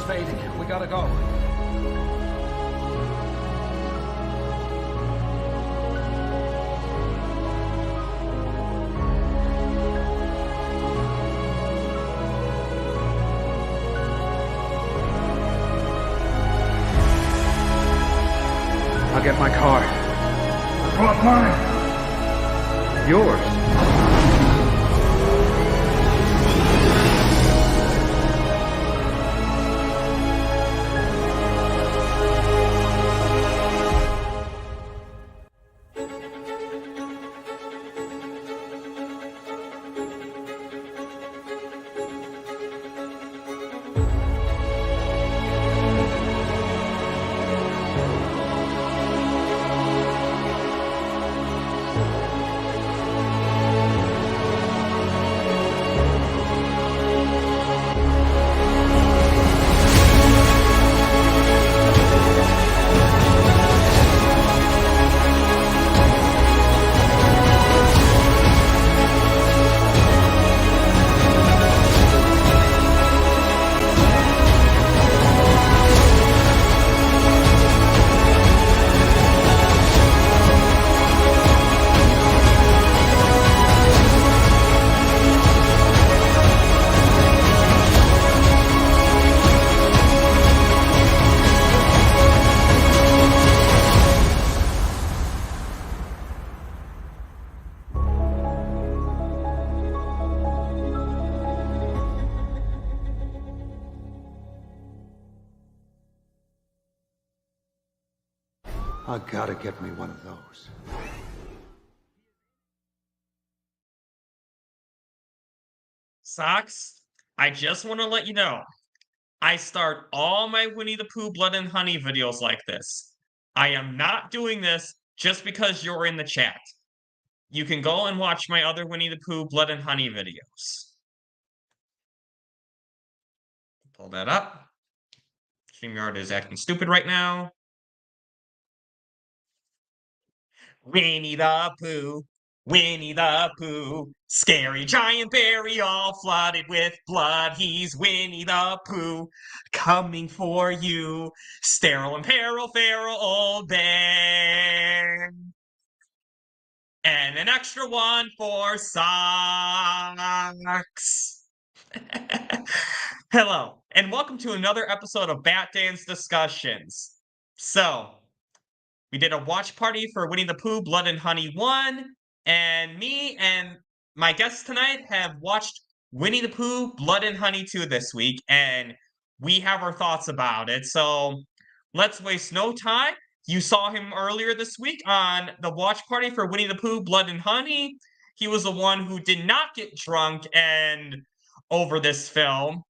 fading. We gotta go. I'll get my car. I brought mine. Yours. I gotta get me one of those. Socks, I just want to let you know, I start all my Winnie the Pooh Blood and Honey videos like this. I am not doing this just because you're in the chat. You can go and watch my other Winnie the Pooh Blood and Honey videos. Pull that up. StreamYard is acting stupid right now. Winnie the Pooh, Winnie the Pooh, scary giant berry all flooded with blood. He's Winnie the Pooh, coming for you, sterile and peril, feral old bear. And an extra one for socks. Hello, and welcome to another episode of Bat Dance Discussions. So, we did a watch party for Winnie the Pooh Blood and Honey 1, and me and my guests tonight have watched Winnie the Pooh Blood and Honey 2 this week, and we have our thoughts about it. So, let's waste no time. You saw him earlier this week on the watch party for Winnie the Pooh Blood and Honey. He was the one who did not get drunk and over this film.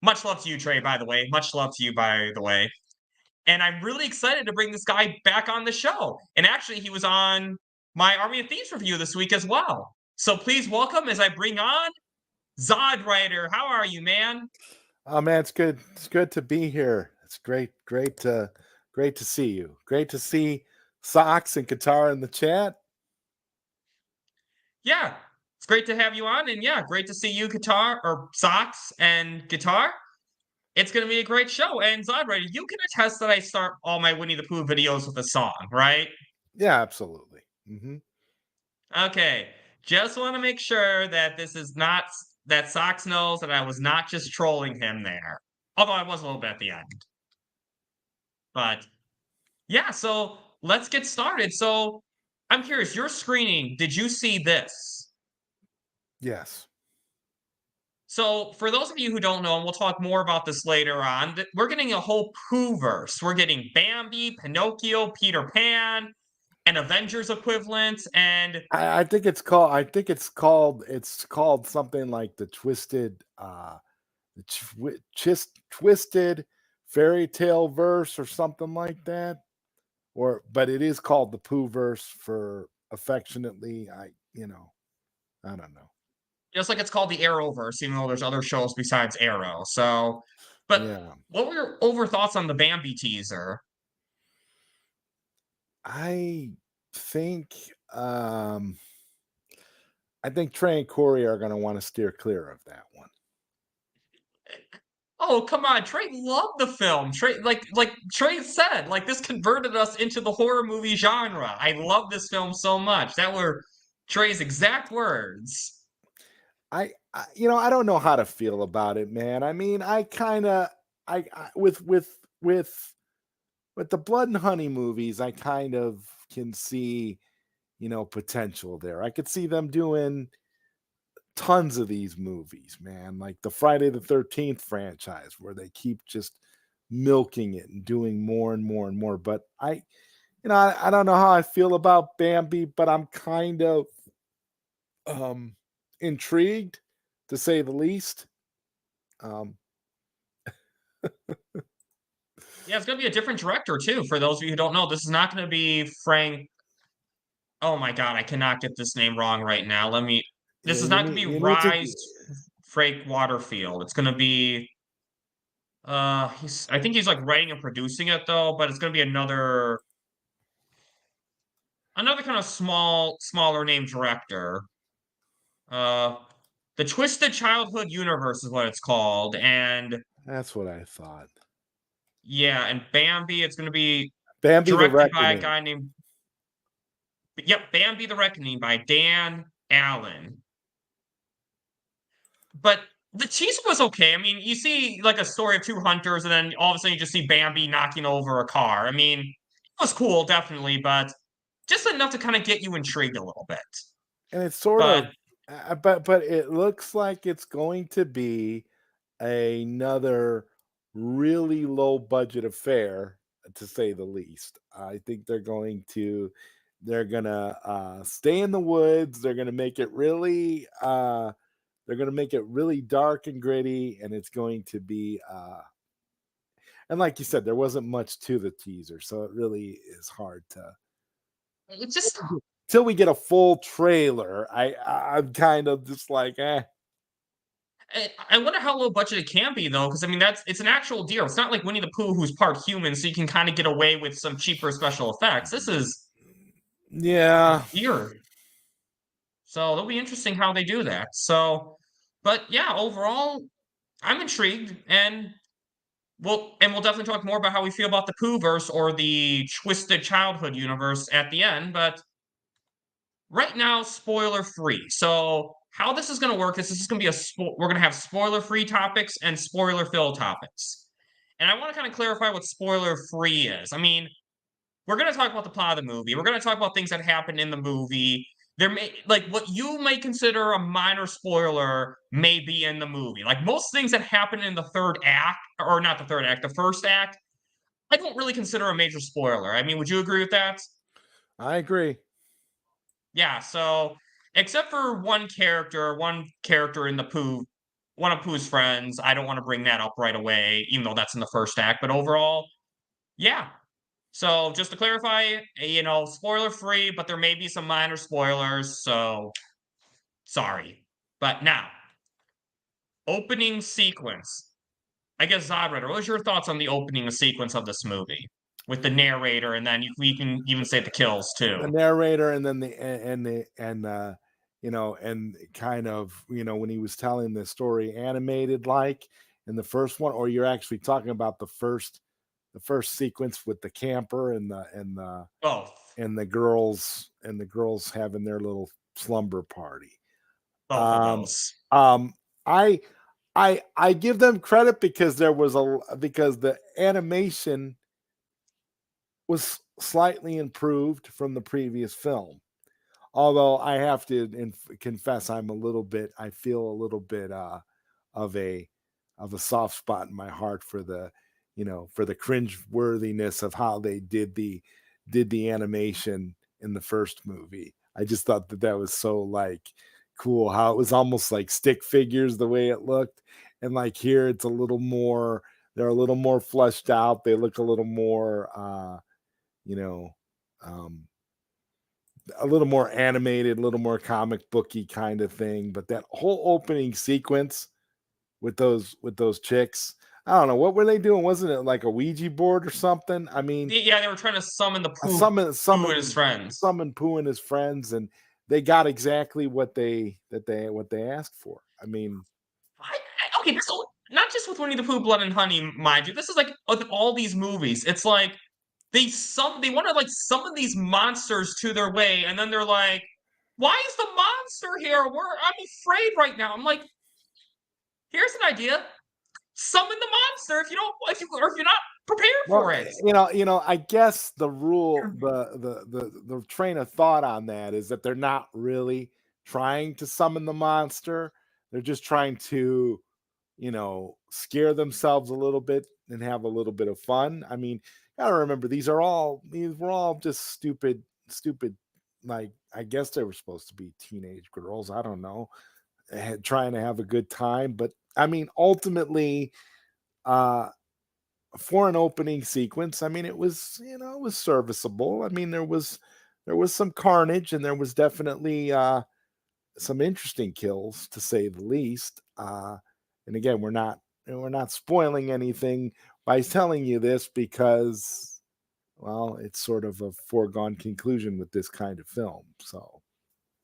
Much love to you, Trey, by the way. Much love to you, by the way. And I'm really excited to bring this guy back on the show. And actually, he was on my Army of Thieves review this week as well. So please welcome as I bring on ZodWriter. How are you, man? Oh man, it's good. It's good to be here. It's great to see you. Great to see Socks and Guitar in the chat. Yeah, it's great to have you on. And yeah, great to see you, Guitar, or Socks and Guitar. It's going to be a great show. And ZodWriter, you can attest that I start all my Winnie the Pooh videos with a song, right? Yeah, absolutely. Mm-hmm. Okay, just want to make sure that this is not, that Socks knows that I was not just trolling him there. Although I was a little bit at the end. But, yeah, so let's get started. So, I'm curious, your screening, did you see this? Yes. So, for those of you who don't know, and we'll talk more about this later on, we're getting a whole PoohVerse. We're getting Bambi, Pinocchio, Peter Pan, an Avengers equivalent, and I think it's called something like the Twisted Fairy Tale Verse or something like that. But it is called the PoohVerse for affectionately. I don't know. just like it's called the Arrowverse, even though there's other shows besides Arrow. So, but Yeah. what were your over thoughts on the Bambi teaser? I think Trey and Corey are going to want to steer clear of that one. Oh, come on. Trey loved the film. Trey, like Trey said, like this converted us into the horror movie genre. I love this film so much. That were Trey's exact words. I don't know how to feel about it, man. I mean, I kind of I with the Blood and Honey movies, I kind of can see, potential there. I could see them doing tons of these movies, man, like the Friday the 13th franchise where they keep just milking it and doing more and more and more. But I don't know how I feel about Bambi, but I'm kind of intrigued to say the least. Yeah, it's gonna be a different director too. For those of you who don't know, this is not gonna be Frank. Oh my God, I cannot get this name wrong right now. This Yeah, is not gonna be you need to Rise Frank Waterfield. It's gonna be. I think he's like writing and producing it though, but it's gonna be another kind of smaller name director. Uh, the Twisted Childhood Universe is what it's called, and That's what I thought. yeah, and Bambi. It's gonna be Bambi the directed by a Reckoning. guy named. Yep, Bambi the Reckoning by Dan Allen. But the teaser was okay. I mean, you see like a story of two hunters, and then all of a sudden you just see Bambi knocking over a car. I mean, it was cool, definitely, but just enough to kind of get you intrigued a little bit. And it's sort But of but it looks like it's going to be another really low budget affair, to say the least. I think they're gonna stay in the woods. They're gonna make it really dark and gritty, and it's going to be and like you said, there wasn't much to the teaser, so it really is hard to it just till we get a full trailer. I'm kind of just like, I wonder how low budget it can be though, because I mean it's an actual deal. It's not like Winnie the Pooh who's part human, so you can kind of get away with some cheaper special effects. This is a yeah. deer. So it'll be interesting how they do that. So, but yeah, overall, I'm intrigued, and we'll definitely talk more about how we feel about the PoohVerse or the Twisted Childhood universe at the end. But right now, spoiler free. So how this is going to work is this is going to be we're going to have spoiler free topics and spoiler filled topics. And I want to kind of clarify what spoiler free is. I mean, we're going to talk about the plot of the movie. We're going to talk about things that happen in the movie. There may like what you may consider a minor spoiler may be in the movie. Like most things that happen in the third act, or not the third act, the first act, I don't really consider a major spoiler. I mean, would you agree with that? I agree. Yeah, so except for one character in the Pooh, one of Pooh's friends, I don't want to bring that up right away, even though that's in the first act. But overall, yeah. So just to clarify, spoiler free, but there may be some minor spoilers, so sorry. But now, opening sequence. I guess ZodWriter, what was your thoughts on the opening sequence of this movie? With the narrator, and then we can even say the kills The too. narrator, and then and kind of, when he was telling the story animated like in the first one, or you're actually talking about the first sequence with the camper and Both. the girls having their little slumber party. Both of those. I give them credit because because the animation was slightly improved from the previous film. Although I have to confess, I feel a little bit of a soft spot in my heart for the cringe worthiness of how they did the animation in the first movie. I just thought that was so like cool, how it was almost like stick figures the way it looked, and like here it's they're a little more fleshed out. They look a little more a little more animated, a little more comic booky kind of thing. But that whole opening sequence with those chicks, I don't know, what were they doing? Wasn't it like a Ouija board or something? I mean, Yeah, they were trying to summon the Pooh, Pooh and his friends. Summon Pooh and his friends, and they got exactly what they asked for. I mean, okay, not just with Winnie the Pooh, Blood and Honey, mind you. This is like with all these movies. It's like they want to like summon these monsters to their way, and then they're like, "Why is the monster here? I'm afraid right now." I'm like, "Here's an idea: summon the monster if you're not prepared Well, for it." I guess the rule, the train of thought on that is that they're not really trying to summon the monster. They're just trying to, scare themselves a little bit and have a little bit of fun. I mean, gotta remember these were all just stupid. Like, I guess they were supposed to be teenage girls. I don't know, trying to have a good time. But I mean, ultimately, uh, for an opening sequence, I mean, it was, it was serviceable. I mean, there was some carnage, and there was definitely some interesting kills, to say the least. And again, we're not spoiling anything by telling you this, because, well, it's sort of a foregone conclusion with this kind of film. So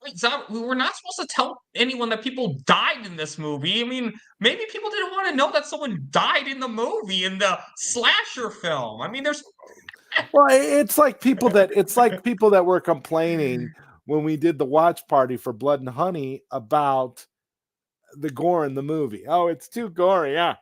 Wait, we were not supposed to tell anyone that people died in this movie. I mean, maybe people didn't want to know that someone died in the movie, in the slasher film. I mean, there's well, it's like people that were complaining when we did the watch party for Blood and Honey about the gore in the movie. Oh, it's too gory. Yeah.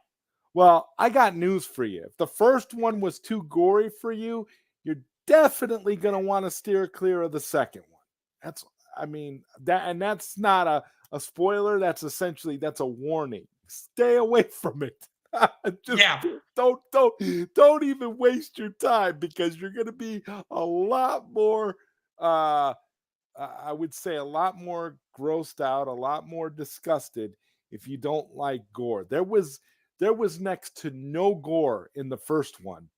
Well, I got news for you. If the first one was too gory for you, you're definitely going to want to steer clear of the second one. That's not a spoiler. That's a warning. Stay away from it. Just yeah. don't even waste your time, because you're going to be a lot more I would say a lot more grossed out, a lot more disgusted if you don't like gore. There was next to no gore in the first one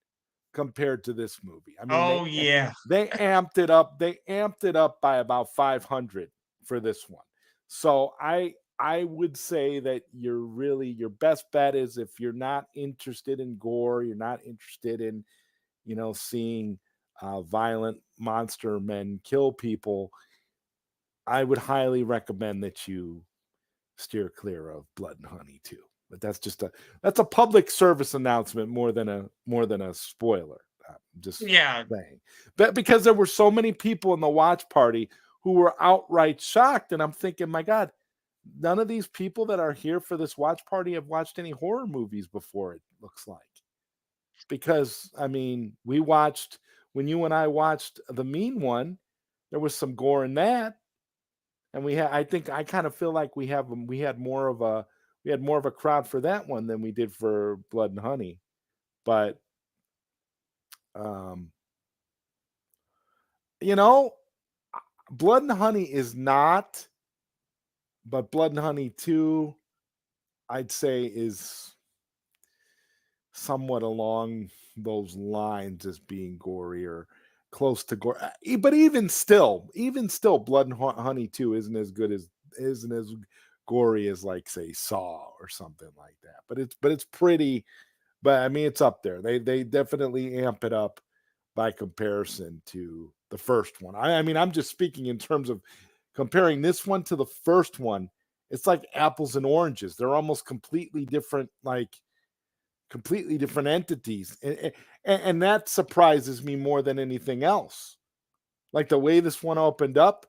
compared to this movie. I mean, Oh yeah. they amped it up. They amped it up by about 500 for this one. So I would say that your best bet is, if you're not interested in gore, you're not interested in, seeing violent monster men kill people, I would highly recommend that you steer clear of Blood and Honey too. But that's a public service announcement more than a spoiler. I'm just Yeah. saying. But because there were so many people in the watch party who were outright shocked, and I'm thinking, my God, none of these people that are here for this watch party have watched any horror movies before, it looks like. Because, I mean, when you and I watched The Mean One, there was some gore in that. And I kind of feel like we had more of a crowd for that one than we did for Blood and Honey. But um, you know, Blood and Honey is not, but Blood and Honey 2, I'd say, is somewhat along those lines as being gory, or close to gore. But even still, Blood and Honey 2 isn't as gory as, like, say, Saw or something like that. But it's pretty. But I mean, it's up there. They definitely amp it up by comparison to the first one. I mean, I'm just speaking in terms of comparing this one to the first one. It's like apples and oranges. They're almost completely different, entities. And that surprises me more than anything else. Like, the way this one opened up,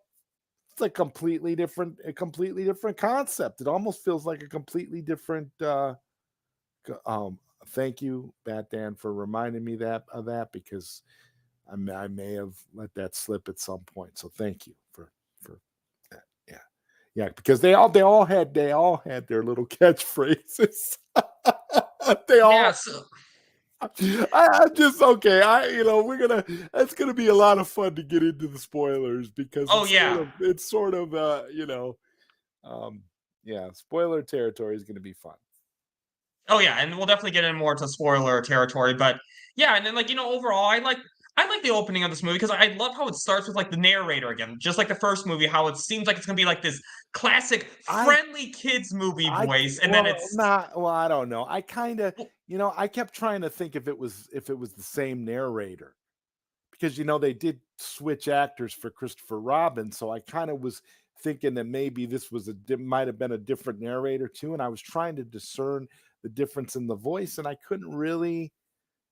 it's a completely different concept. It almost feels like a completely different thank you, Bat Dan, for reminding me of that, because I may have let that slip at some point. So thank you for that. Yeah, because they all had their little catchphrases. They all. Yeah. So, I'm just okay. It's gonna be a lot of fun to get into the spoilers, because oh yeah. it's sort of spoiler territory is gonna be fun. Oh yeah, and we'll definitely get in more to spoiler territory, but yeah, and then overall, I like the opening of this movie because I love how it starts with like the narrator again, just like the first movie, how it seems like it's gonna be like this classic friendly kids movie voice, and then it's not. Well, I don't know. I kind of, well, I kept trying to think if it was the same narrator, because they did switch actors for Christopher Robin, so I kind of was thinking that maybe this might have been a different narrator too, and I was trying to discern the difference in the voice, and I couldn't really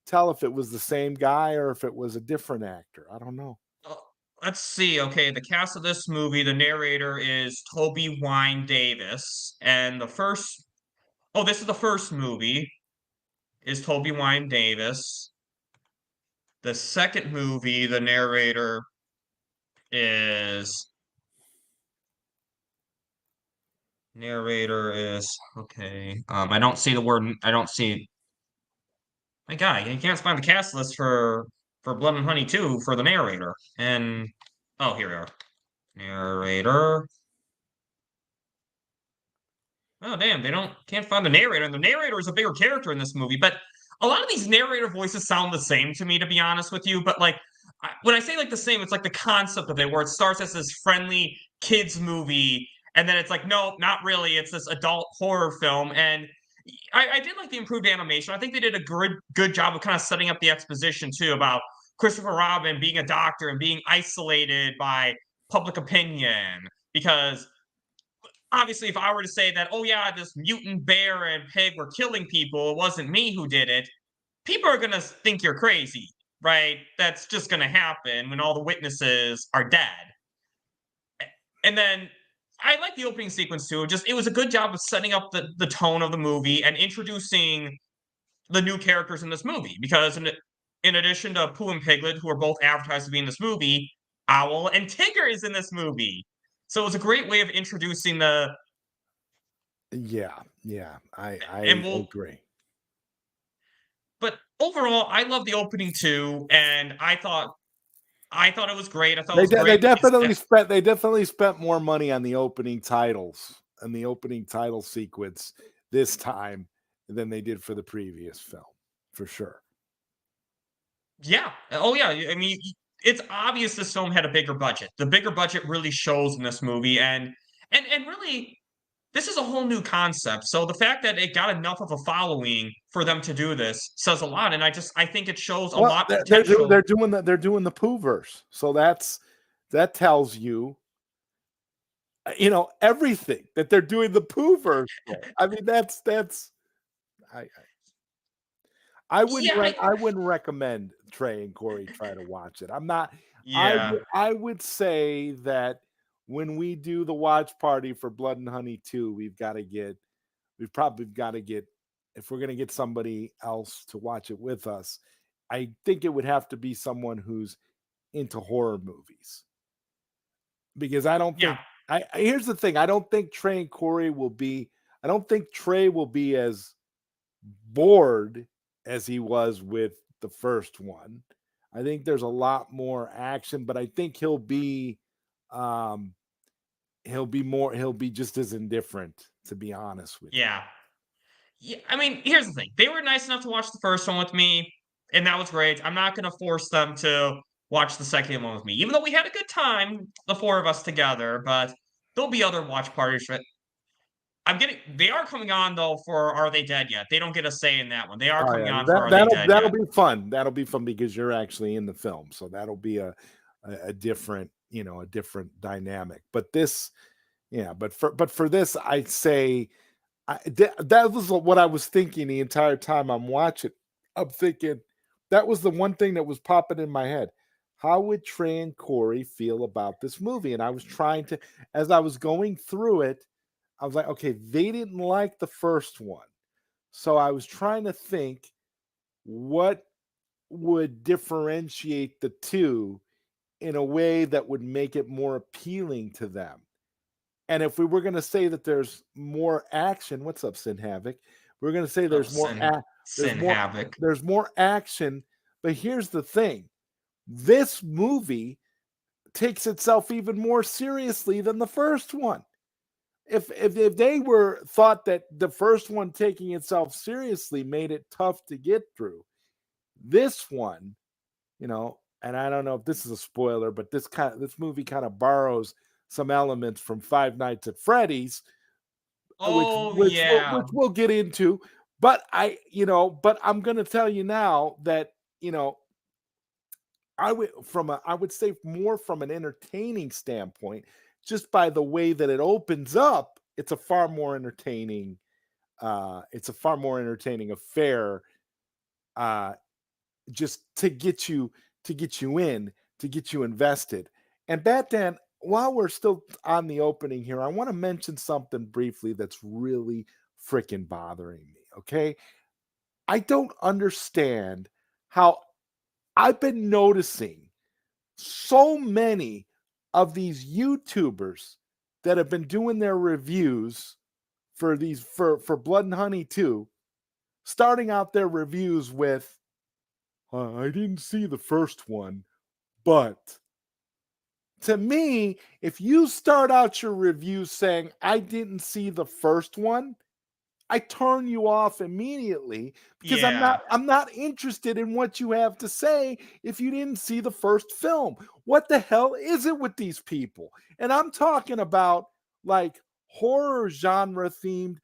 tell if it was the same guy or if it was a different actor. I don't know. Let's see. Okay, the cast of this movie, the narrator is Toby Wine Davis, and this is the first movie is Toby Wine Davis. The second movie, the narrator is okay. I don't see the word. I don't see. My God, you can't find the cast list for Blood and Honey 2 for the narrator. And oh, here we are. Narrator. Oh damn, can't find the narrator. And the narrator is a bigger character in this movie, but a lot of these narrator voices sound the same to me, to be honest with you. But like when I say like the same, it's like the concept of it, where it starts as this friendly kids movie, and then it's like, no, not really. It's this adult horror film. And I did like the improved animation. I think they did a good job of kind of setting up the exposition too about Christopher Robin being a doctor and being isolated by public opinion. Because obviously, if I were to say that, oh yeah, this mutant bear and pig were killing people, it wasn't me who did it, people are gonna think you're crazy, right? That's just gonna happen when all the witnesses are dead. And then I like the opening sequence too. It was a good job of setting up the tone of the movie and introducing the new characters in this movie. Because in addition to Pooh and Piglet, who are both advertised to be in this movie, Owl and Tigger is in this movie. So it was a great way of introducing the. Yeah, I agree. But overall, I love the opening too, and I thought it was great. I thought they definitely spent more money on the opening titles and the opening title sequence this time than they did for the previous film, for sure. Yeah. Oh yeah. I mean, it's obvious this film had a bigger budget. The bigger budget really shows in this movie, and really, this is a whole new concept. So the fact that it got enough of a following for them to do this says a lot, and I think it shows a lot of potential. They're doing the PoohVerse, so that tells you, everything that they're doing the PoohVerse. I mean, I wouldn't recommend Trey and Corey try to watch it. I'm not. Yeah. I would say that when we do the watch party for Blood and Honey 2, we've probably got to get, if we're going to get somebody else to watch it with us, I think it would have to be someone who's into horror movies. Because I don't think, here's the thing. I don't think Trey and Corey I don't think Trey will be as bored as he was with the first one. I think there's a lot more action, but I think he'll be just as indifferent, to be honest with you. Yeah, I mean, here's the thing. They were nice enough to watch the first one with me, and that was great. I'm not going to force them to watch the second one with me, even though we had a good time, the four of us together, but there'll be other watch parties. They are coming on though for Are They Dead Yet? They don't get a say in that one. They are coming on for Are They Dead Yet? That'll be fun. That'll be fun because you're actually in the film, so that'll be a different, a different dynamic. But this, but for this, I'd say that was what I was thinking the entire time I'm watching. I'm thinking that was the one thing that was popping in my head. How would Trey and Corey feel about this movie? And I was trying to, as I was going through it, I was like, okay, they didn't like the first one. So I was trying to think what would differentiate the two in a way that would make it more appealing to them. And if we were going to say that there's more action, what's up, Sin Havoc? We're going to say there's there's more action. But here's the thing. This movie takes itself even more seriously than the first one. If they thought that the first one taking itself seriously made it tough to get through, this one, and I don't know if this is a spoiler, but this movie kind of borrows some elements from Five Nights at Freddy's, which we'll get into. But I'm going to tell you now that I would say more from an entertaining standpoint. Just by the way that it opens up, it's a far more entertaining it's a far more entertaining affair, uh, just to get you in, to get you invested. And Batman, while we're still on the opening here, I want to mention something briefly that's really freaking bothering me. Okay. I don't understand how I've been noticing so many of these YouTubers that have been doing their reviews for these for Blood and Honey 2, starting out their reviews with, I didn't see the first one, but to me, if you start out your review saying, I didn't see the first one, I turn you off immediately because Yeah. I'm not interested in what you have to say if you didn't see the first film. What the hell is it with these people? And I'm talking about like horror genre themed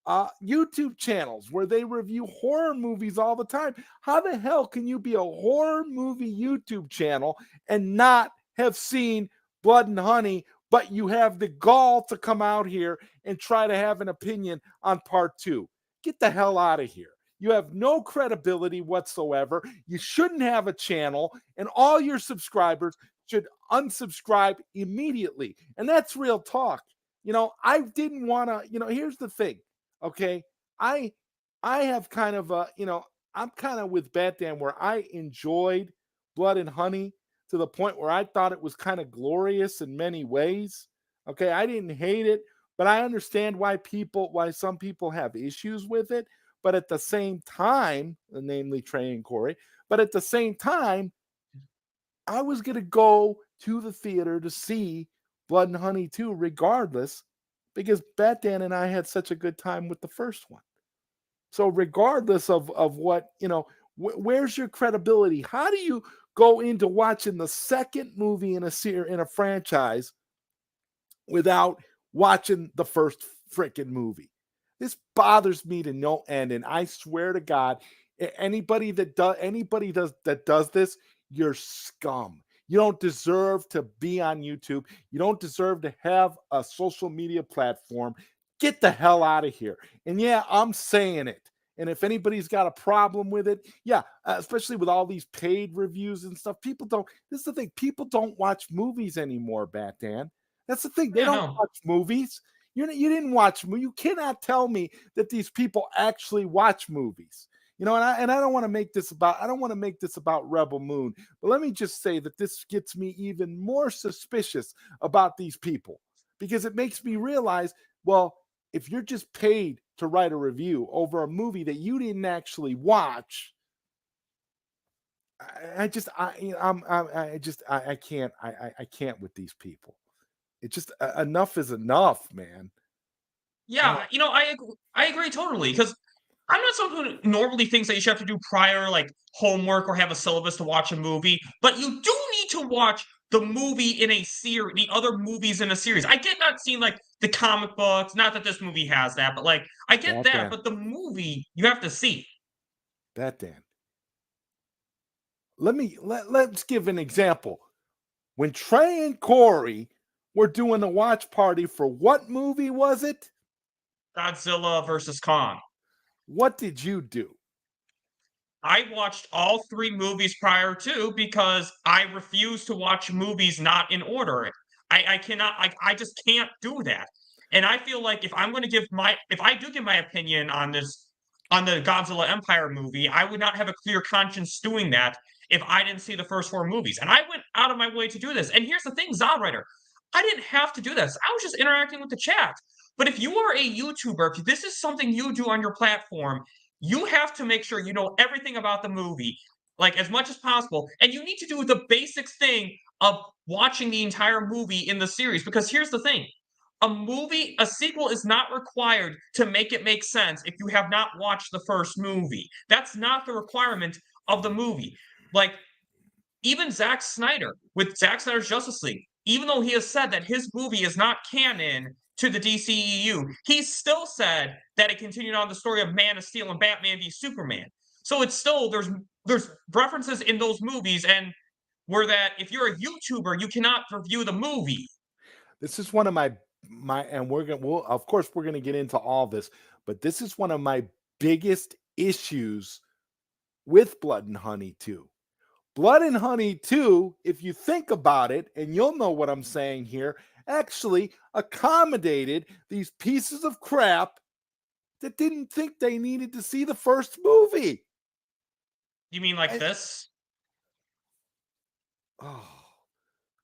YouTube channels where they review horror movies all the time. How the hell can you be a horror movie YouTube channel and not have seen Blood and Honey, but you have the gall to come out here and try to have an opinion on part 2? Get the hell out of here. You have no credibility whatsoever. You shouldn't have a channel, and all your subscribers should unsubscribe immediately. And that's real talk. I didn't want to, here's the thing. Okay. I have kind of I'm kind of with Batman where I enjoyed Blood and Honey to the point where I thought it was kind of glorious in many ways. Okay, I didn't hate it, but I understand why some people have issues with it. But at the same time, namely Trey and Corey, but at the same time, I was going to go to the theater to see Blood and Honey 2 regardless, because Batman and I had such a good time with the first one. So regardless of what, where's your credibility? How do you go into watching the second movie in a franchise without watching the first freaking movie? This bothers me to no end, and I swear to God, anybody that does this, you're scum. You don't deserve to be on YouTube. You don't deserve to have a social media platform. Get the hell out of here. And yeah, I'm saying it. And if anybody's got a problem with it, yeah, especially with all these paid reviews and stuff, this is the thing, people don't watch movies anymore, Batman. That's the thing. They Yeah, don't no. watch movies. You didn't watch. You cannot tell me that these people actually watch movies. And I don't want to make this about Rebel Moon, but let me just say that this gets me even more suspicious about these people, because it makes me realize, well, if you're just paid to write a review over a movie that you didn't actually watch, I can't with these people. It just enough is enough, man. Yeah, I agree totally, because I'm not someone who normally thinks that you should have to do prior, like, homework or have a syllabus to watch a movie, but you do need to watch the movie in a series, the other movies in a series. I get not seeing, like, the comic books, not that this movie has that, but, like, I get that, Batman. but the movie, you have to see. Batman. Let's give an example. When Trey and Corey were doing a watch party for what movie was it? Godzilla versus Kong. What did you do? I watched all 3 movies prior to, because I refuse to watch movies not in order. I cannot, I just can't do that. And I feel like if I do give my opinion on the Godzilla Empire movie, I would not have a clear conscience doing that if I didn't see the first 4 movies. And I went out of my way to do this. And here's the thing, ZodWriter, I didn't have to do this. I was just interacting with the chat. But if you are a YouTuber, if this is something you do on your platform, you have to make sure you know everything about the movie, like, as much as possible. And you need to do the basic thing of watching the entire movie in the series. Because here's the thing, a sequel is not required to make it make sense if you have not watched the first movie. That's not the requirement of the movie. Like, even Zack Snyder, with Zack Snyder's Justice League, even though he has said that his movie is not canon to the DCEU, he still said that it continued on the story of Man of Steel and Batman v Superman. So it's still, there's references in those movies, and where that if you're a YouTuber, you cannot review the movie. This is one of my of course we're gonna get into all this, but this is one of my biggest issues with Blood and Honey 2. Blood and Honey 2, if you think about it, and you'll know what I'm saying here, actually accommodated these pieces of crap that didn't think they needed to see the first movie. You mean like this?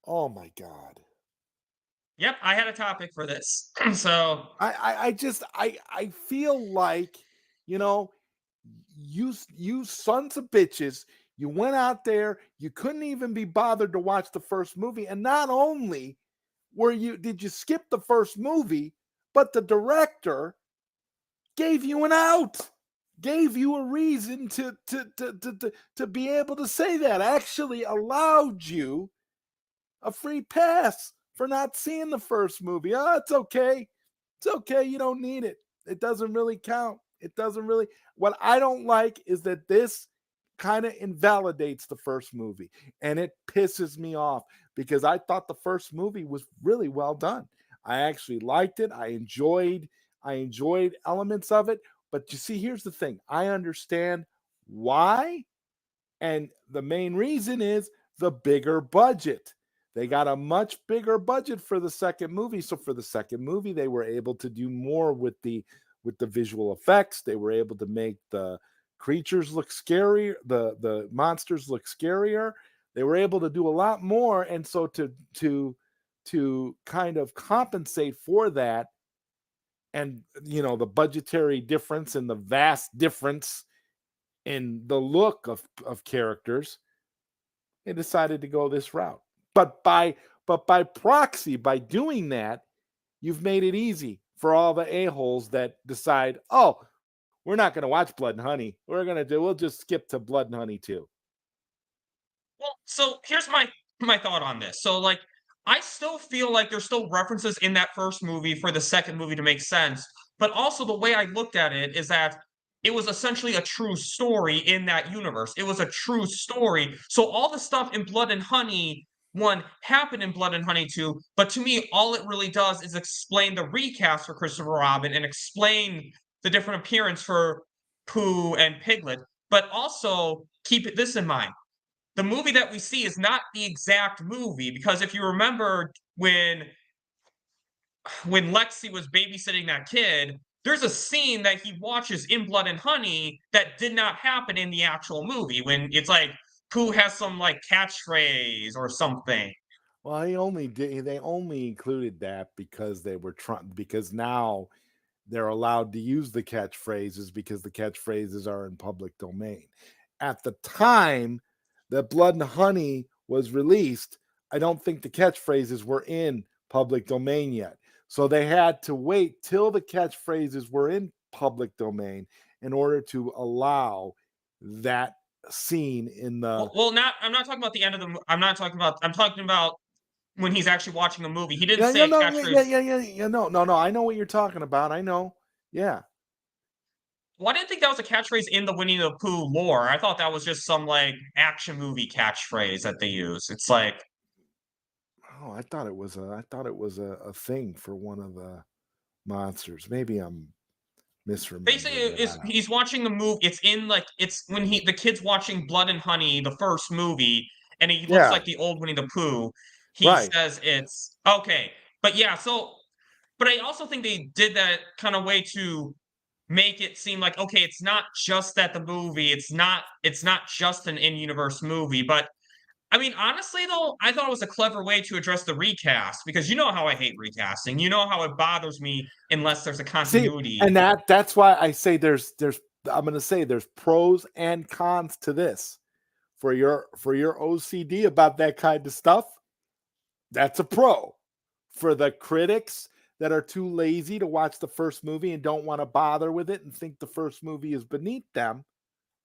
Oh my God. Yep, I had a topic for this. So I feel like, you sons of bitches, you went out there, you couldn't even be bothered to watch the first movie, and not only did you skip the first movie, but the director gave you an out, gave you a reason to be able to say that, actually allowed you a free pass for not seeing the first movie. Oh, it's okay. It's okay. You don't need it. It doesn't really count. What I don't like is that this kind of invalidates the first movie, and it pisses me off because I thought the first movie was really well done. I actually liked it. I enjoyed elements of it. But you see, here's the thing. I understand why. And the main reason is the bigger budget. They got a much bigger budget for the second movie. So for the second movie, they were able to do more with the visual effects. They were able to make the creatures look scarier, the monsters look scarier. They were able to do a lot more. And so to kind of compensate for that, and the budgetary difference and the vast difference in the look of characters, they decided to go this route. But by proxy, by doing that, you've made it easy for all the a-holes that decide, oh, we're not going to watch Blood and Honey. We'll just skip to Blood and Honey 2. Well, so here's my thought on this. So like I still feel like there's still references in that first movie for the second movie to make sense, but also the way I looked at it is that it was essentially a true story in that universe. It was a true story. So all the stuff in Blood and Honey 1 happened in Blood and Honey 2, but to me all it really does is explain the recast for Christopher Robin and explain the different appearance for Pooh and Piglet, but also keep this in mind. The movie that we see is not the exact movie, because if you remember when Lexi was babysitting that kid, there's a scene that he watches in Blood and Honey that did not happen in the actual movie, when it's like Pooh has some like catchphrase or something. Well, they only included that because because now they're allowed to use the catchphrases because the catchphrases are in public domain. At the time that Blood and Honey was released, I don't think the catchphrases were in public domain yet. So they had to wait till the catchphrases were in public domain in order to allow that scene in the. I'm not talking about the end of the. I'm talking about when he's actually watching a movie. He didn't Yeah, say no, catchphrase. yeah. No. I know what you're talking about. I know. Yeah. Well, I didn't think that was a catchphrase in the Winnie the Pooh lore. I thought that was just some like action movie catchphrase that they use. It's like, oh, I thought it was a thing for one of the monsters. Maybe I'm misremembering. basically, he's watching the movie. It's when the kid's watching Blood and Honey, the first movie, and he looks like the old Winnie the Pooh. He says it's okay, but yeah. So, but I also think they did that kind of way to make it seem like, okay, it's not just that the movie, it's not just an in-universe movie. But I mean, honestly though, I thought it was a clever way to address the recast, because you know how I hate recasting. You know how it bothers me unless there's a continuity. And that's why I say I'm going to say there's pros and cons to this. For your OCD about that kind of stuff, that's a pro. For the critics that are too lazy to watch the first movie and don't want to bother with it and think the first movie is beneath them,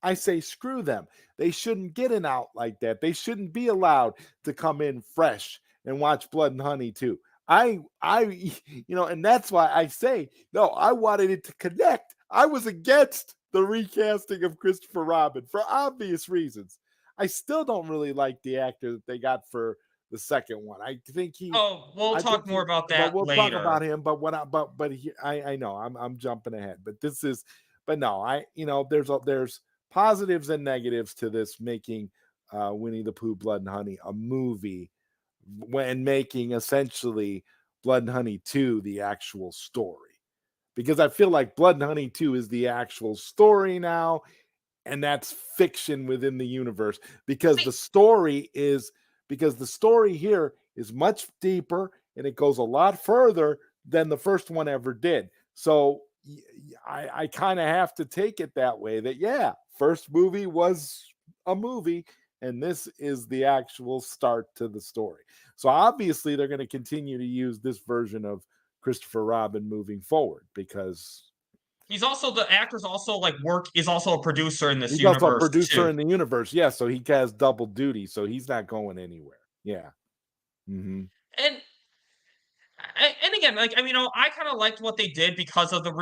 I say screw them. They shouldn't get an out like that. They shouldn't be allowed to come in fresh and watch Blood and Honey too. And that's why I say, no, I wanted it to connect. I was against the recasting of Christopher Robin for obvious reasons. I still don't really like the actor that they got for the second one. I think he. Oh, we'll I talk think more he, about but that we'll talk later. about him. But I know I'm jumping ahead. But this is, but no, there's positives and negatives to this making Winnie the Pooh, Blood and Honey a movie, when making essentially Blood and Honey 2 the actual story. Because I feel like Blood and Honey 2 is the actual story now, and that's fiction within the universe, because the story here is much deeper and it goes a lot further than the first one ever did. So I kind of have to take it that way, that yeah, first movie was a movie and this is the actual start to the story. So obviously they're going to continue to use this version of Christopher Robin moving forward, because he's also the actor's also like is also a producer in this he's universe also a producer too. in the universe. Yeah, so he has double duty, so he's not going anywhere. Yeah. Mm-hmm. And again, like I mean, I kind of liked what they did because of the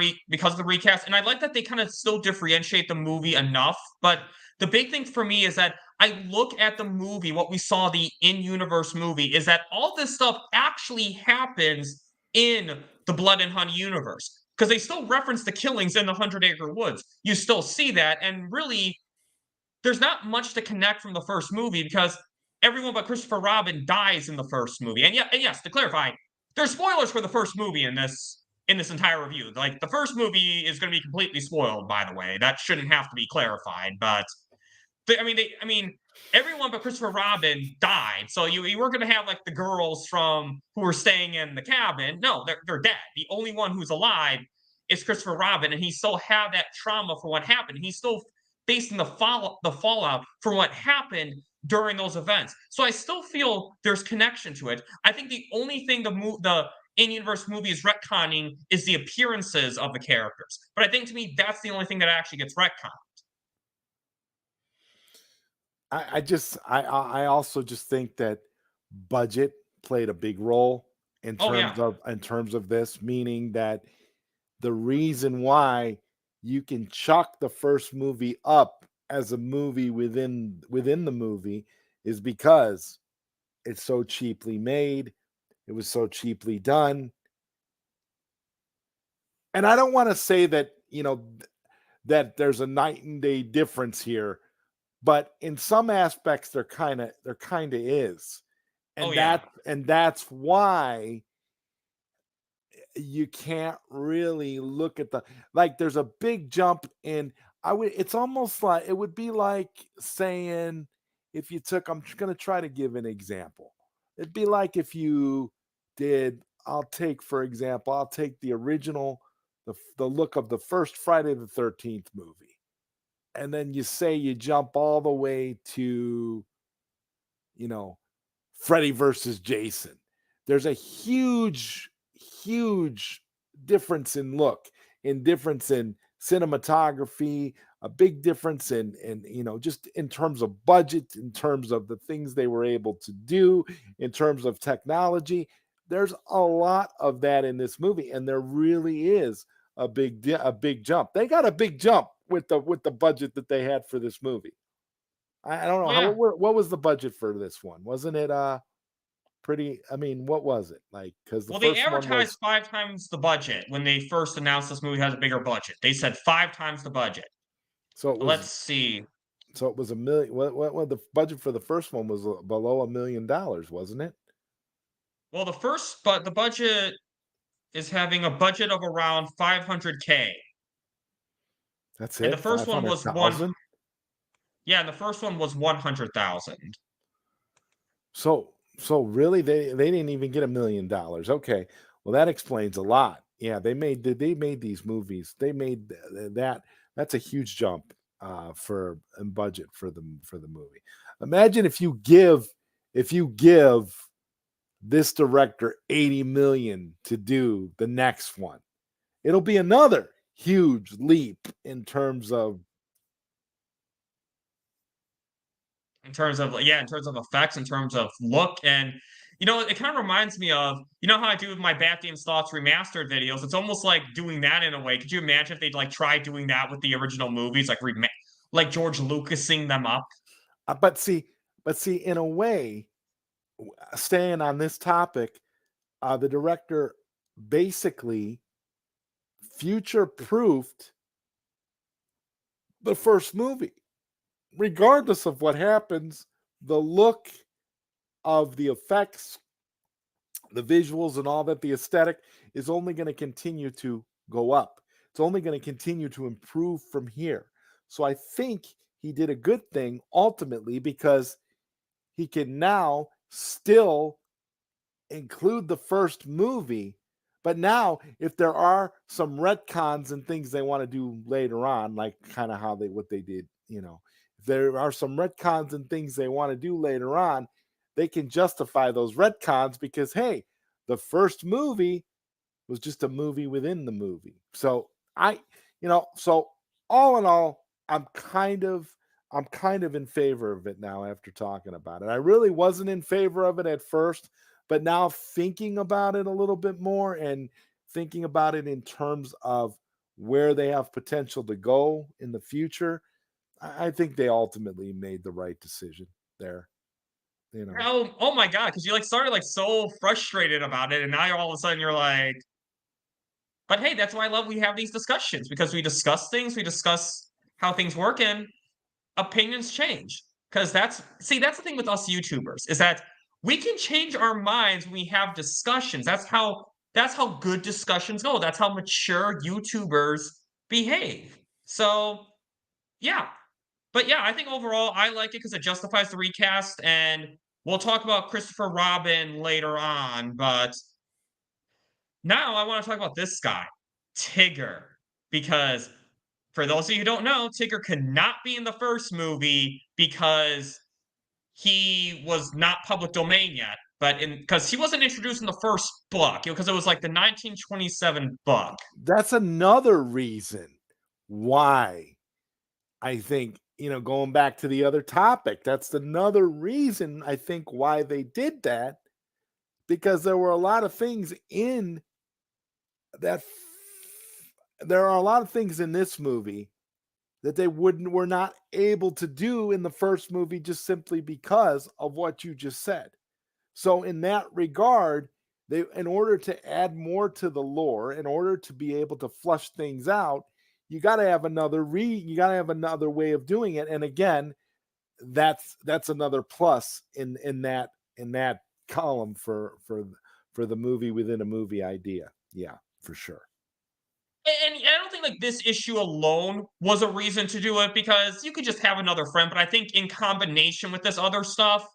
recast, and I like that they kind of still differentiate the movie enough. But the big thing for me is that I look at the movie, what we saw the in-universe movie, is that all this stuff actually happens in the Blood and Honey universe, because they still reference the killings in the 100-Acre Woods. You still see that, and really, there's not much to connect from the first movie because everyone but Christopher Robin dies in the first movie. And yes, to clarify, there's spoilers for the first movie in this entire review. Like the first movie is going to be completely spoiled, by the way. That shouldn't have to be clarified, but I mean, everyone but Christopher Robin died. So you weren't going to have like the girls from who were staying in the cabin. No, they're dead. The only one who's alive is Christopher Robin, and he still had that trauma for what happened. He's still facing the fallout from what happened during those events. So I still feel there's connection to it. I think the only thing the in-universe movie is retconning is the appearances of the characters. But I think to me that's the only thing that actually gets retconned. I also just think that budget played a big role in terms of this, meaning that the reason why you can chalk the first movie up as a movie within the movie is because it's so cheaply made, it was so cheaply done. And I don't want to say that, that there's a night and day difference here, but in some aspects there kind of is. And that's why you can't really look at there's a big jump in. It's almost like, it would be like saying, if you took, I'm going to try to give an example. It'd be like if you did, I'll take the original, the look of the first Friday the 13th movie. And then you say you jump all the way to, Freddy versus Jason. There's a huge difference in look, difference in cinematography, a big difference in just in terms of budget, in terms of the things they were able to do, in terms of technology. There's a lot of that in this movie, and there really is a big jump. They got a big jump with the budget that they had for this movie. I don't know what was the budget for this one? Wasn't it pretty? I mean, what was it like? Because they advertised 5 times the budget when they first announced this movie has a bigger budget. They said 5 times the budget. So let's see. So it was $1 million. What the budget for the first one was below $1 million, wasn't it? Well, the budget is having a budget of around $500K. That's it. And the first one was 100,000. Yeah, and the first one was 100,000. So really, they didn't even get $1 million. Okay, well that explains a lot. Yeah, they made these movies. They made that. That's a huge jump for budget for the movie. Imagine if you give this director $80 million to do the next one. It'll be another huge leap in terms of effects, in terms of look. And it kind of reminds me of, how I do with my Bat Games Thoughts Remastered videos. It's almost like doing that in a way. Could you imagine if they'd like try doing that with the original movies, like George Lucasing them up? But see, in a way, staying on this topic, the director basically future-proofed the first movie. Regardless of what happens, the look of the effects, the visuals, and all that, the aesthetic is only going to continue to go up. It's only going to continue to improve from here. So I think he did a good thing ultimately, because he can now still include the first movie. But now, if there are some retcons and things they want to do later on, like kind of how what they did, if there are some retcons and things they want to do later on, they can justify those retcons because, hey, the first movie was just a movie within the movie. So so all in all, I'm kind of in favor of it now after talking about it. I really wasn't in favor of it at first, but now thinking about it a little bit more and thinking about it in terms of where they have potential to go in the future, I think they ultimately made the right decision there. Oh my god, because you started so frustrated about it, and now all of a sudden you're like, but hey, that's why I love we have these discussions, because we discuss things, we discuss how things work, and opinions change. Because that's the thing with us YouTubers, is that we can change our minds when we have discussions. That's how good discussions go. That's how mature YouTubers behave. So yeah. But yeah, I think overall I like it because it justifies the recast, and we'll talk about Christopher Robin later on, but now I want to talk about this guy, Tigger, because for those of you who don't know, Tigger could not be in the first movie because he was not public domain yet, but because he wasn't introduced in the first book, because it was like the 1927 book. That's another reason why I think, going back to the other topic, that's another reason I think why they did that, because there were a lot of things in that. There are a lot of things in this movie that they were not able to do in the first movie just simply because of what you just said. So in that regard, in order to add more to the lore, in order to be able to flush things out, you got to have another way of doing it. And again, that's another plus in that column for the movie within a movie idea. Yeah, for sure. And I don't think this issue alone was a reason to do it, because you could just have another friend, but I think in combination with this other stuff,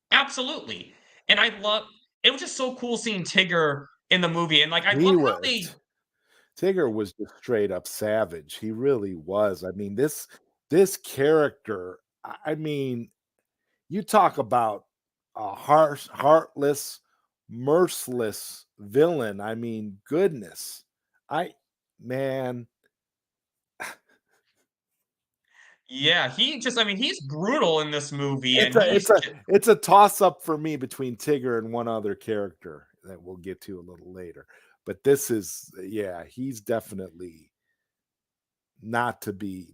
absolutely. And it was just so cool seeing Tigger in the movie, and I love how they. Tigger was just straight up savage. He really was. I mean, this character, I mean, you talk about a harsh, heartless, merciless villain. I mean, goodness. Man. Yeah, he's brutal in this movie, It's a toss up for me between Tigger and one other character that we'll get to a little later. But this is, he's definitely not to be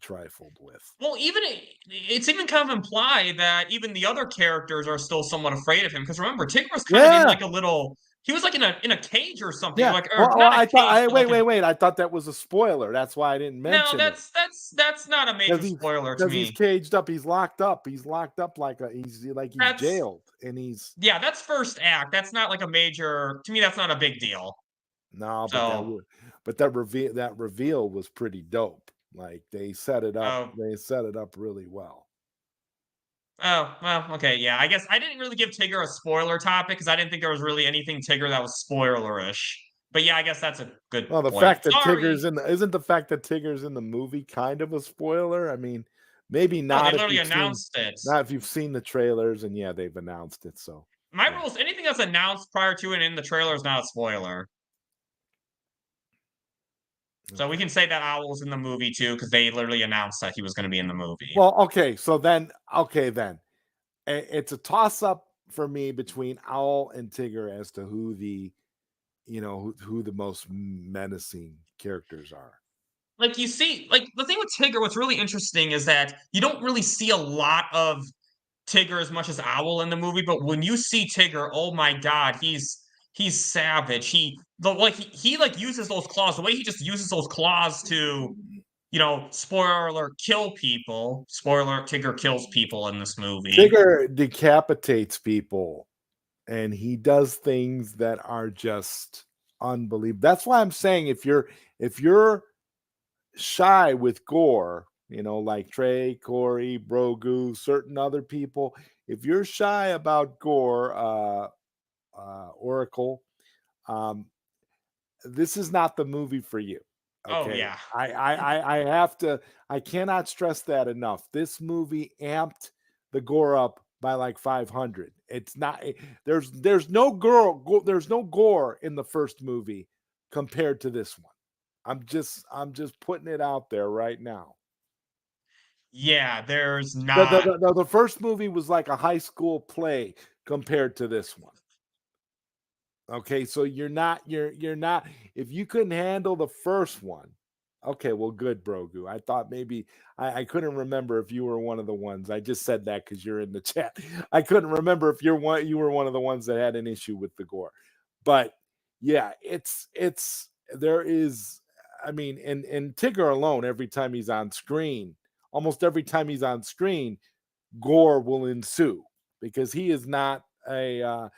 trifled with. Well, it's even kind of implied that even the other characters are still somewhat afraid of him, because remember, Tigger was kind of in a little. He was in a cage or something. Yeah. I thought that was a spoiler. That's why I didn't mention it. No, that's not a major spoiler to me. He's caged up. He's locked up. He's locked up he's jailed, and he's. Yeah, that's first act. That's not a major. To me, that's not a big deal. No, but that reveal was pretty dope. They set it up. They set it up really well. Oh, well, okay, yeah. I guess I didn't really give Tigger a spoiler topic because I didn't think there was really anything Tigger that was spoilerish. But yeah, I guess that's a good point. The fact that Tigger's isn't the fact that Tigger's in the movie kind of a spoiler? I mean, maybe not. They literally announced it. Not if you've seen the trailers, and they've announced it. So my rules: anything that's announced prior to and in the trailer is not a spoiler. So we can say that Owl's in the movie too, because they literally announced that he was going to be in the movie. Well, okay, then it's a toss up for me between Owl and Tigger as to who the most menacing characters are. You see, the thing with Tigger, what's really interesting is that you don't really see a lot of Tigger as much as Owl in the movie, but when you see Tigger, oh my god, he's savage. He uses those claws. The way he just uses those claws to, spoiler alert, kill people. Spoiler alert, Tigger kills people in this movie. Tigger decapitates people, and he does things that are just unbelievable. That's why I'm saying if you're shy with gore, like Trey, Corey, Brogu, certain other people, if you're shy about gore, Oracle, this is not the movie for you. Okay. Oh yeah. I cannot stress that enough. This movie amped the gore up by like 500. It's not, there's no gore in the first movie compared to this one. I'm just putting it out there right now. Yeah, there's not. The first movie was like a high school play compared to this one. Okay, so you're not, if you couldn't handle the first one, okay, well, good, Brogu. I thought maybe I couldn't remember if you were one of the ones. I just said that because you're in the chat. I couldn't remember if you were one of the ones that had an issue with the gore. But yeah, there is, I mean, and Tigger alone, every time he's on screen, almost every time he's on screen, gore will ensue because he is not anybody.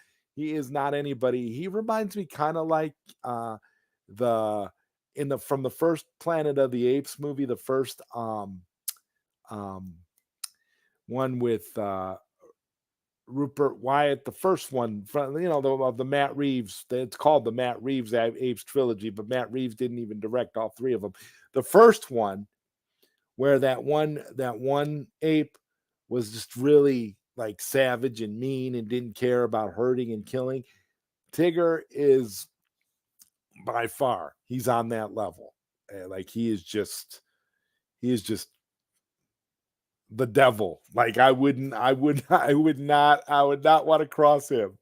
He reminds me kind of like from the first Planet of the Apes movie, the first one with Rupert Wyatt, the first one, of the Matt Reeves. It's called the Matt Reeves Apes trilogy, but Matt Reeves didn't even direct all three of them. The first one, where that one ape was just really like savage and mean and didn't care about hurting and killing. Tigger is by far, he's on that level. Like he is just the devil. Like I would not want to cross him.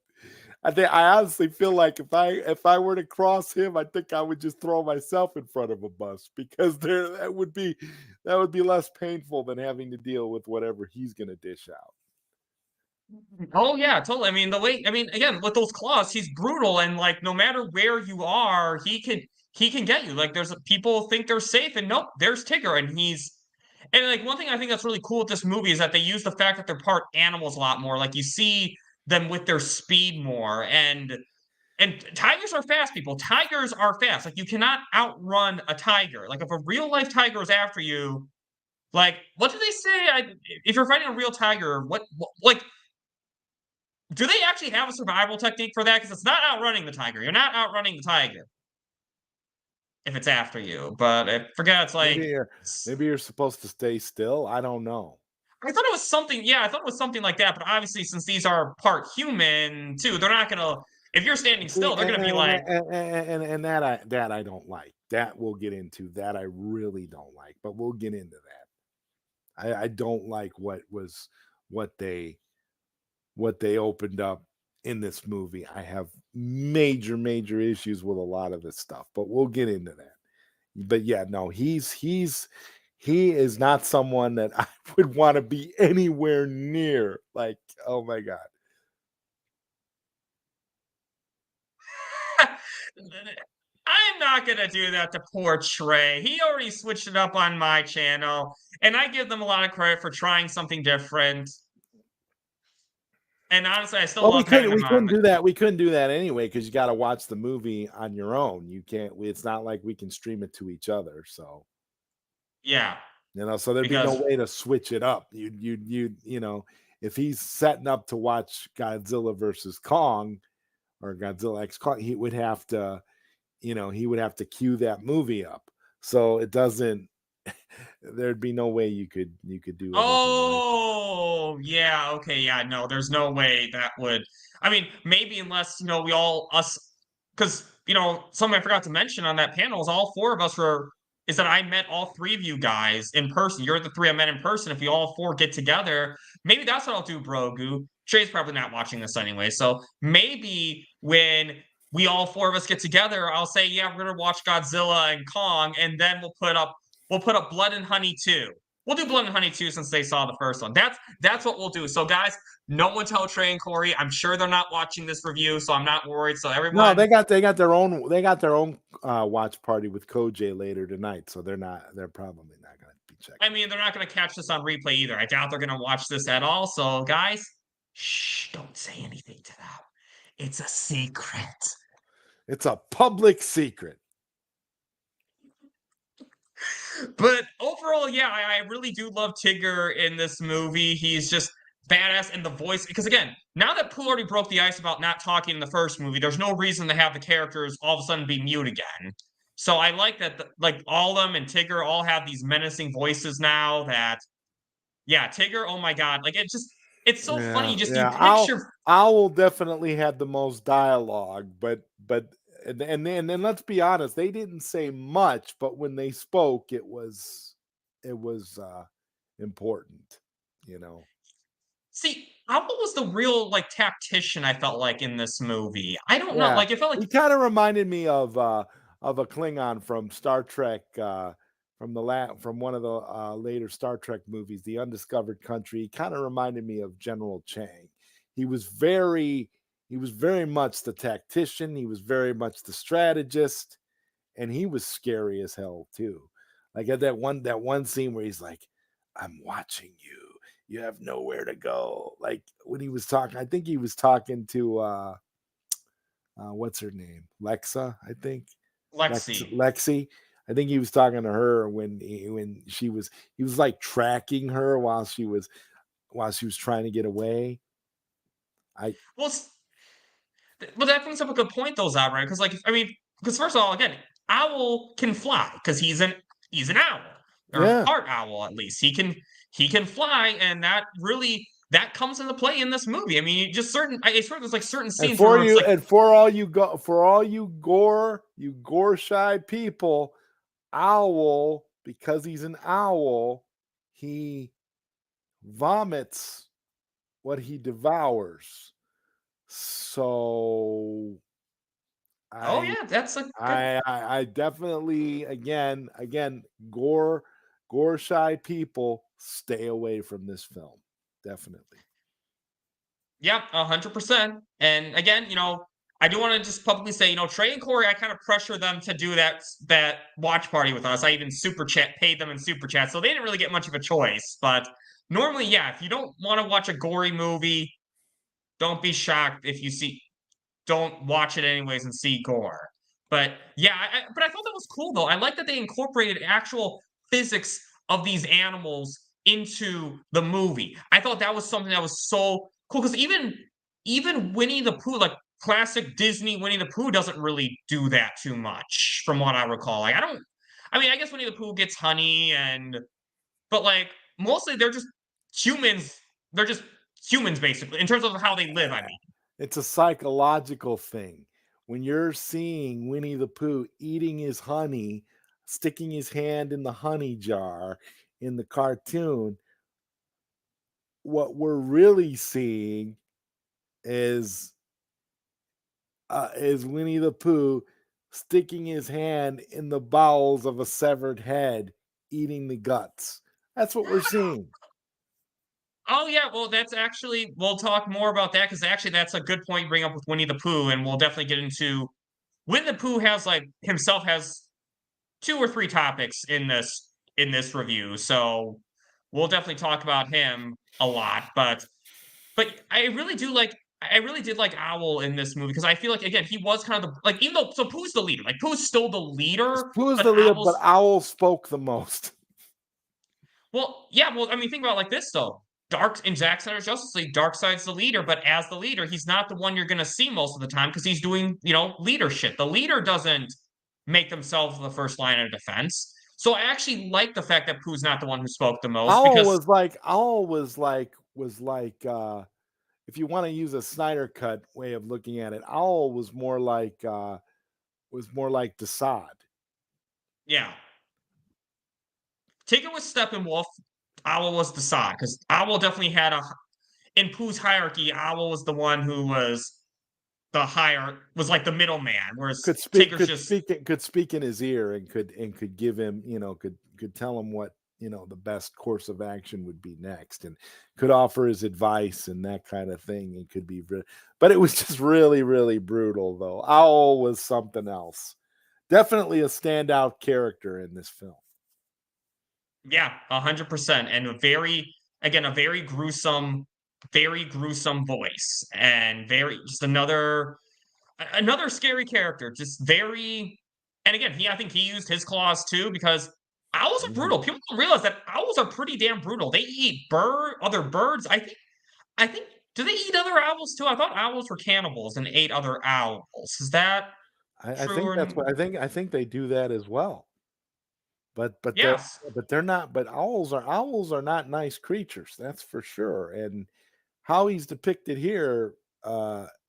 I honestly feel like if I were to cross him, I think I would just throw myself in front of a bus because that would be less painful than having to deal with whatever he's going to dish out. Oh yeah, totally. I mean, again, with those claws, he's brutal, and like no matter where you are, he can get you. Like there's people think they're safe, and nope, there's Tigger, and like one thing I think that's really cool with this movie is that they use the fact that they're part animals a lot more. Like you see them with their speed more, and tigers are fast, people. Tigers are fast. Like you cannot outrun a tiger. Like if a real life tiger is after you, like what do they say? If you're fighting a real tiger, what like do they actually have a survival technique for that? Because it's not outrunning the tiger. You're not outrunning the tiger if it's after you. But I forget. It's like maybe you're supposed to stay still. I don't know. I thought it was something. Yeah, I thought it was something like that. But obviously, since these are part human too, they're not gonna. If you're standing still, they're gonna be like. And that I don't like. That we'll get into. That I really don't like. But we'll get into that. I don't like what they opened up in this movie. I have major issues with a lot of this stuff, but we'll get into that. But yeah, no, he is not someone that I would want to be anywhere near. Like, oh my God. I'm not gonna do that to poor Trey. He already switched it up on my channel, and I give them a lot of credit for trying something different. And honestly, I still love we couldn't do that. We couldn't do that anyway because you got to watch the movie on your own. You can't. It's not like we can stream it to each other. So yeah, so there'd be no way to switch it up. If he's setting up to watch Godzilla versus Kong or Godzilla X Kong, he would have to cue that movie up. So it doesn't. There'd be no way you could do. Oh like yeah, okay, yeah, no, there's no way that would. I mean, maybe unless because something I forgot to mention on that panel is all four of us is that I met all three of you guys in person. You're the three I met in person. If we all four get together, maybe that's what I'll do, Brogu. Trey's probably not watching this anyway, so maybe when we all four of us get together, I'll say, yeah, we're gonna watch Godzilla and Kong, and then we'll put up Blood and Honey 2. We'll do Blood and Honey too, since they saw the first one. That's what we'll do. So, guys, no one tell Trey and Corey. I'm sure they're not watching this review, so I'm not worried. So everyone, No, they got their own watch party with Koj later tonight, so they're probably not going to be checking. I mean, they're not going to catch this on replay either. I doubt they're going to watch this at all. So, guys, shh, don't say anything to them. It's a secret. It's a public secret. But overall, yeah, I really do love Tigger in this movie. He's just badass in the voice. Because again, now that Pooh already broke the ice about not talking in the first movie, there's no reason to have the characters all of a sudden be mute again. So I like that, like, all of them and Tigger all have these menacing voices now that, yeah, Tigger, oh my God. Like, it's so funny. You picture... Owl definitely had the most dialogue, but and then let's be honest, they didn't say much, but when they spoke, it was important, you know. See, Owl was the real, like, tactician, I felt like, in this movie. I don't know, like, it felt like... He kind of reminded me of a Klingon from Star Trek, from one of the later Star Trek movies, The Undiscovered Country. He kind of reminded me of General Chang. He was very much the tactician. He was very much the strategist, and he was scary as hell too. Like at that one scene where he's like, "I'm watching you. You have nowhere to go." Like when he was talking, I think he was talking to what's her name? Lexa, I think. Lexi. I think he was talking to her when he was like tracking her while she was trying to get away. Well, that brings up a good point, though, ZodWriter. Because first of all, again, Owl can fly because he's an owl, or part owl at least. He can fly, and that comes into play in this movie. I mean, just there's like certain scenes for all you gore shy people, Owl, because he's an owl, he vomits what he devours. So that's a good... I definitely again gore shy people, stay away from this film. Definitely. Yeah, 100%. And again, I do want to just publicly say, Trey and Corey, I kind of pressure them to do that watch party with us. I even paid them in super chat, so they didn't really get much of a choice. But normally, yeah, if you don't want to watch a gory movie, don't be shocked if you don't watch it anyways and see gore. But yeah, but I thought that was cool though. I like that they incorporated actual physics of these animals into the movie. I thought that was something that was so cool, because even Winnie the Pooh, like classic Disney Winnie the Pooh, doesn't really do that too much, from what I recall. Like, I guess Winnie the Pooh gets honey, but like mostly they're just humans. They're just humans, basically, in terms of how they live. I mean, it's a psychological thing. When you're seeing Winnie the Pooh eating his honey, sticking his hand in the honey jar in the cartoon, what we're really seeing is Winnie the Pooh sticking his hand in the bowels of a severed head, eating the guts. That's what we're seeing. Oh yeah, well that's actually, we'll talk more about that, because actually that's a good point you bring up with Winnie the Pooh, and we'll definitely get into... Winnie the Pooh has himself has 2 or 3 topics in this review, so we'll definitely talk about him a lot. But I really did like Owl in this movie, because I feel like, again, he was kind of even though, so Pooh's the leader, like Pooh's still the leader. But Owl spoke the most. Well, yeah, I mean, think about it like this though. In Zack Snyder's Justice League, Darkseid's the leader, but as the leader, he's not the one you're going to see most of the time, because he's doing, leadership. The leader doesn't make themselves the first line of defense. So I actually like the fact that Pooh's not the one who spoke the most. Owl was like, if you want to use a Snyder cut way of looking at it, Owl was more like Desaad. Yeah. Tigger was Steppenwolf. Owl was Desaad, because Owl definitely had in Pooh's hierarchy, Owl was the one who was was like the middleman, whereas Tigger's could speak in his ear and could give him, could tell him what, the best course of action would be next, and could offer his advice and that kind of thing. It could be, but it was just really, really brutal, though. Owl was something else. Definitely a standout character in this film. Yeah, 100%, and a very gruesome voice, and just another scary character. Just very, and again, I think he used his claws too, because owls are brutal. People don't realize that owls are pretty damn brutal. They eat other birds. I think, do they eat other owls too? I thought owls were cannibals and ate other owls. Is that I true? think that's what I think they do that as well. But Yes. they're not. But owls are not nice creatures. That's for sure. And how he's depicted here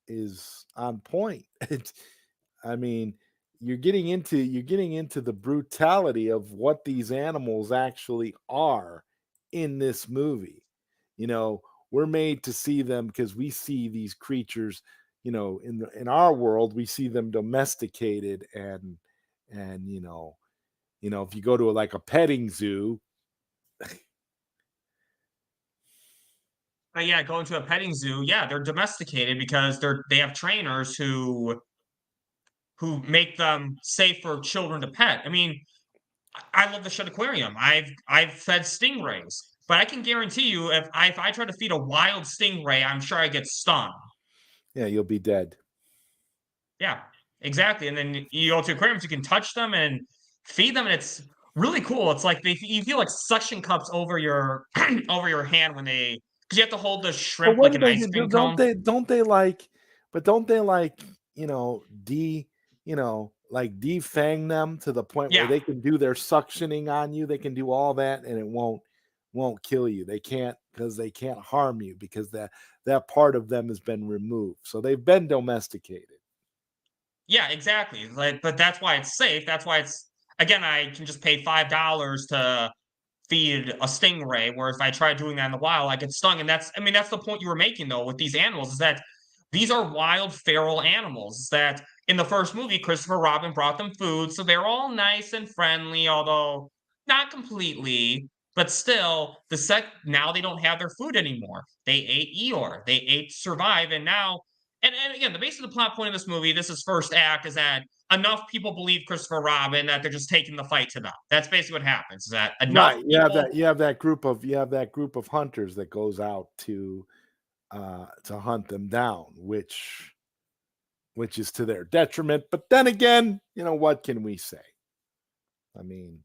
is on point. It's, I mean, you're getting into the brutality of what these animals actually are in this movie. We're made to see them because we see these creatures. In our world, we see them domesticated and if you go to like a petting zoo. Yeah, going to a petting zoo. Yeah, they're domesticated because they have trainers who make them safe for children to pet. I mean, I love the shut aquarium. I've fed stingrays, but I can guarantee you, if I try to feed a wild stingray, I'm sure I get stung. Yeah, you'll be dead. Yeah, exactly. And then you go to aquariums, you can touch them and feed them, and it's really cool. It's like you feel like suction cups over your over your hand because you have to hold the But shrimp what like do an they ice do? cream Don't cone. they? Don't they like? But don't they like? Like defang them to the point where Yeah, they can do their suctioning on you. They can do all that, and it won't kill you. They can't, because they can't harm you, because that part of them has been removed. So they've been domesticated. yeah, exactly. Like, but that's why it's safe. That's why again, I can just pay $5 to feed a stingray, where if I try doing that in the wild, I get stung. And that's the point you were making though with these animals, is that these are wild feral animals. Is that in the first movie, Christopher Robin brought them food, so they're all nice and friendly, although not completely. But still, now they don't have their food anymore. They ate Eeyore, they ate Survive, and now, and again, the base of the plot point of this movie, this is first act, is that enough people believe Christopher Robin that they're just taking the fight to them. That's basically what happens. Is that enough Right. people? You have that group of hunters that goes out to hunt them down, which is to their detriment. But then again, what can we say? I mean,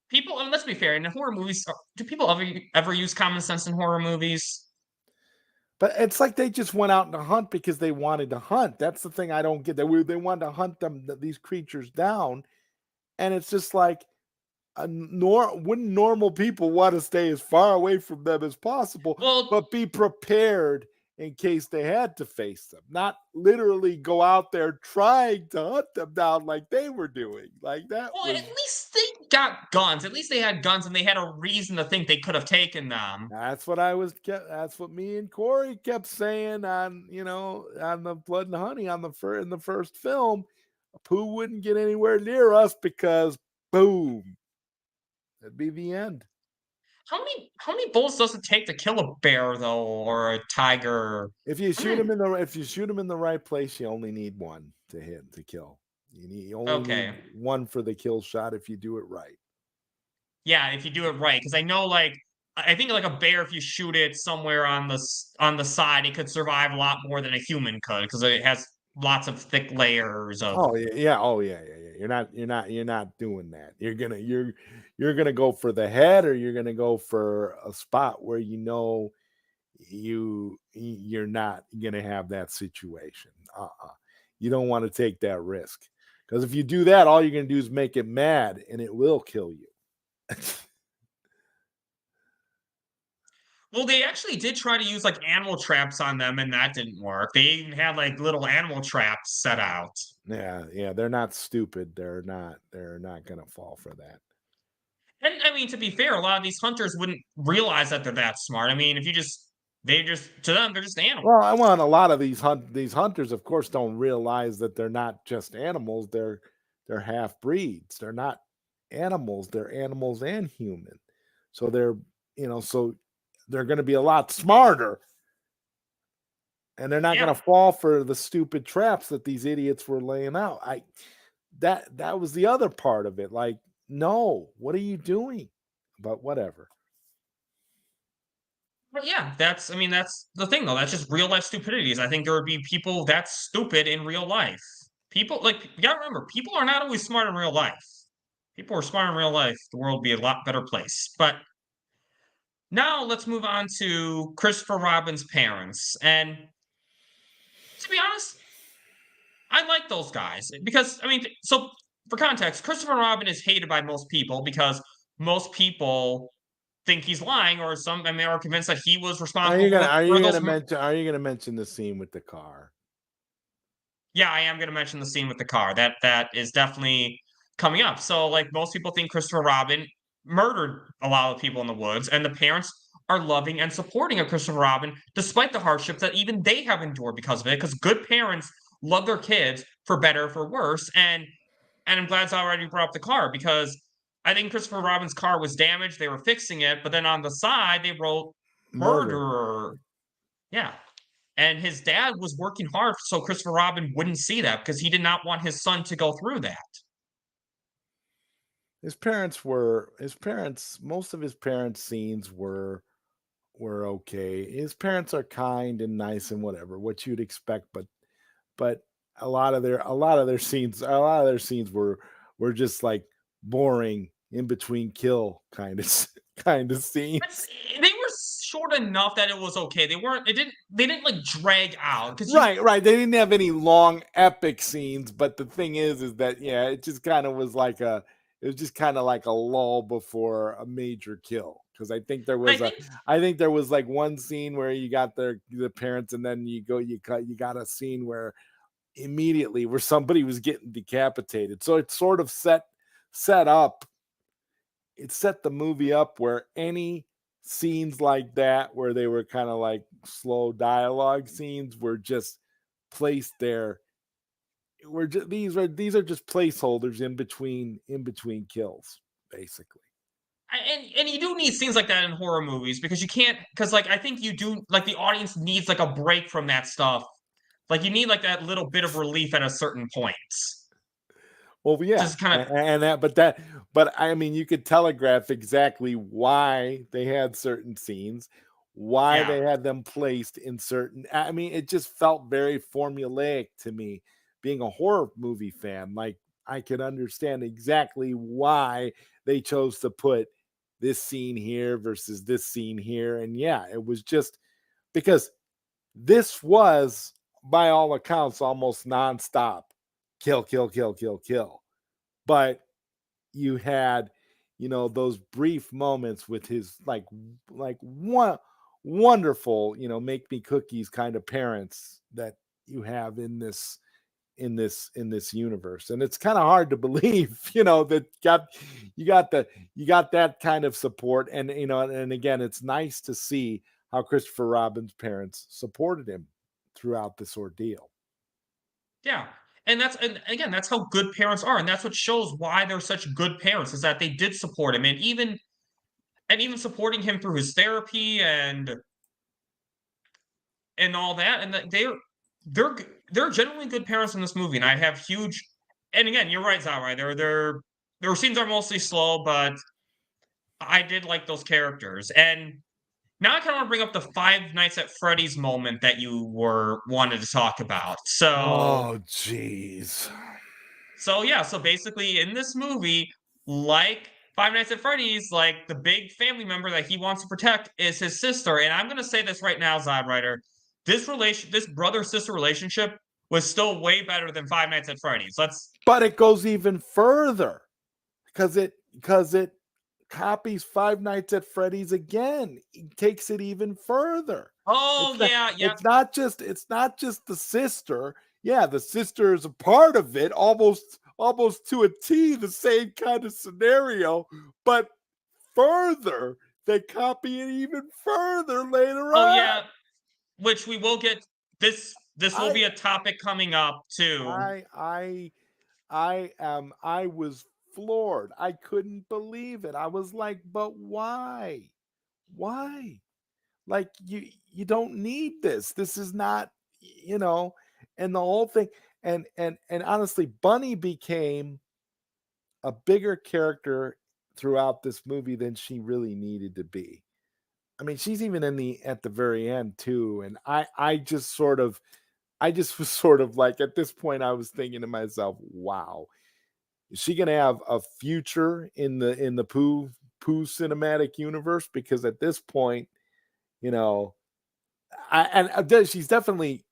People, and let's be fair, in horror movies, do people ever use common sense in horror movies? but it's like they just went out to hunt because they wanted to hunt. That's the thing I don't get. They wanted to hunt these creatures down, and it's just like, wouldn't normal people want to stay as far away from them as possible, Well, but be prepared in case they had to face them, not literally go out there trying to hunt them down like they were doing. Like that well, was at least they got guns. At least they had guns, and they had a reason to think they could have taken them. That's what me and Corey kept saying on the Blood and Honey in the first film. Pooh wouldn't get anywhere near us because boom, that'd be the end. How many bullets does it take to kill a bear though, or a tiger? If you shoot him in the right place, you only need one to kill. You only Okay. need one for the kill shot if you do it right. Yeah, if you do it right, because I know, like, I think like a bear, if you shoot it somewhere on the side, it could survive a lot more than a human could, because it has lots of thick layers of. Oh yeah. Oh yeah. You're not doing that. You're gonna go for the head, or you're gonna go for a spot where you're not gonna have that situation. You don't want to take that risk, because if you do that, all you're gonna do is make it mad, and it will kill you. Well, they actually did try to use like animal traps on them, and that didn't work. They even had like little animal traps set out. Yeah, they're not stupid. They're not gonna fall for that. And I mean, to be fair, a lot of these hunters wouldn't realize that they're that smart. I mean, if to them, they're just animals. Well, I want a lot of these hunters, of course, don't realize that they're not just animals. They're half breeds. They're not animals. They're animals and human. So they're, so they're going to be a lot smarter, and they're not Yeah. going to fall for the stupid traps that these idiots were laying out. That was the other part of it. Like, no, what are you doing? But whatever. But yeah, that's the thing though. That's just real life stupidities. I think there would be people that stupid in real life. People like you gotta remember, people are not always smart in real life. People are smart in real life, the world would be a lot better place. But now let's move on to Christopher Robin's parents. And to be honest, I like those guys because so for context, Christopher Robin is hated by most people because most people think he's lying, or are convinced that he was responsible Are for you those. gonna mention the scene with the car? Yeah, I am going to mention the scene with the car. That is definitely coming up. So, like most people think Christopher Robin murdered a lot of people in the woods, and the parents are loving and supporting of Christopher Robin despite the hardships that even they have endured because of it. Because good parents love their kids for better or for worse. And I'm glad I already brought up the car because I think Christopher Robin's car was damaged. They were fixing it, but then on the side they wrote Murder. murderer. Yeah. And his dad was working hard so Christopher Robin wouldn't see that because he did not want his son to go through that. Most of his parents' scenes were okay. His parents are kind and nice and whatever, what you'd expect, but a lot of their scenes were just like boring in between kill kind of kind of scenes. They were short enough that it was okay. They didn't like drag out because Right. They didn't have any long epic scenes, but the thing is that yeah, it just kind of was like a lull before a major kill. Because I think there was like one scene where you got the parents, and then you got a scene where immediately where somebody was getting decapitated. So it sort of set up it set the movie up where any scenes like that where they were kind of like slow dialogue scenes were just placed there. These are just placeholders in between kills, basically. and you do need scenes like that in horror movies because you can't because like I think you do like the audience needs like a break from that stuff. Like you need like that little bit of relief at a certain point. Well, yeah, Just kind of but I mean, you could telegraph exactly why they had certain scenes, why yeah. they had them placed in certain. I mean, it just felt very formulaic to me. Being a horror movie fan, like I could understand exactly why they chose to put this scene here versus this scene here, and yeah, it was just because this was, by all accounts, almost nonstop kill, kill, kill, kill, kill. But you had, those brief moments with his like one wonderful, make me cookies kind of parents that you have in this universe. And it's kind of hard to believe, that you got that kind of support. And and again, it's nice to see how Christopher Robin's parents supported him throughout this ordeal. Yeah. And again, that's how good parents are. And that's what shows why they're such good parents is that they did support him. And even supporting him through his therapy and all that. And that they're genuinely good parents in this movie. And I have huge and again, you're right, Zara. Their scenes are mostly slow, but I did like those characters. And now I kind of want to bring up the Five Nights at Freddy's moment that you were wanted to talk about. Oh, jeez. So yeah, so basically in this movie, like Five Nights at Freddy's, like the big family member that he wants to protect is his sister. And I'm gonna say this right now, ZodWriter, this brother-sister relationship was still way better than Five Nights at Freddy's. But it goes even further because it copies Five Nights at Freddy's again. It takes it even further. Oh It's not, yeah, yeah. it's not just the sister. Yeah, the sister is a part of it, almost to a T, the same kind of scenario, but further, they copy it even further later Oh on. yeah. Which we will get this will be I a topic coming up too. I I I was floored. I couldn't believe it. I was like, but why? Why? Like you don't need this. This is not, you know, and the whole thing. And honestly, Bunny became a bigger character throughout this movie than she really needed to be. I mean, she's even at the very end too. And I just sort of I just was sort of like at this point I was thinking to myself, wow, is she gonna have a future in the Pooh cinematic universe? Because at this point, you know, she's definitely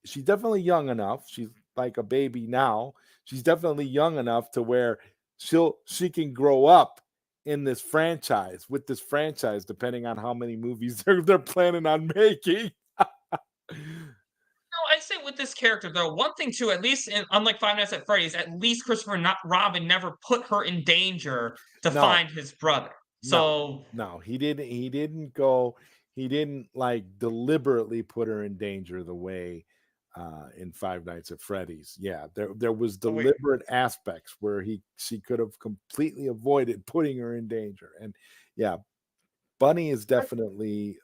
young enough. She's like a baby now. She's definitely young enough to where she can grow up in this franchise with this franchise, depending on how many movies they're planning on making. No, I say with this character though, one thing too, at least unlike Five Nights at Freddy's, at least Robin never put her in danger to No, find his brother. no, So no. He didn't like deliberately put her in danger the way in Five Nights at Freddy's. Yeah, there was oh, wait, deliberate aspects where she could have completely avoided putting her in danger. And yeah, Bunny is definitely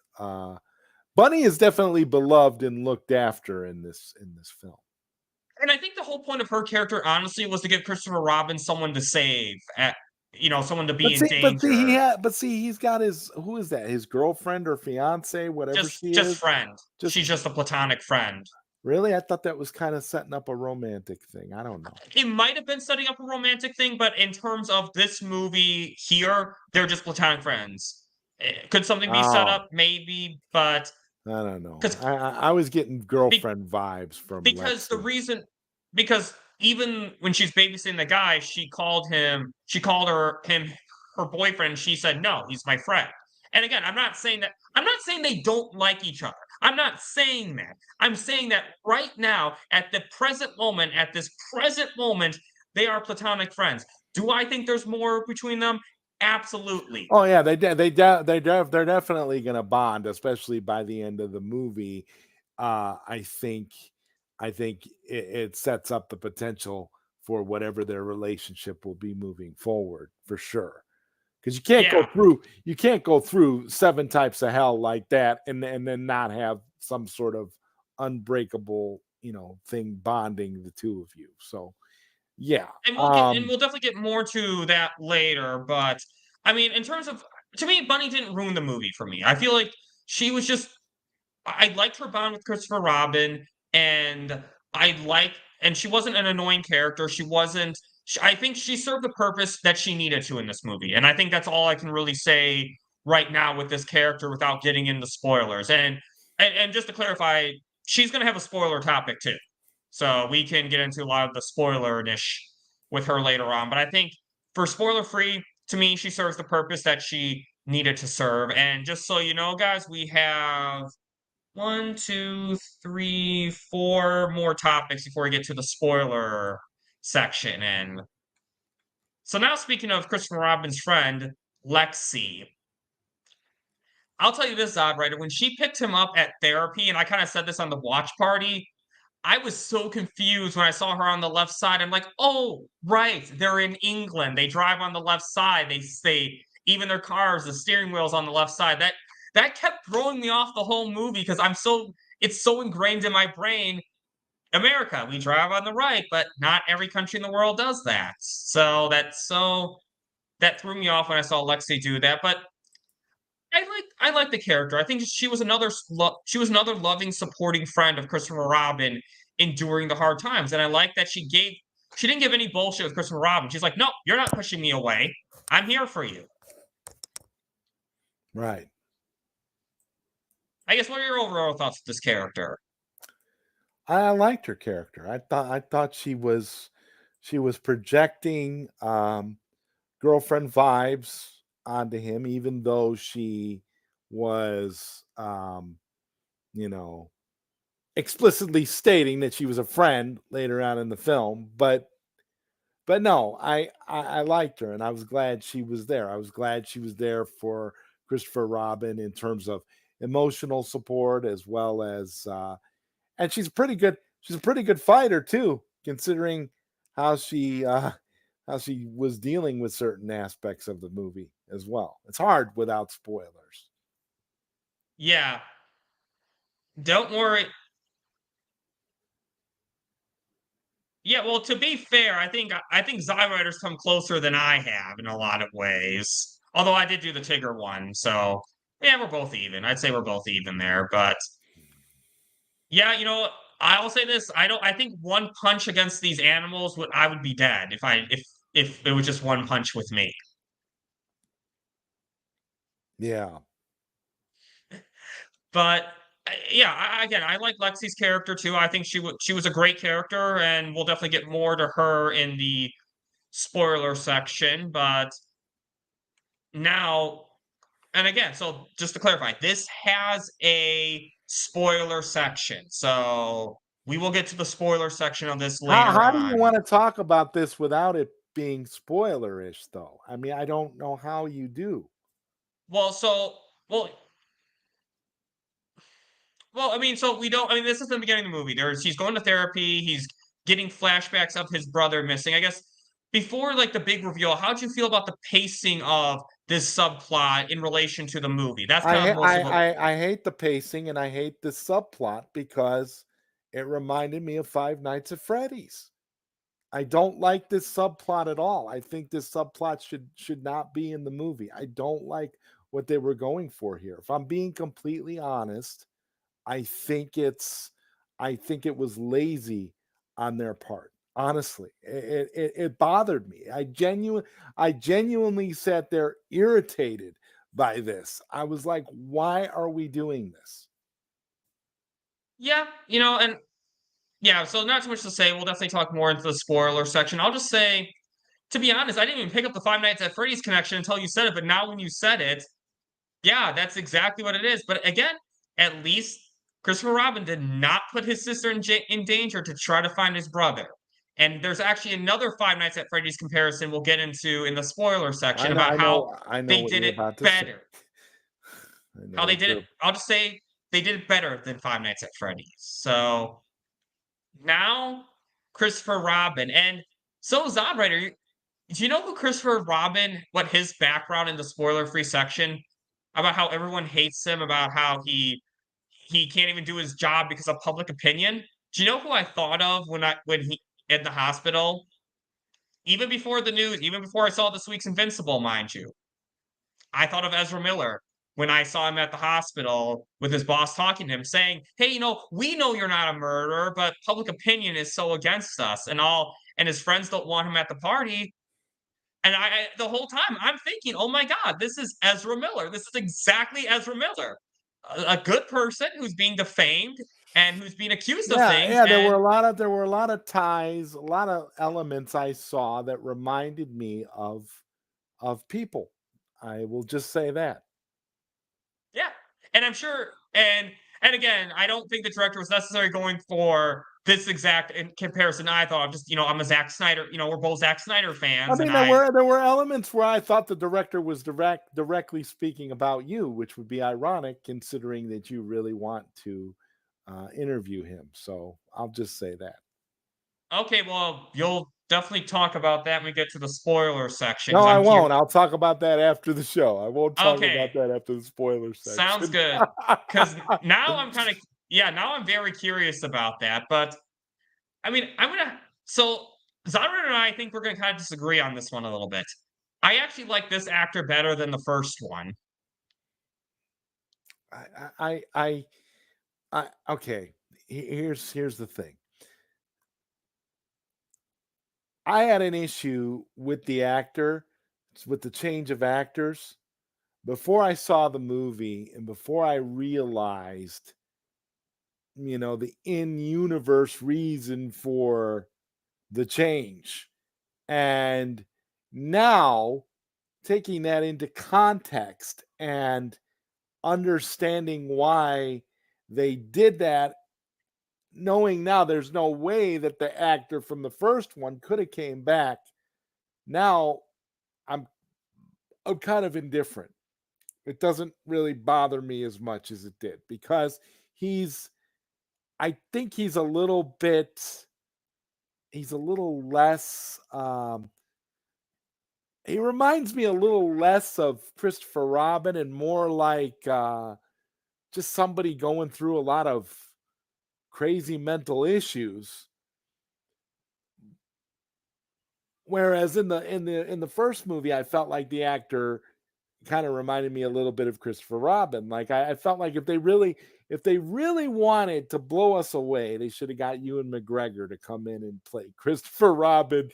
beloved and looked after in this film. and I think the whole point of her character, honestly, was to give Christopher Robin someone to save, someone to be in danger. But see, he's got his who is that? His girlfriend or fiance, whatever she Just is. friend. Just She's just a platonic friend. really, I thought that was kind of setting up a romantic thing. I don't know. It might have been setting up a romantic thing, but in terms of this movie here, they're just platonic friends. Could something be set Oh, up? Maybe, but I don't know. because I was getting girlfriend vibes from because the Lexi. reason because even when she's babysitting the guy, she called her boyfriend. She said, "No, he's my friend." And again, I'm not saying they don't like each other. I'm not saying that. I'm saying that right now, at this present moment, they are platonic friends. Do I think there's more between them? Absolutely. Oh yeah, they're definitely gonna bond, especially by the end of the movie. I think it sets up the potential for whatever their relationship will be moving forward for sure. Because Yeah. you can't go through seven types of hell like that and then not have some sort of unbreakable, thing bonding the two of you. So yeah. And we'll definitely get more to that later, but I mean, in terms of to me, Bunny didn't ruin the movie for me. I feel like she was just I liked her bond with Christopher Robin, and and she wasn't an annoying character. She wasn't. I think she served the purpose that she needed to in this movie, and I think that's all I can really say right now with this character without getting into spoilers. And just to clarify, she's going to have a spoiler topic too, so we can get into a lot of the spoiler niche with her later on. But I think for spoiler free, to me, she serves the purpose that she needed to serve. And just so you know, guys, we have one, two, three, four more topics before we get to the spoiler section. And so now, speaking of Christopher Robin's friend, Lexi, I'll tell you this, ZodWriter, when she picked him up at therapy, and I kind of said this on the watch party, I was so confused when I saw her on the left side. I'm like, oh, right, they're in England. They drive on the left side. They even their cars, the steering wheel's on the left side. That kept throwing me off the whole movie because it's so ingrained in my brain. America, we drive on the right, but not every country in the world does that. That threw me off when I saw Lexi do that. But I like the character. I think she was another loving, supporting friend of Christopher Robin enduring the hard times. And I like that she didn't give any bullshit with Christopher Robin. She's like, no, you're not pushing me away. I'm here for you. Right. I guess what are your overall thoughts of this character? I liked her character. I thought she was projecting girlfriend vibes onto him, even though she was you know explicitly stating that she was a friend later on in the film. But no, I liked her and I was glad she was there. I was glad she was there for Christopher Robin in terms of emotional support as well as and she's a pretty good fighter too, considering how how she was dealing with certain aspects of the movie as well. It's hard without spoilers. Yeah. Don't worry. Yeah, well, to be fair, I think ZodWriter's come closer than I have in a lot of ways. Although I did do the Tigger one, so yeah, we're both even. I'd say we're both even there. But yeah, I'll say this: I think one punch against these animals I would be dead if it was just one punch with me. Yeah. But yeah, again, I like Lexi's character too. I think she was a great character, and we'll definitely get more to her in the spoiler section. But now, and again, so just to clarify, this has a spoiler section. So we will get to the spoiler section of this later How do you on. want to talk about this without it being spoilerish, though? I mean, I don't know how you do. Well, I mean, so we don't. I mean, this is the beginning of the movie. He's going to therapy. He's getting flashbacks of his brother missing. I guess before like the big reveal, how'd you feel about the pacing of this subplot in relation to the movie? That's kind of most of what. I hate the pacing and I hate the subplot because it reminded me of Five Nights at Freddy's. I don't like this subplot at all. I think this subplot should not be in the movie. I don't like what they were going for here. If I'm being completely honest, I think it was lazy on their part. Honestly, it bothered me. I genuinely sat there irritated by this. I was like, why are we doing this? Yeah, and yeah. So not too much to say. We'll definitely talk more into the spoiler section. I'll just say, to be honest, I didn't even pick up the Five Nights at Freddy's connection until you said it. But now when you said it, yeah, that's exactly what it is. But again, at least Christopher Robin did not put his sister in danger to try to find his brother. And there's actually another Five Nights at Freddy's comparison we'll get into in the spoiler section about how I know they what did you're it about to say. better. I know How they what did it. you're. I'll just say they did it better than Five Nights at Freddy's. So now Christopher Robin. And so ZodWriter, do you know who Christopher Robin, what his background in the spoiler-free section, about how everyone hates him, about how he can't even do his job because of public opinion? Do you know who I thought of when he in the hospital? Even before the news, even before I saw this week's Invincible, mind you. I thought of Ezra Miller when I saw him at the hospital with his boss talking to him, saying, "Hey, we know you're not a murderer, but public opinion is so against us, and his friends don't want him at the party." And the whole time I'm thinking, "Oh my God, this is Ezra Miller. This is exactly Ezra Miller, a good person who's being defamed and who's being accused of things." Yeah. And There were a lot of ties, a lot of elements I saw that reminded me of people. I will just say that. yeah, and I'm sure, and again, I don't think the director was necessarily going for this exact in comparison. I thought, just I'm a Zack Snyder. We're both Zack Snyder I fans, mean, and I there were elements where I thought the director was directly speaking about you, which would be ironic considering that you really want to interview him. So I'll just say that. okay, well, you'll definitely talk about that when we get to the spoiler section No, because I I'm won't. here. I'll talk about that after the show. I won't talk Okay, about that after the spoiler sounds section. good. Because now I'm kind of, yeah, now I'm very curious about that. But I mean, so Zonra and I think we're gonna kind of disagree on this one a little bit. I actually like this actor better than the first one. Okay. Here's the thing. I had an issue with the actor, with the change of actors before I saw the movie and before I realized, the in-universe reason for the change. And now taking that into context and understanding why they did that, knowing now there's no way that the actor from the first one could have came back. Now I'm I'm kind of indifferent. It doesn't really bother me as much as it did because he's I think he's a little less He reminds me a little less of Christopher Robin and more like just somebody going through a lot of crazy mental issues. Whereas in the first movie, I felt like the actor kind of reminded me a little bit of Christopher Robin. Like I felt like if they really wanted to blow us away, they should have got Ewan McGregor to come in and play Christopher Robin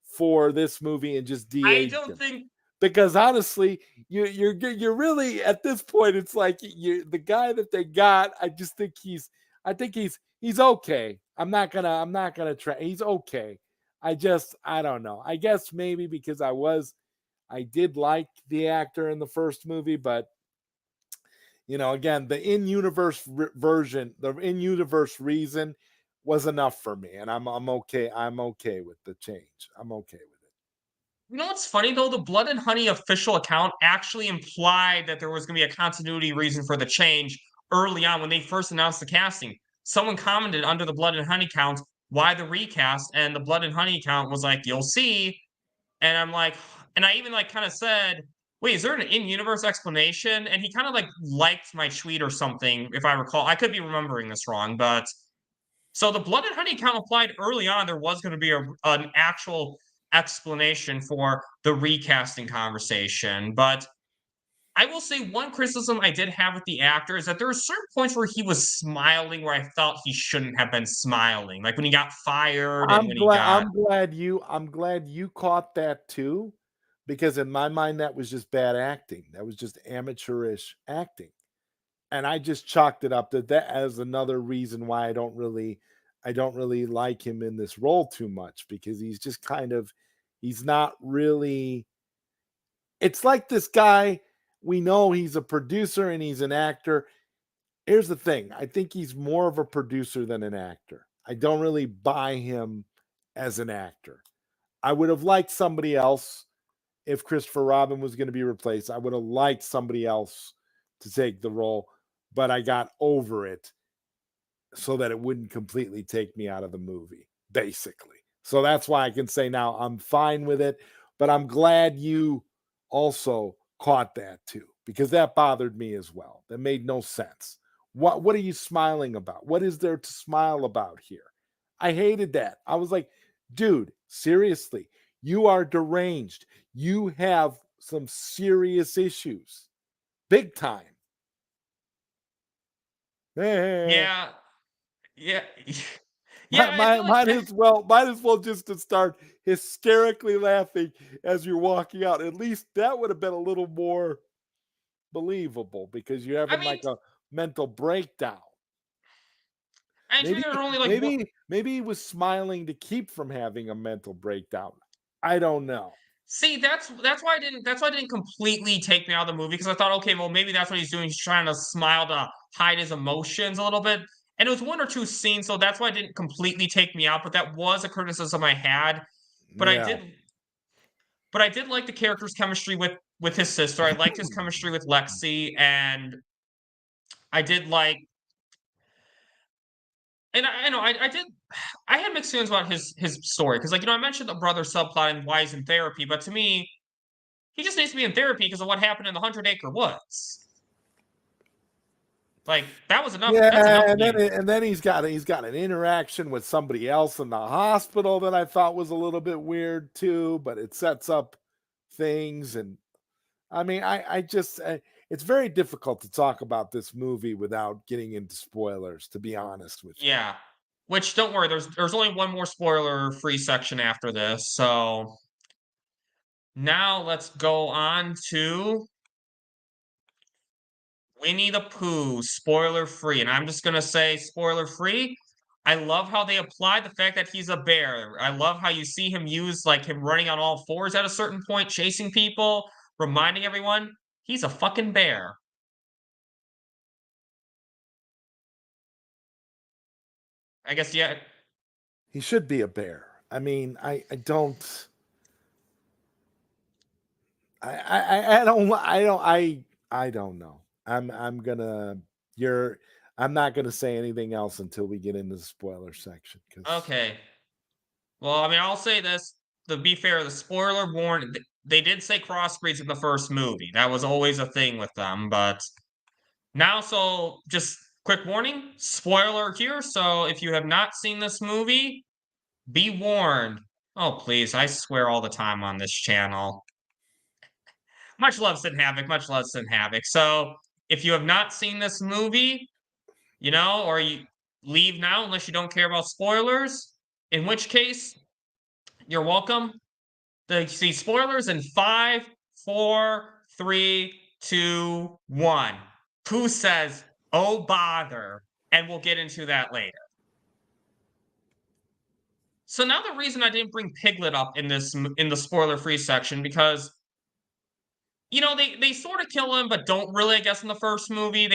for this movie and just I de-age don't him. think Because honestly, you're really at this point. It's like the guy that they got. I think he's okay. I'm not gonna try. He's okay. I don't know. I guess maybe because I did like the actor in the first movie, but again, the in-universe version, the in-universe reason was enough for me, and I'm okay. I'm okay with the change. I'm okay with it. you know what's funny though? The Blood and Honey official account actually implied that there was going to be a continuity reason for the change early on when they first announced the casting. Someone commented under the Blood and Honey count, "Why the recast?" And the Blood and Honey count was like, "You'll see." And I'm like, and I even like kind of said, "Wait, is there an in-universe explanation?" And he kind of like liked my tweet or something, if I recall. I could be remembering this wrong, but so the Blood and Honey count applied early on. There was going to be an actual explanation for the recasting conversation. But I will say one criticism I did have with the actor is that there were certain points where he was smiling where I felt he shouldn't have been smiling. Like when he got fired and I'm when he glad. got I'm glad you caught that too, because in my mind that was just bad acting. That was just amateurish acting, and I just chalked it up to that as another reason why I don't really like him in this role too much, because he's just he's not really. It's like this guy. We know he's a producer and he's an actor. Here's the thing. I think he's more of a producer than an actor. I don't really buy him as an actor. I would have liked somebody else if Christopher Robin was going to be replaced. I would have liked somebody else to take the role, but I got over it so that it wouldn't completely take me out of the movie, basically. So that's why I can say now I'm fine with it, but I'm glad you also caught that too, because that bothered me as well. That made no sense. What are you smiling about? What is there to smile about here? I hated that. I was like, dude, seriously, you are deranged. You have some serious issues. Big time. Eh. yeah, yeah, yeah. Might, I might, feel like might as well just to start hysterically laughing as you're walking out. At least that would have been a little more believable, because you're I having mean, like a mental breakdown. I think Maybe, there are only like one. maybe he was smiling to keep from having a mental breakdown. I don't know. See, that's why I didn't completely take me out of the movie because I thought, okay, well, maybe that's what he's doing. He's trying to smile to hide his emotions a little bit. And it was one or two scenes, so that's why it didn't completely take me out. But that was a criticism I had. But I Yeah, did, but I did like the character's chemistry with his sister. I liked his chemistry with Lexi, and I did like, and I know I did. I had mixed feelings about his story because, like, I mentioned the brother subplot and why he's in therapy, but to me, he just needs to be in therapy because of what happened in the 100 Acre Woods. Like that was enough. yeah, That's enough to and then me. he's got an interaction with somebody else in the hospital that I thought was a little bit weird too, but it sets up things. And I mean, it's very difficult to talk about this movie without getting into spoilers, to be honest with you. Yeah. Which don't worry, there's only one more spoiler free section after this. So now let's go on to Winnie the Pooh, spoiler free. And I'm just gonna say spoiler free. I love how they apply the fact that he's a bear. I love how you see him use like him running on all fours at a certain point, chasing people, reminding everyone he's a fucking bear. I guess yeah. He should be a bear. I mean, I don't. I don't know. I'm gonna you're I'm not gonna say anything else until we get into the spoiler section, because Okay. Well, I mean, I'll say this to be fair, the spoiler warning. they did say crossbreeds in the first movie. That was always a thing with them, but now, so just quick warning, spoiler here. So if you have not seen this movie, be warned. Oh, please, I swear all the time on this channel. Much love, Sin Havoc. Much love, Sin Havoc. So if you have not seen this movie, or you leave now unless you don't care about spoilers, in which case, you're welcome. See spoilers in 5, 4, 3, 2, 1. Pooh says, "Oh bother," and we'll get into that later. So now the reason I didn't bring Piglet up in the spoiler-free section, because they sort of kill him, but don't really, I guess, in the first movie.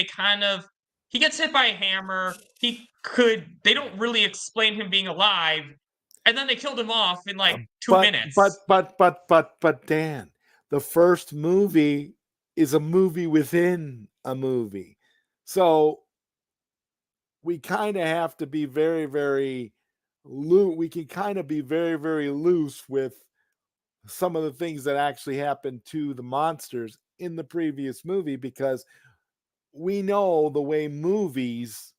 He gets hit by a hammer. They don't really explain him being alive, and then they killed him off in like 2 minutes. But Dan, the first movie is a movie within a movie. So we kind of have to be very, very loose. We can kind of be very, very loose with some of the things that actually happened to the monsters in the previous movie, because we know the way movies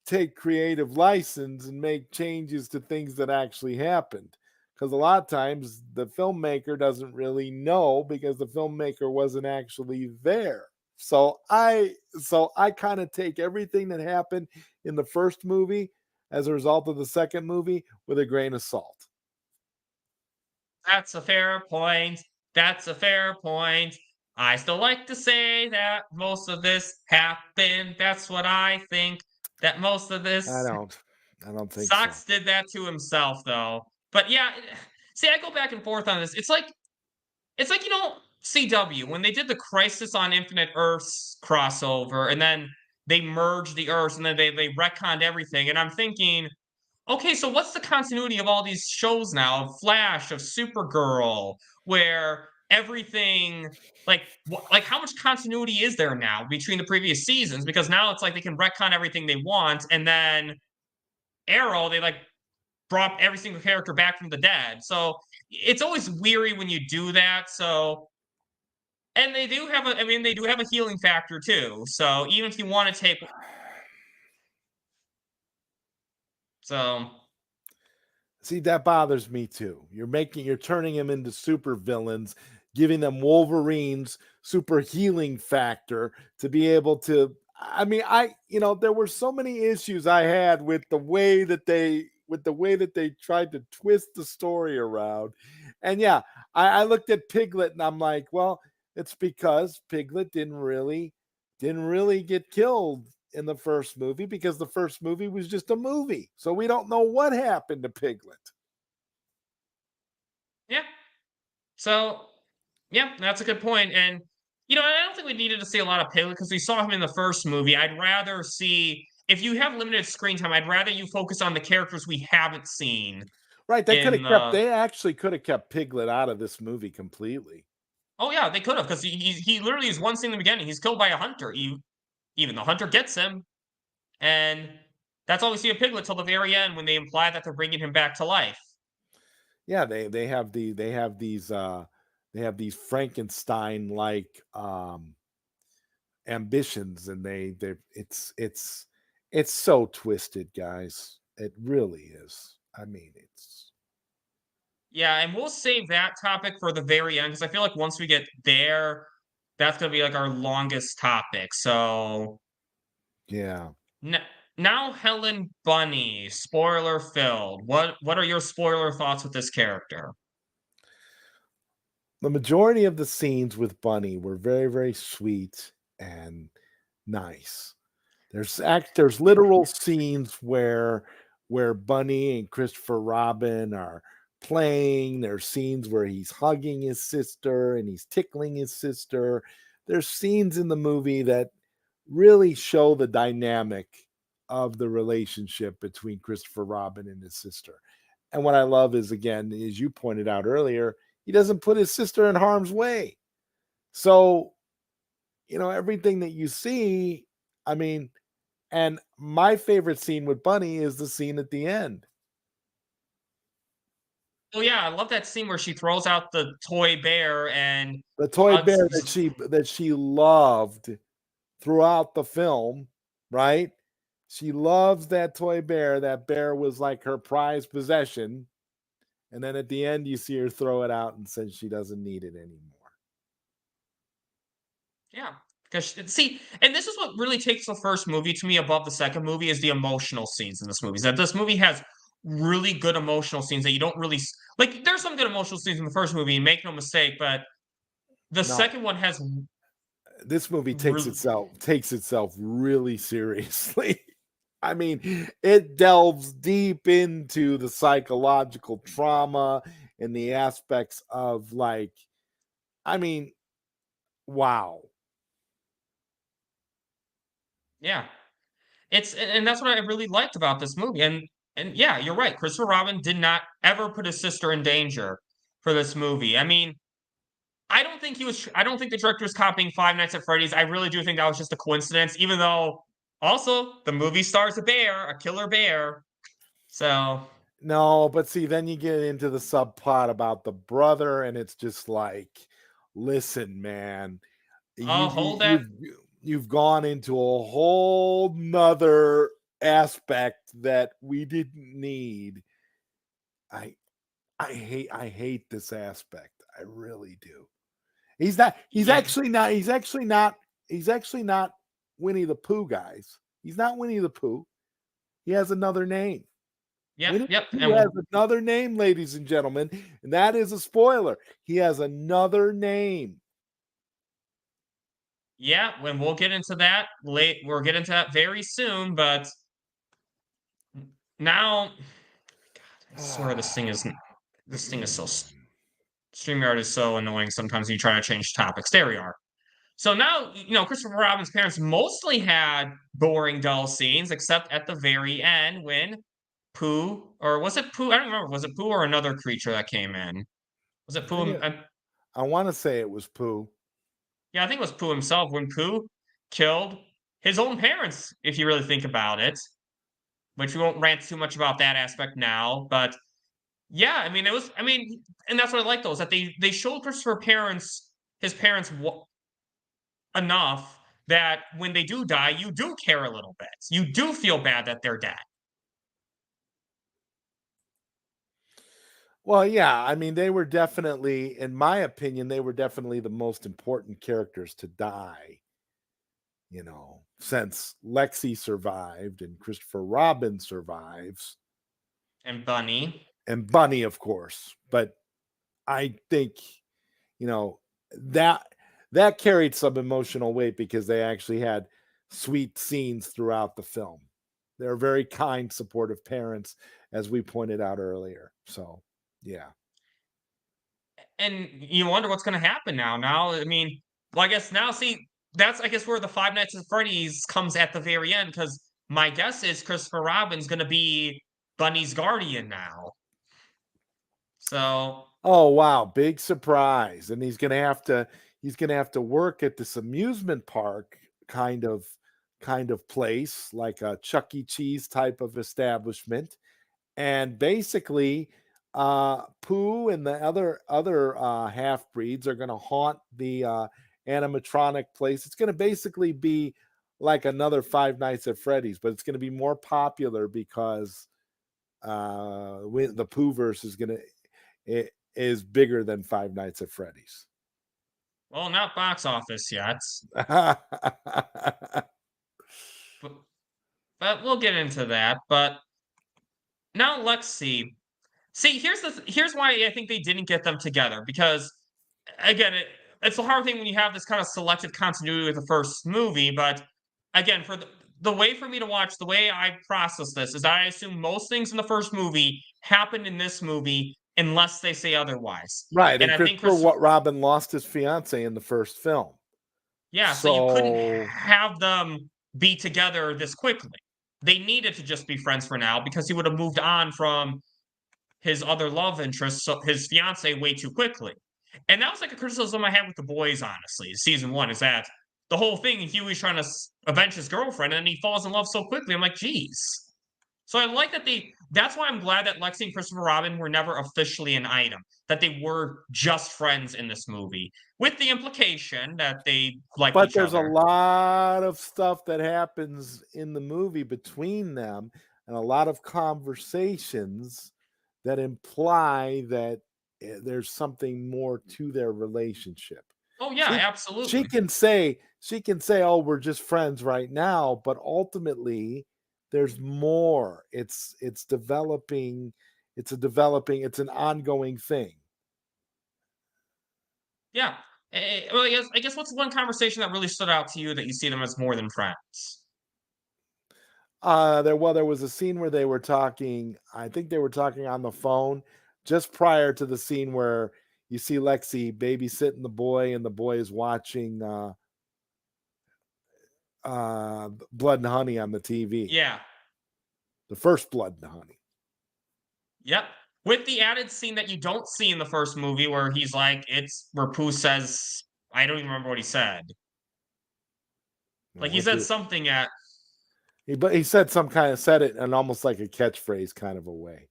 take creative license and make changes to things that actually happened. Because a lot of times the filmmaker doesn't really know, because the filmmaker wasn't actually there. So I kind of take everything that happened in the first movie as a result of the second movie with a grain of salt. That's a fair point. That's a fair point. I still like to say that most of this happened. That's what I think. That most of this. I don't think Sox so. did that to himself, though. But yeah, see, I go back and forth on this. It's like CW, when they did the Crisis on Infinite Earths crossover, and then they merged the Earths, and then they retconned everything. And I'm thinking, okay, so what's the continuity of all these shows now? Of Flash, of Supergirl, where everything, like how much continuity is there now between the previous seasons? Because now it's like they can retcon everything they want, and then Arrow, they brought every single character back from the dead. So it's always weary when you do that. So, and they do have a healing factor too. So even if you want to take, so see, that bothers me too. You're turning them into super villains, giving them Wolverine's super healing factor to be able to. I mean, there were so many issues I had with the way that they tried to twist the story around. And yeah, I looked at Piglet and I'm like, well, it's because Piglet didn't really get killed in the first movie, because the first movie was just a movie. So we don't know what happened to Piglet. yeah. So yeah, that's a good point. And I don't think we needed to see a lot of Piglet because we saw him in the first movie. I'd rather see, if you have limited screen time, I'd rather you focus on the characters we haven't seen. Right, they actually could have kept Piglet out of this movie completely. Oh yeah, they could have, because he literally is one scene in the beginning. He's killed by a hunter. Even the hunter gets him, and that's all we see of Piglet till the very end, when they imply that they're bringing him back to life. Yeah, they have these Frankenstein like ambitions, and it's so twisted, guys. It really is. I mean, it's. Yeah, and we'll save that topic for the very end, because I feel like once we get there, that's going to be like our longest topic. So Yeah. now Helen Bunny, spoiler filled. What are your spoiler thoughts with this character? The majority of the scenes with Bunny were very, very sweet and nice. There's literal scenes where Bunny and Christopher Robin are playing. There's scenes where he's hugging his sister and he's tickling his sister. There's scenes in the movie that really show the dynamic of the relationship between Christopher Robin and his sister. And what I love is, again, as you pointed out earlier, he doesn't put his sister in harm's way. So, everything that you see, I mean, and my favorite scene with Bunny is the scene at the end. Oh yeah, I love that scene where she throws out the toy bear and The toy hugs. bear that she loved throughout the film, right? She loves that toy bear. That bear was like her prized possession. And then at the end, you see her throw it out and says she doesn't need it anymore. Yeah, because see, and this is what really takes the first movie to me above the second movie is the emotional scenes in this movie. Is that this movie has really good emotional scenes that you don't really like. There's some good emotional scenes in the first movie, make no mistake, but the No, second one has this movie takes really, itself really seriously. I mean, it delves deep into the psychological trauma and the aspects of like, I mean, wow. yeah. And that's what I really liked about this movie. And yeah, you're right. Christopher Robin did not ever put his sister in danger for this movie. I mean, I don't think he was. I don't think the director was copying Five Nights at Freddy's. I really do think that was just a coincidence. Even though, also, the movie stars a bear, a killer bear. So, No, but see, then you get into the subplot about the brother, and it's just like, listen, man, I'll hold that. you've gone into a whole nother aspect that we didn't need. I I hate this aspect. I really do. He's Yeah, actually not he's actually not Winnie the Pooh, guys. He's not Winnie the Pooh. He has another name. yep, Winnie yep. the Pooh has And another name, ladies and gentlemen, and that is a spoiler. He has another name. yeah, when we'll get into that late, we'll get into that very soon. But now, God, I swear this thing is so. StreamYard is so annoying sometimes when you try to change topics. There we are. So now, Christopher Robin's parents mostly had boring, dull scenes, except at the very end when Pooh, or was it Pooh? I don't remember. Was it Pooh or another creature that came in? Was it I Pooh? think I want to say it was Pooh. Yeah, I think it was Pooh himself when Pooh killed his own parents, if you really think about it. Which we won't rant too much about that aspect now, but yeah, I mean, and that's what I like though, is that they showed Christopher his parents enough that when they do die, you do care a little bit. You do feel bad that they're dead. Well, yeah, I mean, they were definitely, in my opinion, they were definitely the most important characters to die, since Lexi survived and Christopher Robin survives, And Bunny. and Bunny, of course. But I think, you know, that that carried some emotional weight because they actually had sweet scenes throughout the film. They're very kind, supportive parents, as we pointed out earlier. So, yeah. And you wonder what's going to happen now. Now, I mean, well, I guess now, see, that's, I guess, where the Five Nights at Freddy's comes at the very end, because my guess is Christopher Robin's going to be Bunny's guardian now. So, Oh wow, big surprise. And he's gonna have to work at this amusement park kind of place, like a Chuck E. Cheese type of establishment. And basically, Pooh and the other half breeds are gonna haunt the animatronic place. It's gonna basically be like another Five Nights at Freddy's, but it's gonna be more popular because the PoohVerse is bigger than Five Nights at Freddy's. well, not box office yet, but, but we'll get into that. But now let's see. See, here's why I think they didn't get them together, because again, it's a hard thing when you have this kind of selective continuity with the first movie. But again, for the way for me to watch, the way I process this is I assume most things in the first movie happen in this movie unless they say otherwise. Right, And and I think Christopher Robin lost his fiance in the first film. yeah, so you couldn't So, have them be together this quickly. They needed to just be friends for now because he would have moved on from his other love interest, so his fiance, way too quickly. And that was like a criticism I had with The Boys, honestly. Season one is that the whole thing, Huey's trying to avenge his girlfriend, and he falls in love so quickly. I'm like, geez. So I like that that's why I'm glad that Lexi and Christopher Robin were never officially an item, that they were just friends in this movie, with the implication that they like But each there's a other. lot of stuff that happens in the movie between them, and a lot of conversations that imply that there's something more to their relationship. Oh yeah, She absolutely. she can say, "Oh, we're just friends right now," but ultimately there's more. It's developing, it's an ongoing thing. Yeah. Well, I guess what's one conversation that really stood out to you that you see them as more than friends? There was a scene where they were talking. I think they were talking on the phone just prior to the scene where you see Lexi babysitting the boy, and the boy is watching Blood and Honey on the TV. Yeah. The first Blood and Honey. Yep. With the added scene that you don't see in the first movie where he's like, it's where Pooh says, I don't even remember what he said. Like he What said did something at but he said said it in almost like a catchphrase kind of a way.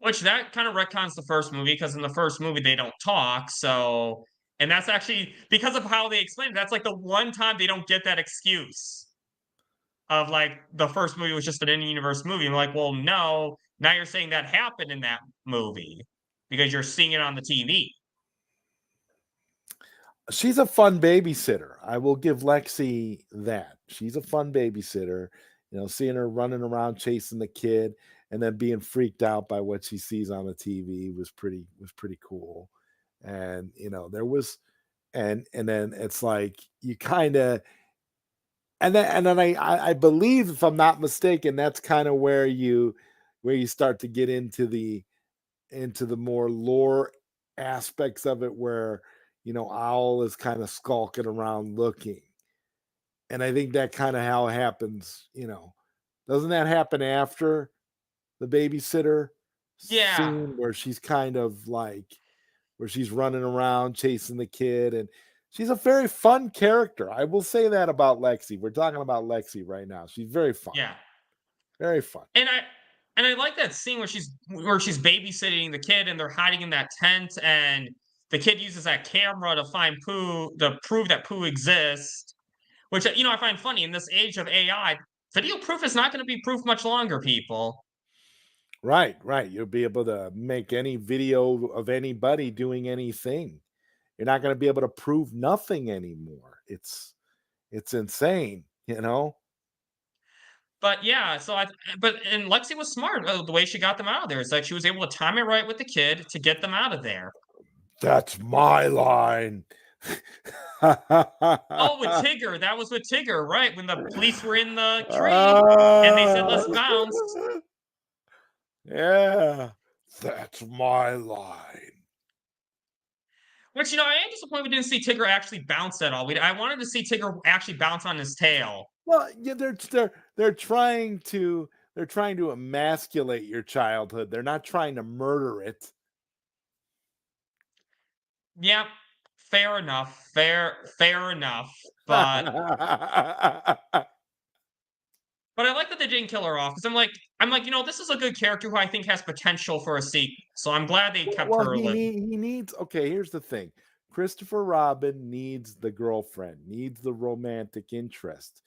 which that kind of retcons the first movie because in the first movie they don't talk. So, and that's actually because of how they explain it. That's like the one time they don't get that excuse of like the first movie was just an in-universe movie. I'm like, well, no. Now you're saying that happened in that movie because you're seeing it on the TV. She's a fun babysitter. I will give Lexi that. She's a fun babysitter. You know, seeing her running around chasing the kid and then being freaked out by what she sees on the TV was pretty cool. And you know, there was and then it's like you kind of and then I believe, if I'm not mistaken, that's kind of where you start to get into the more lore aspects of it, where you know Owl is kind of skulking around looking. And I think that kind of how it happens, you know. Doesn't that happen after the babysitter Yeah. scene, where she's kind of like where she's running around chasing the kid, and she's a very fun character. I will say that about Lexi. We're talking about Lexi right now. She's very fun. Yeah. Very fun. And I like that scene where she's babysitting the kid and they're hiding in that tent and the kid uses that camera to find Pooh to prove that Pooh exists, which I find funny in this age of AI. Video proof is not going to be proof much longer, people. Right, right. You'll be able to make any video of anybody doing anything. You're not going to be able to prove nothing anymore. It's insane, you know? But yeah, and Lexi was smart the way she got them out of there. It's like she was able to time it right with the kid to get them out of there. That's my line. Oh, with Tigger, that was with Tigger, right? When the police were in the tree and they said, "Let's bounce." Yeah, that's my line. Which I am disappointed we didn't see Tigger actually bounce at all. I wanted to see Tigger actually bounce on his tail. Well, yeah, they're trying to emasculate your childhood. They're not trying to murder it. Yeah, fair enough. Fair enough. But but I like that they didn't kill her off because I'm like, this is a good character who I think has potential for a sequel. So I'm glad they kept Well, her living. he needs, okay, here's the thing. Christopher Robin needs the girlfriend, needs the romantic interest.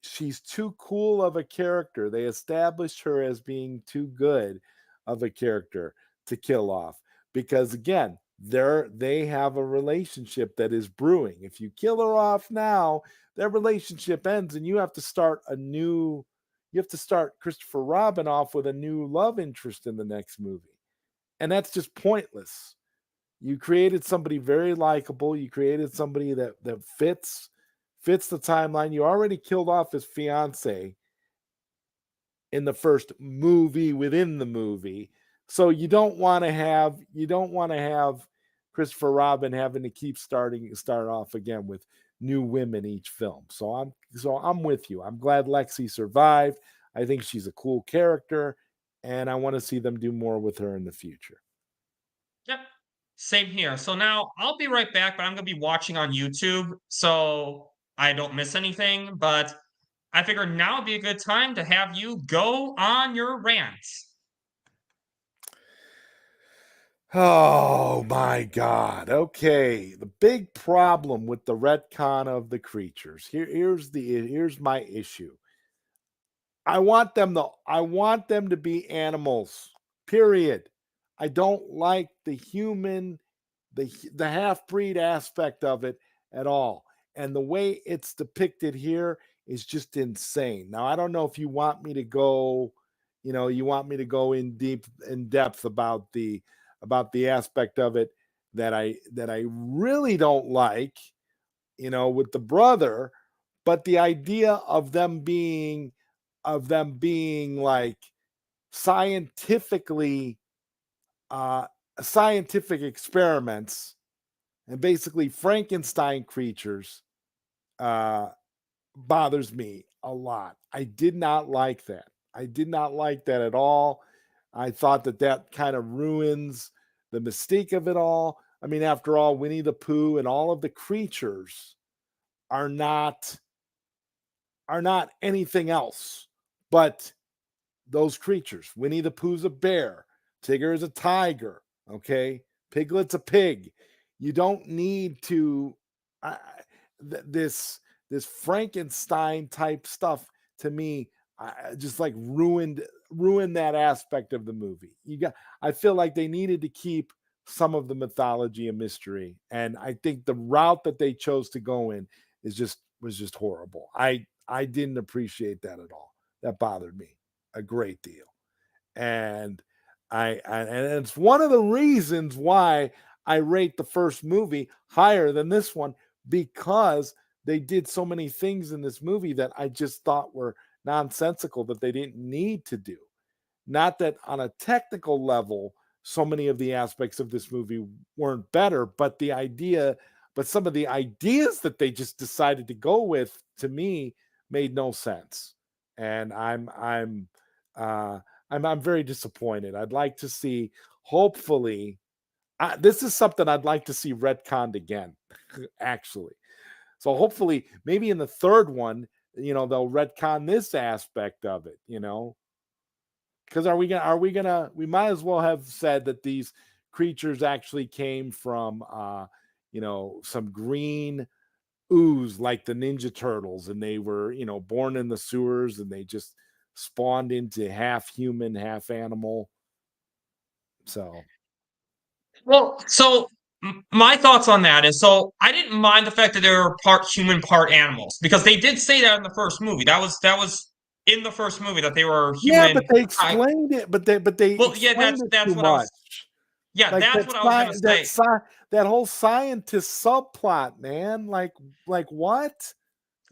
She's too cool of a character. They established her as being too good of a character to kill off, because again, they have a relationship that is brewing. If you kill her off now, their relationship ends and you have to start Christopher Robin off with a new love interest in the next movie. And that's just pointless. You created somebody very likable. You created somebody that fits the timeline. You already killed off his fiance in the first movie within the movie. So you don't want to have Christopher Robin having to start off again with new women each film. So I'm with you. I'm glad Lexi survived. I think she's a cool character, and I want to see them do more with her in the future. Yep. Same here. So now I'll be right back, but I'm gonna be watching on YouTube so I don't miss anything. But I figured now would be a good time to have you go on your rant. Oh my God. Okay. The big problem with the retcon of the creatures. Here's my issue. I want them to be animals. Period. I don't like the human, the half-breed aspect of it at all. And the way it's depicted here is just insane. Now, I don't know if you want me to go, in depth about the aspect of it that I really don't like, with the brother, but the idea of them being like scientifically scientific experiments and basically Frankenstein creatures bothers me a lot. I did not like that. I did not like that at all. I thought that kind of ruins the mystique of it all. I mean, after all, Winnie the Pooh and all of the creatures are not anything else but those creatures. Winnie the Pooh's a bear. Tigger is a tiger. Okay. Piglet's a pig. You don't need to this Frankenstein type stuff to me just like ruined that aspect of the movie. I feel like they needed to keep some of the mythology and mystery, and I think the route that they chose to go in was just horrible. I didn't appreciate that at all. That bothered me a great deal. And and it's one of the reasons why I rate the first movie higher than this one, because they did so many things in this movie that I just thought were nonsensical that they didn't need to do. Not that on a technical level, so many of the aspects of this movie weren't better, but some of the ideas that they just decided to go with, to me, made no sense. And I'm very disappointed. I'd like to see, hopefully, this is something I'd like to see retconned again, actually. So hopefully, maybe in the third one, they'll retcon this aspect of it, because we might as well have said that these creatures actually came from, some green ooze like the Ninja Turtles, and they were, born in the sewers, and they just spawned into half human, half animal. So, Well, so my thoughts on that is, so I didn't mind the fact that they were part human, part animals, because they did say that in the first movie. That was in the first movie that they were yeah, human. but they explained it. But they Well, yeah, explained it that's too what I was. much. Yeah, Like that's what I was gonna say. that whole scientist subplot, man. Like what?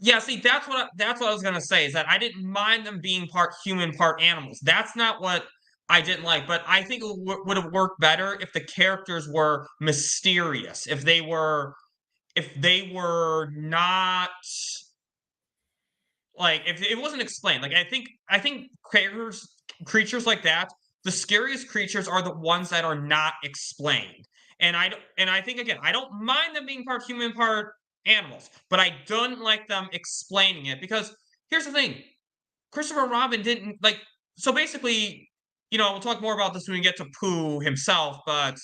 Yeah, see, that's what I was gonna say, is that I didn't mind them being part human, part animals. That's not what I didn't like, but I think it would have worked better if the characters were mysterious, if they were not, like, if it wasn't explained. Like, I think creatures like that, the scariest creatures are the ones that are not explained. And I think, again, I don't mind them being part human, part animals, but I don't like them explaining it, because here's the thing. Christopher Robin didn't, like, so basically, we'll talk more about this when we get to Pooh himself, but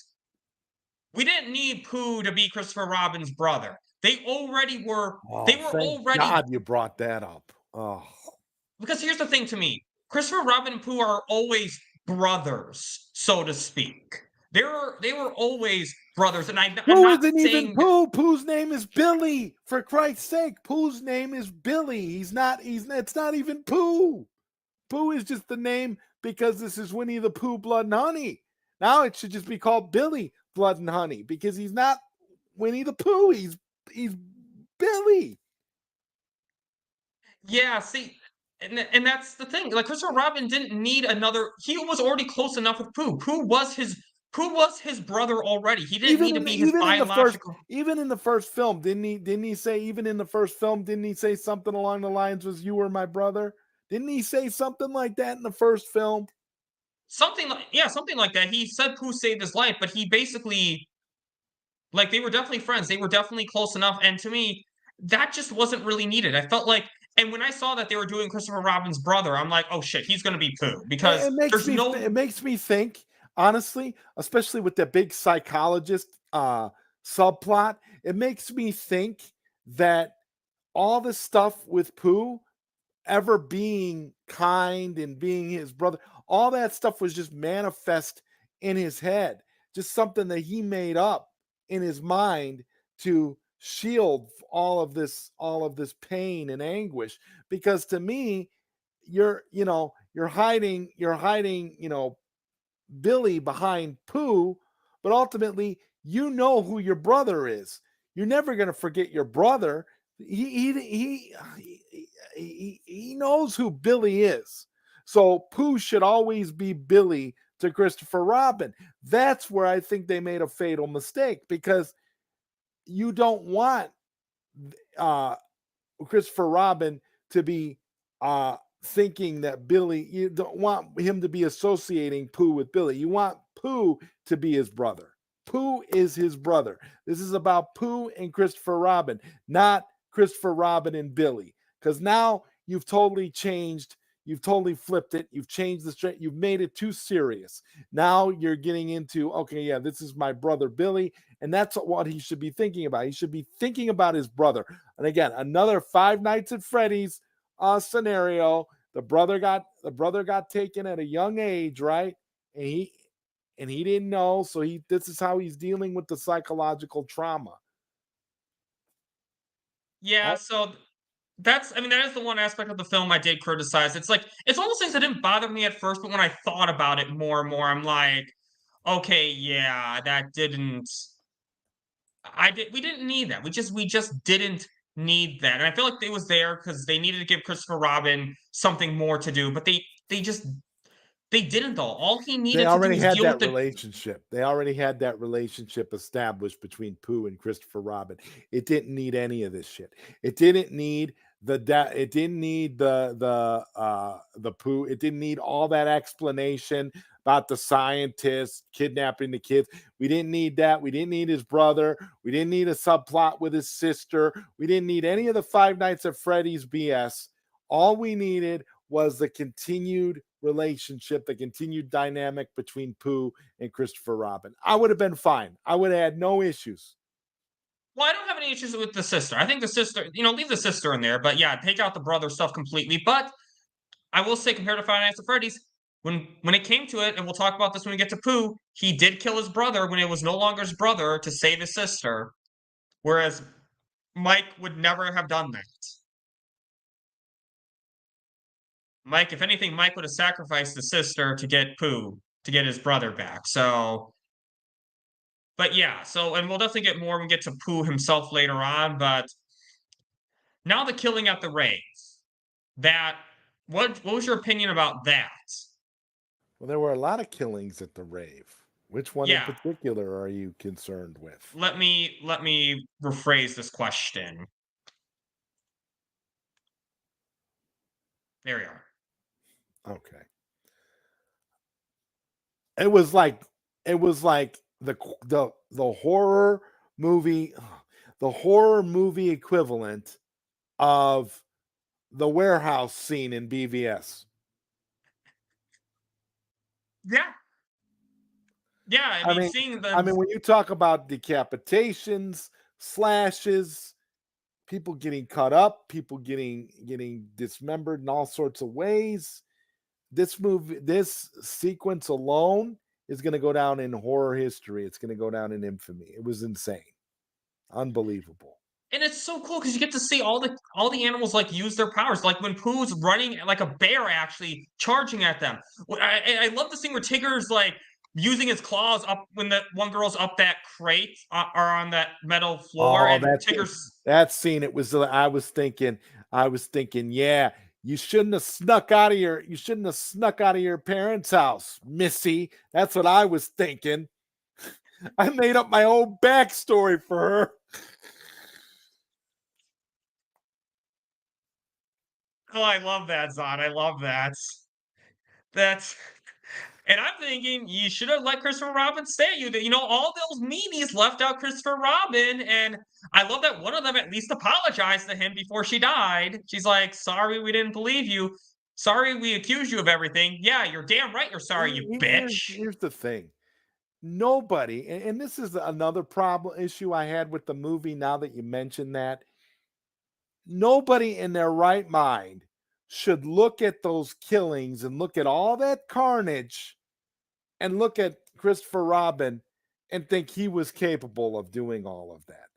we didn't need Pooh to be Christopher Robin's brother. They already were. They were Thank already. God you brought that up. Oh, Because here's the thing to me. Christopher Robin and Pooh are always brothers, so to speak. They were always brothers, and I'm Pooh not isn't even saying Pooh. Pooh's name is Billy. For Christ's sake, Pooh's name is Billy. It's not even Pooh. Pooh is just the name because this is Winnie the Pooh, Blood and Honey. Now it should just be called Billy, Blood and Honey, because he's not Winnie the Pooh. He's Billy. Yeah, see, and that's the thing. Like, Christopher Robin didn't need another. He was already close enough with Pooh. Pooh was his brother already. He didn't need to be his biological. Even in the first film, didn't he say, even in the first film, didn't he say something along the lines was, "You were my brother"? Didn't he say something like that in the first film? Something like that. He said Pooh saved his life, but he basically, like, they were definitely friends. They were definitely close enough. And to me, that just wasn't really needed. I felt like And when I saw that they were doing Christopher Robin's brother, I'm like, oh shit, he's gonna be Pooh It, because it makes there's me no. it makes me think, honestly, especially with the big psychologist subplot. It makes me think that all the stuff with Pooh ever being kind and being his brother, all that stuff was just manifest in his head, just something that he made up in his mind to shield all of this pain and anguish. Because to me, you're hiding, Billy behind Pooh, but ultimately you know who your brother is. You're never going to forget your brother. He knows who Billy is. So Pooh should always be Billy to Christopher Robin. That's where I think they made a fatal mistake, because you don't want uh, Christopher Robin to be thinking that Billy, you don't want him to be associating Pooh with Billy. You want Pooh to be his brother. Pooh is his brother. This is about Pooh and Christopher Robin, not Christopher Robin and Billy. Because now you've totally changed. You've totally flipped it. You've changed the straight. You've made it too serious. Now you're getting into, okay, yeah, this is my brother Billy, and that's what he should be thinking about. He should be thinking about his brother. And again, another Five Nights at Freddy's scenario. The brother got taken at a young age, right? And he didn't know, so this is how he's dealing with the psychological trauma. Yeah, so that's, I mean, that is the one aspect of the film I did criticize. It's like, it's almost things that didn't bother me at first, but when I thought about it more and more, I'm like, okay, yeah, that didn't. We didn't need that. We just didn't need that. And I feel like it was there because they needed to give Christopher Robin something more to do, but they didn't though. All he They needed to do already was had deal with that the. relationship. They already had that relationship established between Pooh and Christopher Robin. It didn't need any of this shit. It didn't need it didn't need the Pooh. It didn't need all that explanation about the scientists kidnapping the kids. We didn't need that. We didn't need his brother. We didn't need a subplot with his sister. We didn't need any of the Five Nights at Freddy's BS. All we needed was the continued relationship, the continued dynamic between Pooh and Christopher Robin. I would have been fine. I would have had no issues. Well, I don't have any issues with the sister. I think the sister, leave the sister in there, but yeah, take out the brother stuff completely. But I will say, compared to Five Nights at Freddy's, when it came to it, and we'll talk about this when we get to Pooh, he did kill his brother when it was no longer his brother to save his sister, whereas Mike would never have done that. Mike, if anything, Mike would have sacrificed the sister to get Pooh, to get his brother back. So, but yeah, so, and we'll definitely get more when we get to Pooh himself later on. But now the killing at the rave, that, what was your opinion about that? Well, there were a lot of killings at the rave. Which one in Yeah, particular are you concerned with? let me rephrase this question. There we are. Okay. It was like the movie horror movie equivalent of the warehouse scene in BVS. Yeah, yeah. I I mean, mean, seeing I the. mean, when you talk about decapitations, slashes, people getting cut up, people getting dismembered in all sorts of ways, this sequence alone is going to go down in horror history. It's going to go down in infamy. It was insane, unbelievable. And it's so cool because you get to see all the animals like use their powers, like when Pooh's running like a bear, actually charging at them. I love the scene where Tigger's like using his claws up when the one girl's up that crate or on that metal floor, Oh, and Tigger's. that scene. It was. I was thinking, yeah, you shouldn't have snuck out of your parents' house, Missy. That's what I was thinking. I made up my own backstory for her. Oh, I love that, Zod. I love that. That's And I'm thinking you should have let Christopher Robin stay. All those meanies left out Christopher Robin, and I love that one of them at least apologized to him before she died. She's like, "Sorry, we didn't believe you. Sorry, we accused you of everything. Yeah, you're damn right. You're sorry, you bitch." Here's the thing. Nobody, and this is another problem issue I had with the movie. Now that you mention that, nobody in their right mind should look at those killings and look at all that carnage and look at Christopher Robin and think he was capable of doing all of that.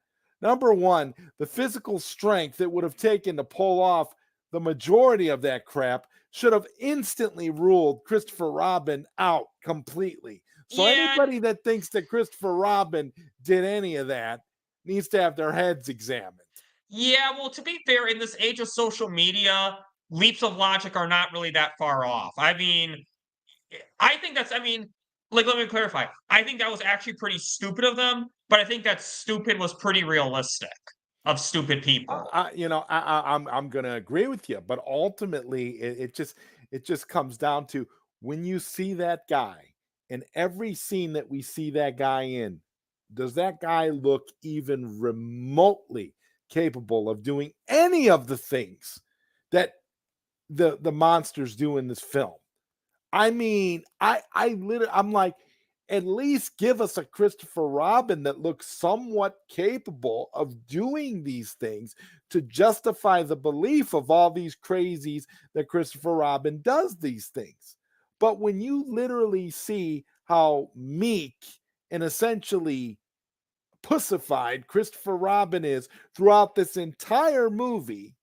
Number one, the physical strength it would have taken to pull off the majority of that crap should have instantly ruled Christopher Robin out completely. So Yeah. anybody that thinks that Christopher Robin did any of that needs to have their heads examined. Yeah, well, to be fair, in this age of social media, leaps of logic are not really that far off. I mean, let me clarify. I think that was actually pretty stupid of them, but I think that stupid was pretty realistic of stupid people. I'm going to agree with you, but ultimately it just comes down to when you see that guy in every scene that we see that guy in, does that guy look even remotely capable of doing any of the things that the monsters do in this film? I mean, I'm like, at least give us a Christopher Robin that looks somewhat capable of doing these things to justify the belief of all these crazies that Christopher Robin does these things. But when you literally see how meek and essentially pussified Christopher Robin is throughout this entire movie,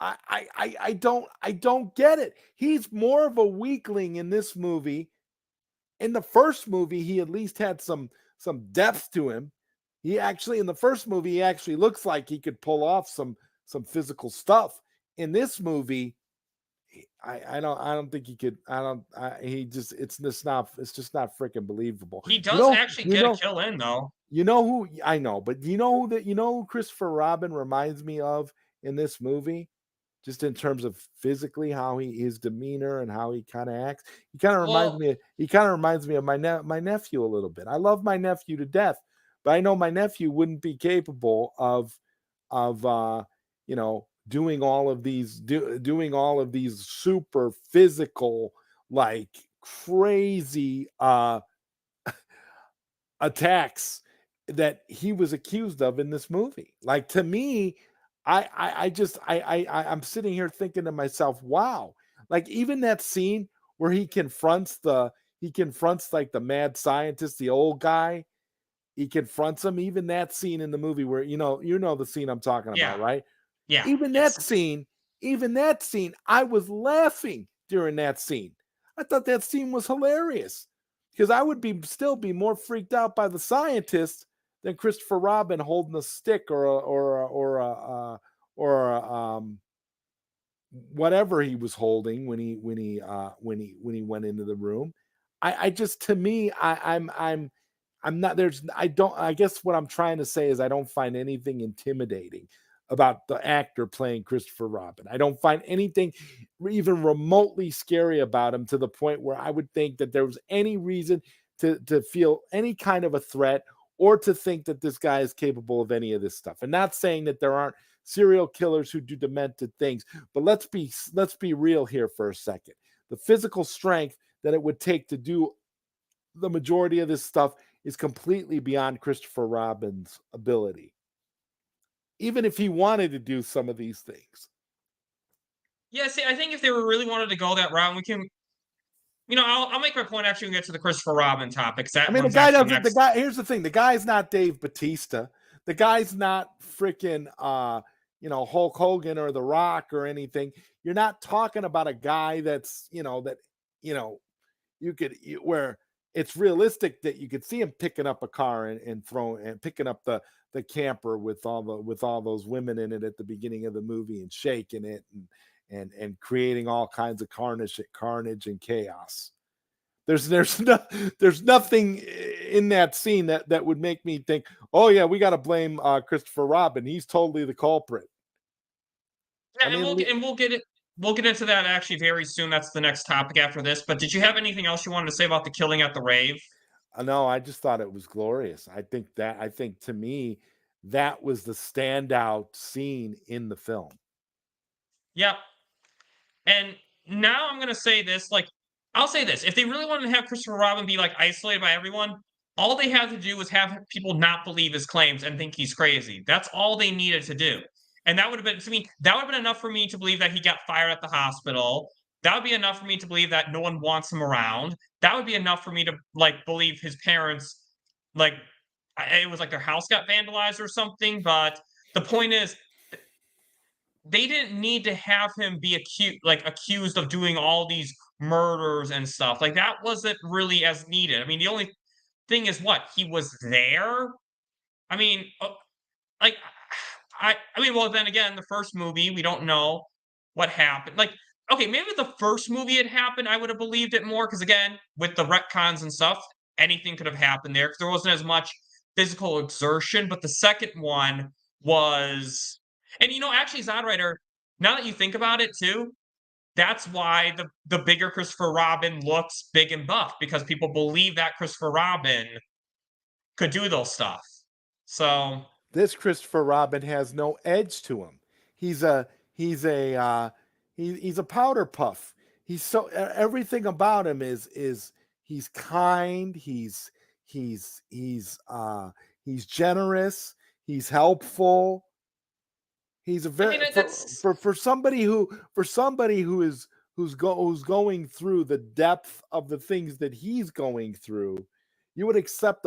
I don't get it. He's more of a weakling in this movie. In the first movie, he at least had some depth to him. In the first movie, he actually looks like he could pull off some physical stuff. In this movie, I don't think he could. It's just not freaking believable. He does actually get a kill in though. You know who I know, but you know who Christopher Robin reminds me of in this movie? Just in terms of physically, his demeanor and how he kind of acts, he kind of reminds me of my nephew a little bit. I love my nephew to death, but I know my nephew wouldn't be capable of doing all of these super physical, like crazy attacks that he was accused of in this movie. Like, to me, I'm sitting here thinking to myself, wow, like even that scene where he confronts like the mad scientist, the old guy, he confronts him. Even that scene in the movie where you know the scene I'm talking about, right? Yeah. Even that scene, I was laughing during that scene. I thought that scene was hilarious because I would still be more freaked out by the scientist than Christopher Robin holding a stick or whatever he was holding when he went into the room. I guess what I'm trying to say is I don't find anything intimidating about the actor playing Christopher Robin. I don't find anything even remotely scary about him to the point where I would think that there was any reason to feel any kind of a threat or to think that this guy is capable of any of this stuff. And not saying that there aren't serial killers who do demented things, but let's be real here for a second. The physical strength that it would take to do the majority of this stuff is completely beyond Christopher Robin's ability, even if he wanted to do some of these things. Yeah, see, I think if they really wanted to go that route, we can. I'll make my point after we get to the Christopher Robin topic. The guy doesn't. The guy. Here's the thing. The guy's not Dave Bautista. The guy's not freaking Hulk Hogan or The Rock or anything. You're not talking about a guy that's where it's realistic that you could see him picking up a car and picking up the camper with all those women in it at the beginning of the movie and shaking it and creating all kinds of carnage and chaos. There's nothing in that scene that would make me think, oh yeah, we got to blame Christopher Robin. He's totally the culprit. Yeah, we'll get it. we'll get into that actually very soon. That's the next topic after this. But did you have anything else you wanted to say about the killing at the rave? No, I just thought it was glorious. I think to me, that was the standout scene in the film. Yep. And now I'm going to say this, like, I'll say this. If they really wanted to have Christopher Robin be, like, isolated by everyone, all they had to do was have people not believe his claims and think he's crazy. That's all they needed to do. And that would have been, to me, that would have been enough for me to believe that he got fired at the hospital. That would be enough for me to believe that no one wants him around. That would be enough for me to, like, believe his parents, like, it was like their house got vandalized or something. But the point is, they didn't need to have him be accused of doing all these murders and stuff. Like, that wasn't really as needed. I mean, the only thing is what? He was there? I mean, like, I mean, well, then again, the first movie, we don't know what happened. Like, okay, maybe if the first movie had happened, I would have believed it more, because again, with the retcons and stuff, anything could have happened there, because there wasn't as much physical exertion. But the second one was, and actually, ZodWriter, now that you think about it too, that's why the bigger Christopher Robin looks big and buff, because people believe that Christopher Robin could do those stuff. So This Christopher Robin has no edge to him. He's a he's a powder puff. He's so everything about him is he's kind. He's generous. He's helpful. He's a very for somebody who's going through the depth of the things that he's going through. You would expect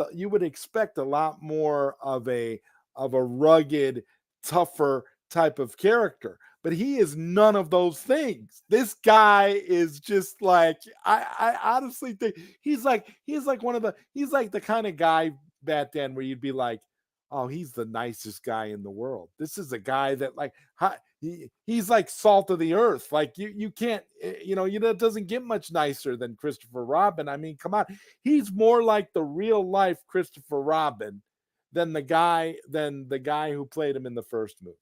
a lot more of a rugged, tougher type of character, but he is none of those things. This guy is just like, I honestly think he's like the kind of guy, Batman, where you'd be like, oh, he's the nicest guy in the world. This is a guy that, like, he's like salt of the earth. Like, you can't, it doesn't get much nicer than Christopher Robin. I mean, come on. He's more like the real life Christopher Robin than the guy who played him in the first movie.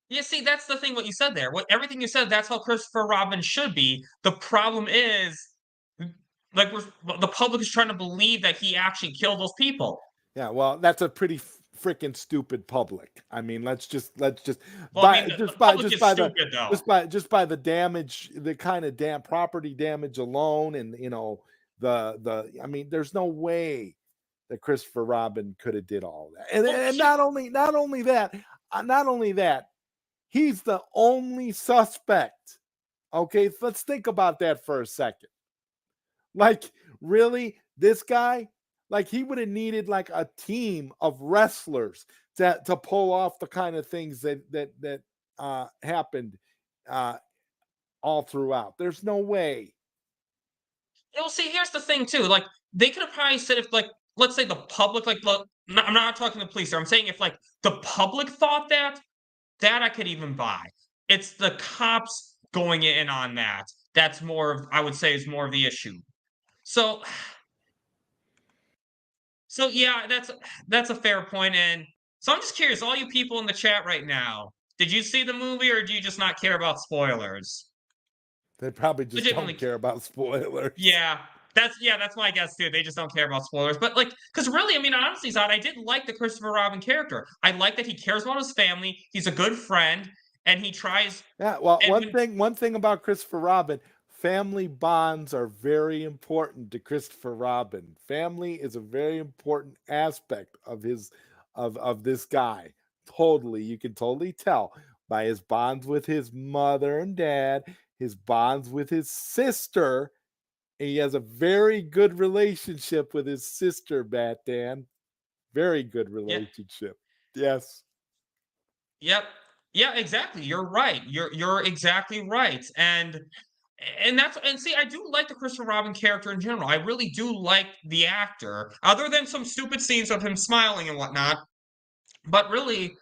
Yeah, see, that's the thing, what you said there. Everything you said, that's how Christopher Robin should be. The problem is, like, the public is trying to believe that he actually killed those people. Yeah, well, that's a pretty freaking stupid public. I mean, just by the damage, the kind of property damage alone, and I mean, there's no way that Christopher Robin could have did all that. And not only that, he's the only suspect. Okay, let's think about that for a second. Like, really, this guy, like, he would have needed like a team of wrestlers to pull off the kind of things that happened all throughout. There's no way. Well, see, here's the thing too. Like, they could have probably said, if, like, let's say the public, like, I'm not talking to the police. I'm saying if, like, the public thought that I could even buy. It's the cops going in on that. That's more of, I would say, is more of the issue. So yeah, that's a fair point. And so I'm just curious, all you people in the chat right now, did you see the movie, or do you just not care about spoilers? They probably just don't care about spoilers. Yeah, that's my guess too. They just don't care about spoilers. But, like, because really, I mean, honestly, Zod, I did like the Christopher Robin character. I like that he cares about his family. He's a good friend, and he tries. Yeah, well, one thing about Christopher Robin, family bonds are very important to Christopher Robin. Family is a very important aspect of this guy. Totally, you can totally tell by his bonds with his mother and dad, his bonds with his sister. He has a very good relationship with his sister, Batman. Very good relationship. Yeah. Yes. Yep. Yeah, exactly. You're right. You're exactly right. And see, I do like the Christopher Robin character in general. I really do like the actor, other than some stupid scenes of him smiling and whatnot. But really,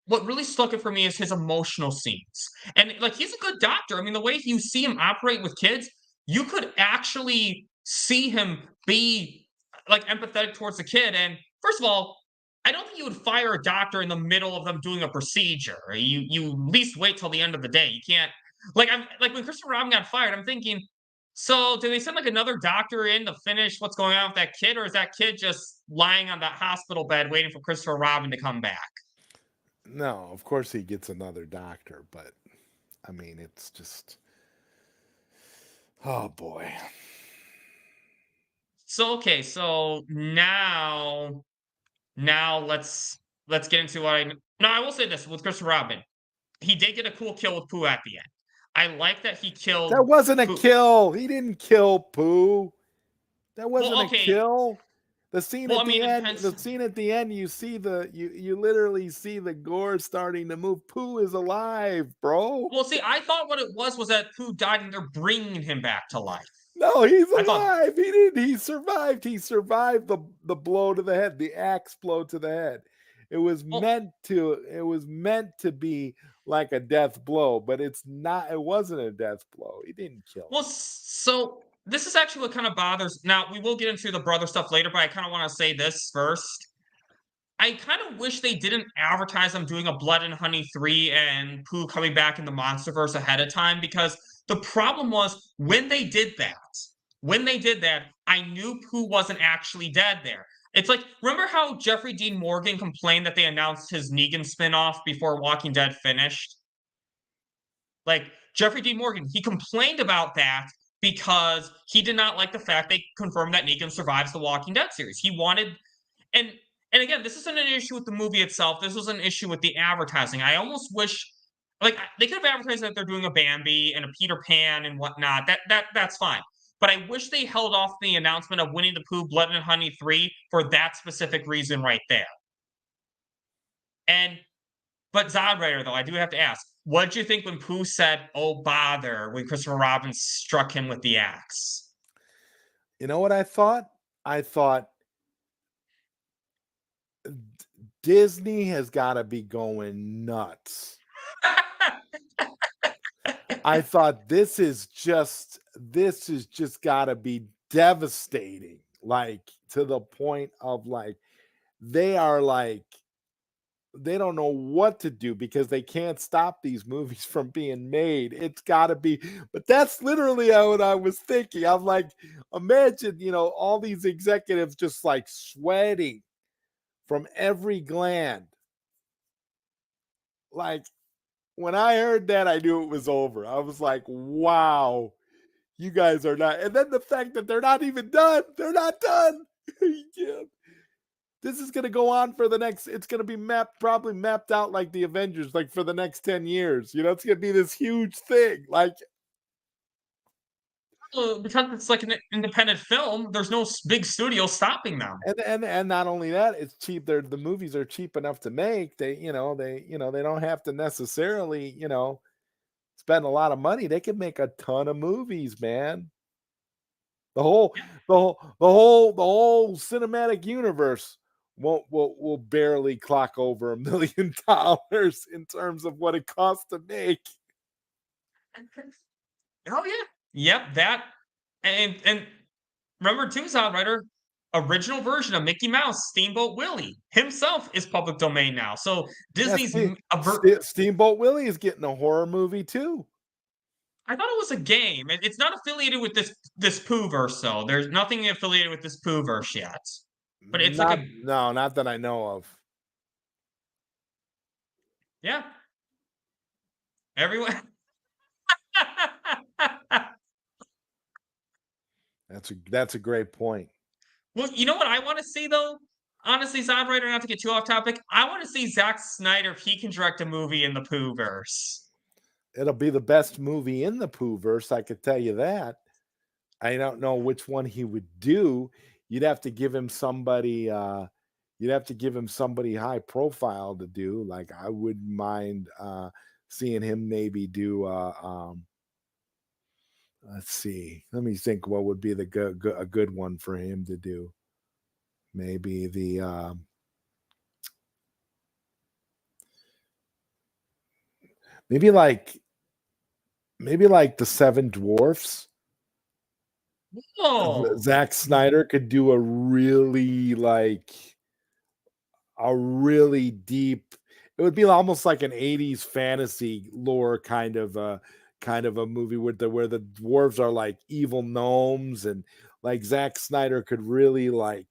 what really stuck it for me is his emotional scenes. And, like, he's a good doctor. I mean, the way you see him operate with kids, you could actually see him be, like, empathetic towards the kid. And first of all, I don't think you would fire a doctor in the middle of them doing a procedure. You at least wait till the end of the day. You can't Like when Christopher Robin got fired, I'm thinking, so do they send like another doctor in to finish what's going on with that kid, or is that kid just lying on that hospital bed waiting for Christopher Robin to come back? No, of course he gets another doctor, but I mean, it's just, oh boy. So okay, so now let's get into what I. No, I will say this with Christopher Robin. He did get a cool kill with Pooh at the end. I like that he That killed wasn't a Pooh. kill. He didn't kill Pooh. That Well, wasn't a okay. kill. The scene Well, at I mean, the it end, depends. you see you literally see the gore starting to move. Pooh is alive, bro. Well, see, I thought what it was that Pooh died and they're bringing him back to life. No, he's I thought, alive. He didn't. He survived. He survived the blow to the head, the axe blow to the head. It was well, meant to be like a death blow, but it's not. It wasn't a death blow. He didn't kill well, him. so this is actually what kind of bothers. Now we will get into the brother stuff later, but I kind of want to say this first. I kind of wish they didn't advertise them doing a Blood and Honey 3 and Pooh coming back in the Monsterverse ahead of time, because the problem was when they did that, I knew Pooh wasn't actually dead there. It's like, remember how Jeffrey Dean Morgan complained that they announced his Negan spinoff before Walking Dead finished? Like, Jeffrey Dean Morgan, he complained about that because he did not like the fact they confirmed that Negan survives the Walking Dead series. He wanted, and and again, this isn't an issue with the movie itself. This was an issue with the advertising. I almost wish, like, they could have advertised that they're doing a Bambi and a Peter Pan and whatnot. That's fine. But I wish they held off the announcement of Winnie the Pooh, Blood and Honey 3 for that specific reason right there. And but ZodWriter, though, I do have to ask, what did you think when Pooh said, "Oh bother," when Christopher Robin struck him with the axe? You know what I thought? I thought Disney has got to be going nuts. I thought this is just got to be devastating, like to the point of like they don't know what to do because they can't stop these movies from being made. It's got to be, but that's literally what I was thinking. I'm like, imagine, all these executives just like sweating from every gland. Like, when I heard that, I knew it was over. I was like, wow, you guys are not. And then the fact that they're not even done. They're not done. Yeah. This is going to go on for the next, it's going to be probably mapped out like the Avengers, like for the next 10 years. It's going to be this huge thing. Like, Because it's like an independent film, there's no big studio stopping them. and not only that, it's cheap. The movies are cheap enough to make. They don't have to necessarily, spend a lot of money. They can make a ton of movies, man. The whole cinematic universe will barely clock over $1 million in terms of what it costs to make. Oh yeah, yep. That and remember too, ZodWriter, original version of Mickey Mouse, Steamboat Willie himself is public domain now. So Disney's Steamboat Willie is getting a horror movie too. I thought it was a game. It's not affiliated with this PoohVerse though. There's nothing affiliated with this PoohVerse yet. But it's not, like a no, not that I know of. Yeah. Everyone. That's a great point. Well, you know what I want to see though? Honestly, ZodWriter, not to get too off topic, I want to see Zack Snyder if he can direct a movie in the PoohVerse. It'll be the best movie in the PoohVerse, I could tell you that. I don't know which one he would do. You'd have to give him somebody high profile to do. Like, I wouldn't mind seeing him maybe do let's see. Let me think what would be a good one for him to do. Maybe maybe like the Seven Dwarfs. Oh. Zack Snyder could do a really deep, it would be almost like an 80s fantasy lore kind of kind of a movie where the dwarves are like evil gnomes, and like Zack Snyder could really like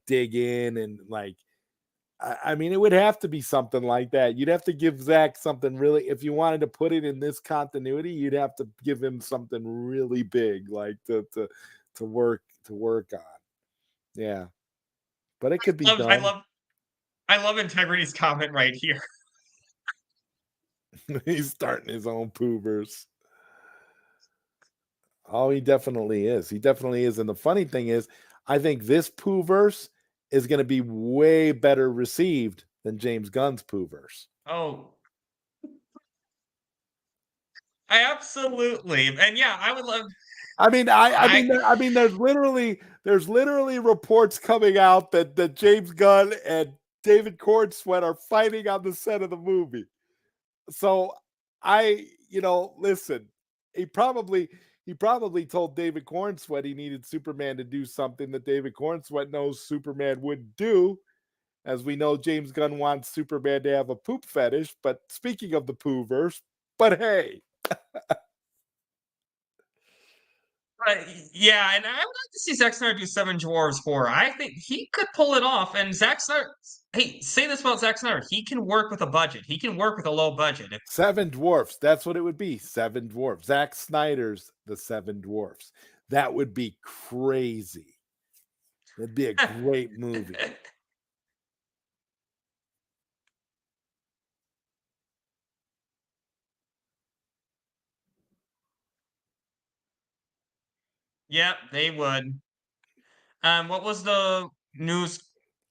dig in and like I mean, it would have to be something like that. You'd have to give Zach something really, if you wanted to put it in this continuity, you'd have to give him something really big, like to work on. Yeah, but it could be I done. love Integrity's comment right here. He's starting his own PoohVerse. Oh, he definitely is. He definitely is. And the funny thing is, I think this PoohVerse is going to be way better received than James Gunn's PoohVerse. Oh, I absolutely, and yeah, I would love. I mean, I mean, there's literally reports coming out that James Gunn and David Cornsweet are fighting on the set of the movie. So listen, he probably told David Cornsweet he needed Superman to do something that David Cornsweet knows Superman wouldn't do. As we know, James Gunn wants Superman to have a poop fetish. But speaking of the PoohVerse, but hey. Yeah, and I would like to see Zack Snyder do Seven Dwarfs horror. I think he could pull it off. And Zack Snyder, hey, say this about Zack Snyder: he can work with a budget. He can work with a low budget. Seven Dwarfs. That's what it would be. Seven Dwarfs. Zack Snyder's The Seven Dwarfs. That would be crazy. That'd be a great movie. Yeah, they would. What was the news?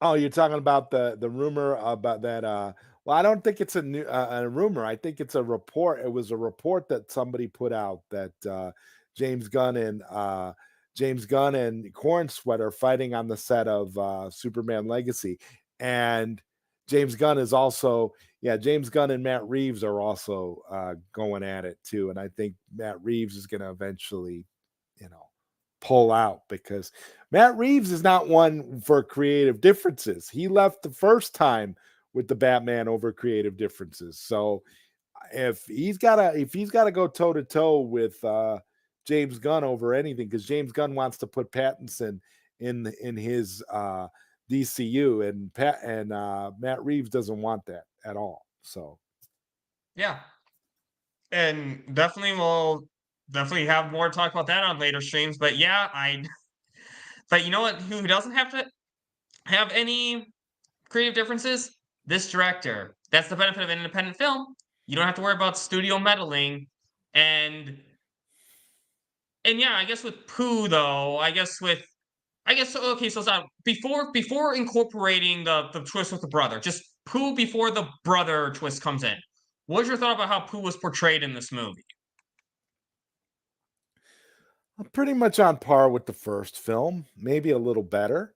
Oh, you're talking about the rumor about that. Well, I don't think it's a rumor. I think it's a report. It was a report that somebody put out that James Gunn and Cornsweet are fighting on the set of Superman Legacy, and James Gunn and Matt Reeves are also going at it too. And I think Matt Reeves is going to eventually, pull out, because Matt Reeves is not one for creative differences. He left the first time with the Batman over creative differences. So if he's gotta go toe to toe with James Gunn over anything, because James Gunn wants to put Pattinson in his DCU, and Matt Reeves doesn't want that at all. So Yeah, and we'll definitely have more to talk about that on later streams. But yeah, But you know what? Who doesn't have to have any creative differences? This director. That's the benefit of an independent film. You don't have to worry about studio meddling. And yeah, I guess with Pooh though, okay, so Zod, before incorporating the twist with the brother, just Pooh before the brother twist comes in. What's your thought about how Pooh was portrayed in this movie? I'm pretty much on par with the first film, maybe a little better.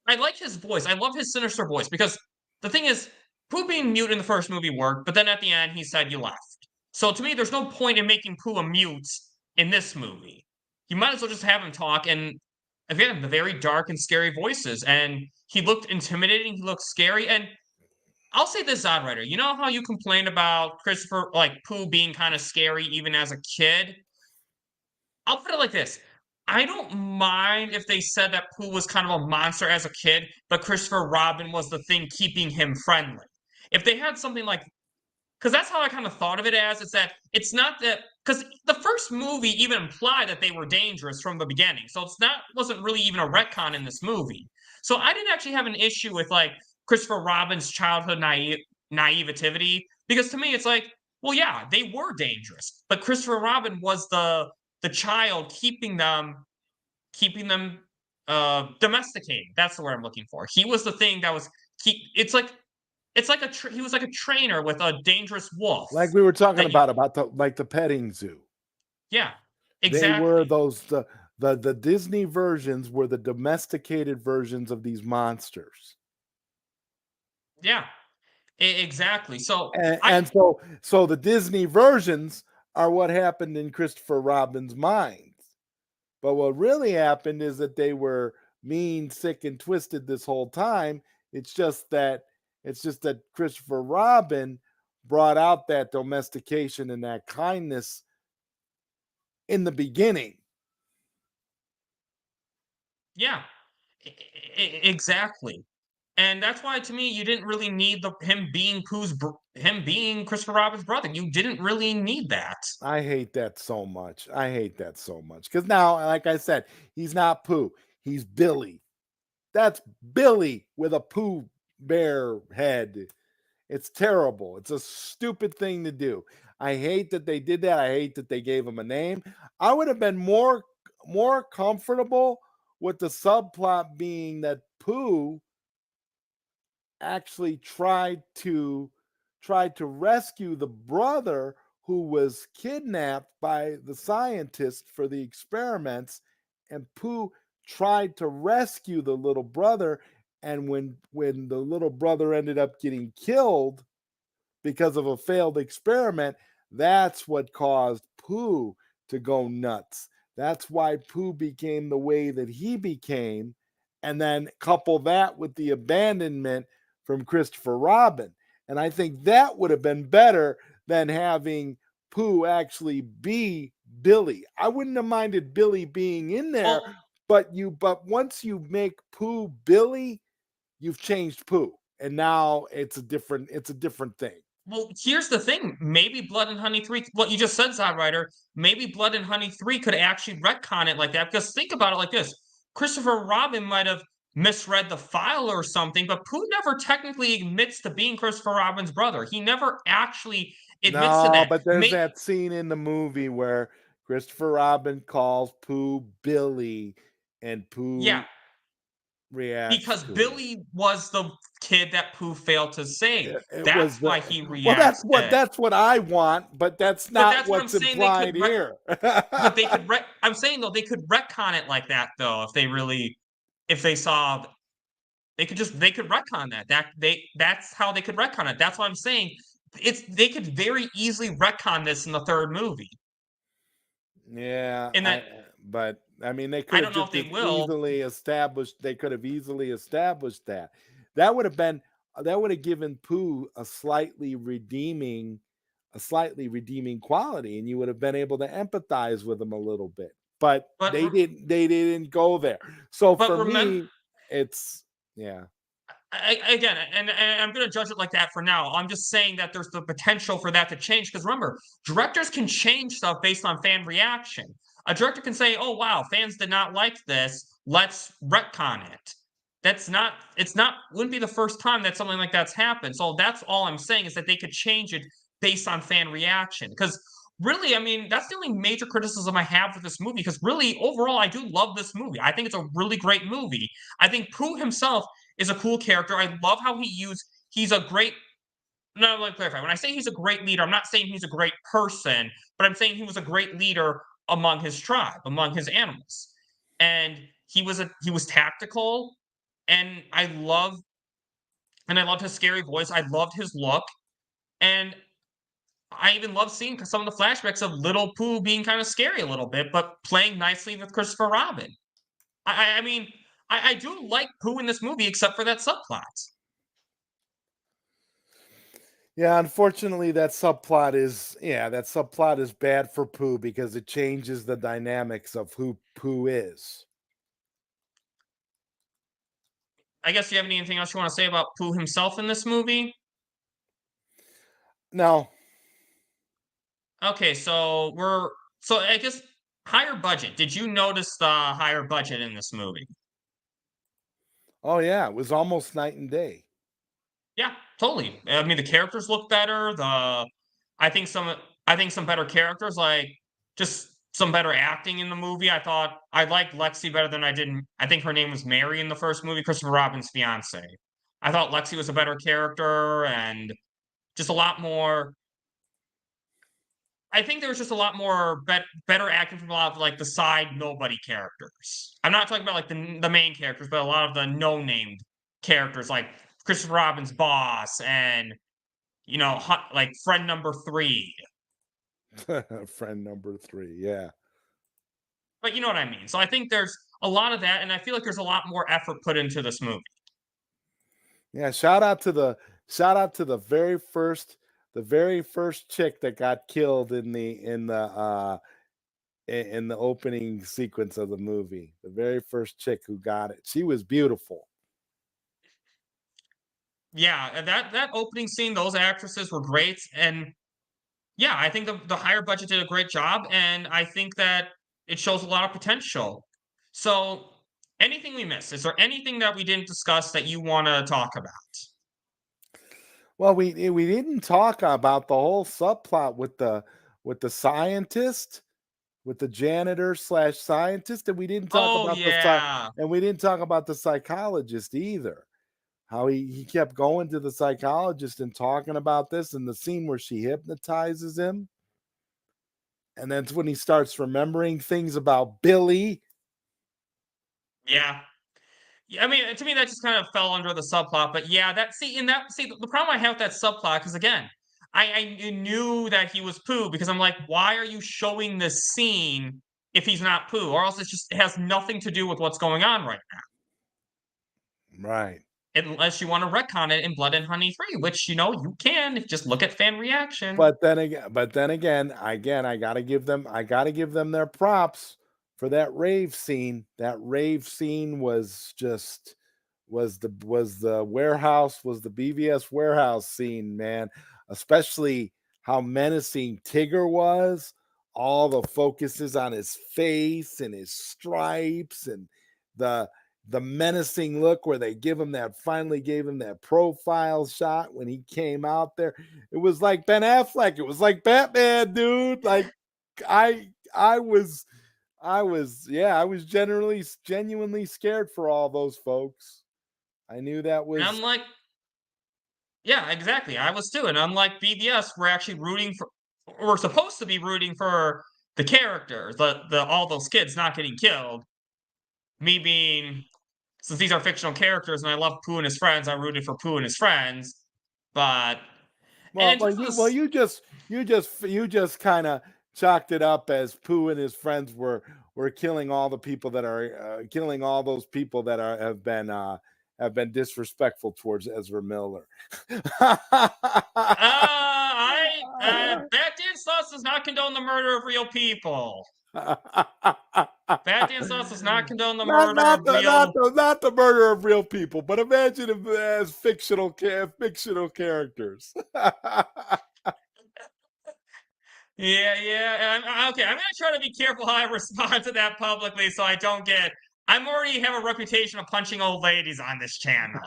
I like his voice. I love his sinister voice because the thing is, Pooh being mute in the first movie worked, but then at the end he said you left. So to me, there's no point in making Pooh a mute in this movie. You might as well just have him talk, and again, the very dark and scary voices. And he looked intimidating, he looked scary. And I'll say this, ZodWriter, you know how you complained about Christopher, like Pooh being kind of scary even as a kid? I'll put it like this. I don't mind if they said that Pooh was kind of a monster as a kid, but Christopher Robin was the thing keeping him friendly. If they had something like, because that's how I kind of thought of it as, is that it's not that, because the first movie even implied that they were dangerous from the beginning. So wasn't really even a retcon in this movie. So I didn't actually have an issue with like Christopher Robin's childhood naivety, because to me it's like, well, yeah, they were dangerous, but Christopher Robin was the child keeping them domesticated. That's the word I'm looking for. He was the thing that was he was like a trainer with a dangerous wolf. Like we were talking about the petting zoo. Yeah, exactly. They were the Disney versions were the domesticated versions of these monsters. Yeah, exactly. So so the Disney versions are what happened in Christopher Robin's mind. But what really happened is that they were mean, sick, and twisted this whole time. It's just that Christopher Robin brought out that domestication and that kindness in the beginning. Yeah, exactly. And that's why, to me, you didn't really need him being him being Christopher Robin's brother. You didn't really need that. I hate that so much. I hate that so much. Because now, like I said, he's not Pooh. He's Billy. That's Billy with a Pooh bear head. It's terrible. It's a stupid thing to do. I hate that they did that. I hate that they gave him a name. I would have been more comfortable with the subplot being that Pooh actually tried to rescue the brother who was kidnapped by the scientist for the experiments, and Pooh tried to rescue the little brother. And when the little brother ended up getting killed because of a failed experiment, that's what caused Pooh to go nuts. That's why Pooh became the way that he became. And then couple that with the abandonment from Christopher Robin. And I think that would have been better than having Pooh actually be Billy. I wouldn't have minded Billy being in there, but once you make Pooh Billy, you've changed Pooh. And now it's a different thing. Well, here's the thing. Maybe Blood and Honey 3, what you just said, ZodWriter, maybe Blood and Honey 3 could actually retcon it like that. Because think about it like this. Christopher Robin might have misread the file or something, but Pooh never technically admits to being Christopher Robin's brother. He never actually admits to that. But there's that scene in the movie where Christopher Robin calls Pooh Billy, and Pooh reacts because Billy was the kid that Pooh failed to save. That's why he reacts. Well, that's what I want, but that's not what's implied here. But they could. I'm saying though, they could retcon it like that though, if they saw, they could retcon that. That's how they could retcon it. That's what I'm saying. They could very easily retcon this in the third movie. Yeah, but I mean, they could have easily established. They could have easily established that. That would have given Pooh a slightly redeeming quality, and you would have been able to empathize with him a little bit. But they didn't go there. So for me, it's Again, and I'm going to judge it like that for now. I'm just saying that there's the potential for that to change, because remember, directors can change stuff based on fan reaction. A director can say, "Oh wow, fans did not like this. Let's retcon it." Wouldn't be the first time that something like that's happened. So that's all I'm saying, is that they could change it based on fan reaction. Because really, I mean, that's the only major criticism I have with this movie. Because really, overall, I do love this movie. I think it's a really great movie. I think Pooh himself is a cool character. I love how he's a great. No, let me clarify. When I say he's a great leader, I'm not saying he's a great person, but I'm saying he was a great leader among his tribe, among his animals. And he was tactical, and I loved his scary voice. I loved his look. And I even love seeing some of the flashbacks of little Pooh being kind of scary a little bit, but playing nicely with Christopher Robin. I mean, I do like Pooh in this movie, except for that subplot. Yeah, unfortunately, that subplot is bad for Pooh, because it changes the dynamics of who Pooh is. I guess, do you have anything else you want to say about Pooh himself in this movie? No. Okay, so I guess higher budget. Did you notice the higher budget in this movie? Oh yeah, it was almost night and day. Yeah, totally. I mean, the characters look better. I think some better characters, like just some better acting in the movie. I thought I liked Lexi better than I did. I think her name was Mary in the first movie, Christopher Robin's fiance. I thought Lexi was a better character, and just a lot more. I think there was just a lot more better acting from a lot of like the side nobody characters. I'm not talking about like the main characters, but a lot of the no named characters, like Christopher Robin's boss, and like friend number 3. Friend number 3, yeah. But you know what I mean. So I think there's a lot of that, and I feel like there's a lot more effort put into this movie. Yeah, shout out to the very first the very first chick that got killed in the opening sequence of the movie. The very first chick who got it. She was beautiful. Yeah, and that opening scene, those actresses were great, and yeah, I think the higher budget did a great job, and I think that it shows a lot of potential. So, anything we missed? Is there anything that we didn't discuss that you want to talk about? Well, we didn't talk about the whole subplot with the scientist, with the janitor slash scientist, and we didn't talk Oh about yeah, and we didn't talk about the psychologist either. How he kept going to the psychologist and talking about this, and the scene where she hypnotizes him, and that's when he starts remembering things about Billy. yeah. Yeah, I mean, to me, that just kind of fell under the subplot. But yeah, the problem I have with that subplot because again, I knew that he was Pooh because I'm like, why are you showing this scene if he's not Pooh, or else it has nothing to do with what's going on right Right. now, unless you want to retcon it in Blood and Honey 3, which you can if just look at fan reaction. But then again, I gotta give them their props for that rave scene. That rave scene was just was the warehouse, was the BVS warehouse scene, man. Especially how menacing Tigger was. All the focuses on his face and his stripes and the the menacing look where they finally gave him that profile shot when he came out there. It was like Ben Affleck. It was like Batman, dude. Like I was I was genuinely scared for all those folks. I knew that And was I'm like, yeah, exactly. I was too. And unlike BVS, we're supposed to be rooting for the characters, the all those kids not getting killed. Me being since these are fictional characters and I love Pooh and his friends, I rooted for Pooh and his friends. But and well, in terms of this, you just kind of chalked it up as Pooh and his friends were killing all the people that are killing all those people that are have been disrespectful towards Ezra Miller. Bad Dan Sauce does not condone the murder of real people. Bad Dan Sauce does not condone the murder of real. Not the murder of real people, but imagine if as fictional characters. Yeah, yeah. Okay, I'm gonna try to be careful how I respond to that publicly, so I don't get. I'm already have a reputation of punching old ladies on this channel.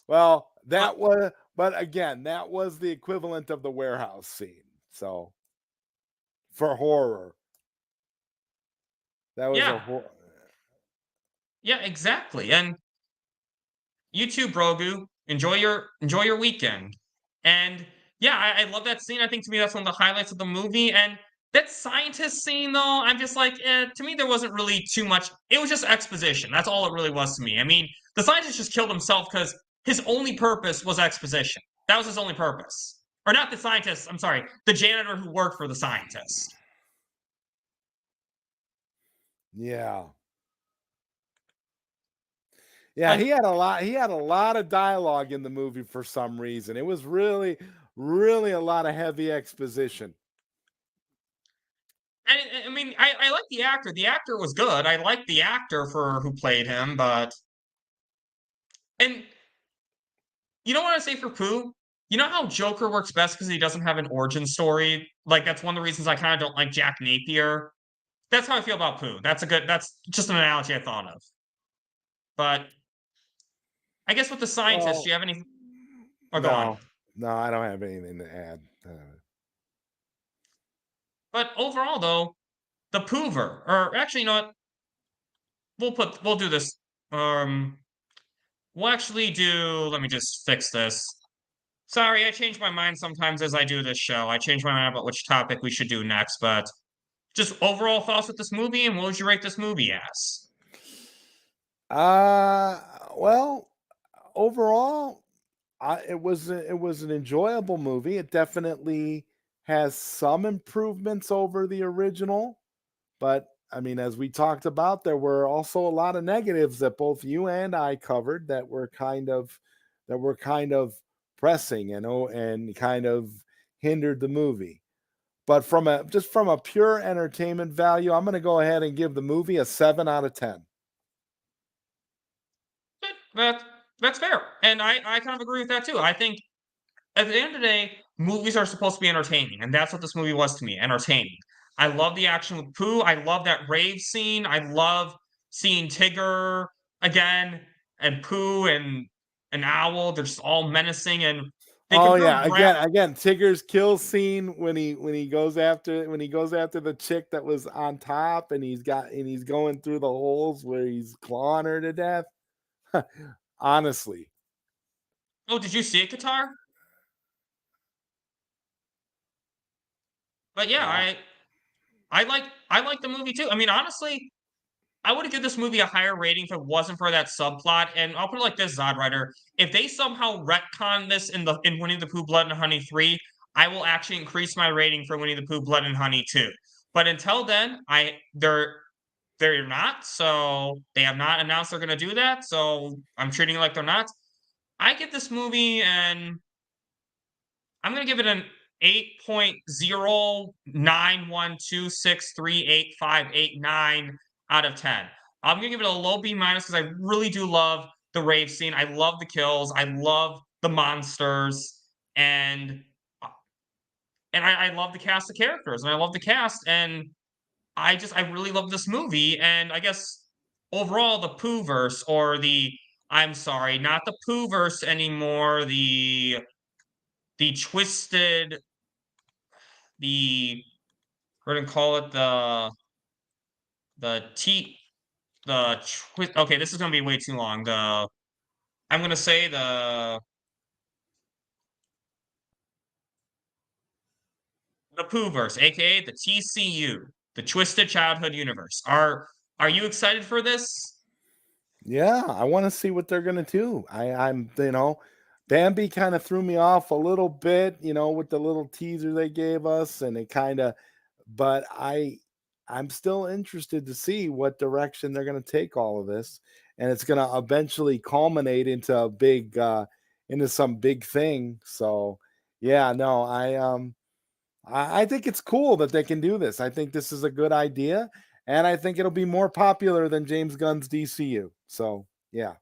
Well, But but again, that was the equivalent of the warehouse scene. So for horror, that was a yeah, horror. yeah, exactly. And you too, Brogu. Enjoy your weekend. And yeah, I love that scene. I think to me that's one of the highlights of the movie. And that scientist scene, though, I'm just like, to me there wasn't really too much. It was just exposition. That's all it really was to me. I mean, the scientist just killed himself because his only purpose was exposition. That was his only purpose. Or not the scientist. I'm sorry, the janitor who worked for the scientist. Yeah. Yeah, Like, he had a lot of dialogue in the movie for some reason. It was really a lot of heavy exposition. I mean, I like the actor. The actor was good. I like the actor for who played him, but and you know what I say for Pooh? You know how Joker works best because he doesn't have an origin story? Like that's one of the reasons I kind of don't like Jack Napier. That's how I feel about Pooh. That's just an analogy I thought of. But I guess with the scientist, do Well, you have any oh go on. no, no, I don't have anything to add. But overall though, the Poover, or actually you know what? We'll do this. Um we'll actually do let me just fix this. Sorry, I change my mind sometimes as I do this show. I change my mind about which topic we should do next, but just overall thoughts with this movie, and what would you rate this movie as? Uh, well, overall, it was an enjoyable movie. It definitely has some improvements over the original, but I mean, as we talked about, there were also a lot of negatives that both you and I covered that were kind of pressing and kind of hindered the movie. But from a pure entertainment value, I'm going to go ahead and give the movie a 7 out of 10. That that's fair, and I kind of agree with that too. I think at the end of the day, movies are supposed to be entertaining, and that's what this movie was to me, entertaining. I love the action with Pooh. I love that rave scene. I love seeing Tigger again and Pooh and an owl. They're just all menacing and they can Oh really yeah, grab. again, Tigger's kill scene when he goes after the chick that was on top and he's going through the holes where he's clawing her to death. Honestly, Oh, did you see it, Qatar? But yeah, yeah. I like the movie too. I mean, honestly, I would give this movie a higher rating if it wasn't for that subplot. And I'll put it like this, ZodWriter. If they somehow retcon this in Winnie the Pooh Blood and Honey 3, I will actually increase my rating for Winnie the Pooh Blood and Honey 2. But until then, they're not. So they have not announced they're gonna do that. So I'm treating it like they're not. I give this movie and I'm gonna give it an 8.0912638589 out of 10. I'm gonna give it a low B minus because I really do love the rave scene. I love the kills. I love the monsters, and I love the cast of characters, and I love the cast, and I really love this movie. And I guess overall, the PoohVerse or the I'm sorry, not the PoohVerse anymore. The twisted the we're gonna call it the T the twist. Okay, this is gonna be way too long. I'm gonna say the Poohverse, aka the TCU, the Twisted Childhood Universe. Are you excited for this? Yeah, I want to see what they're gonna do. I'm Bambi kind of threw me off a little bit, with the little teaser they gave us, and it kind of, but I'm still interested to see what direction they're gonna take all of this, and it's gonna eventually culminate into into some big thing. So yeah, no, I think it's cool that they can do this. I think this is a good idea, and I think it'll be more popular than James Gunn's DCU. So yeah.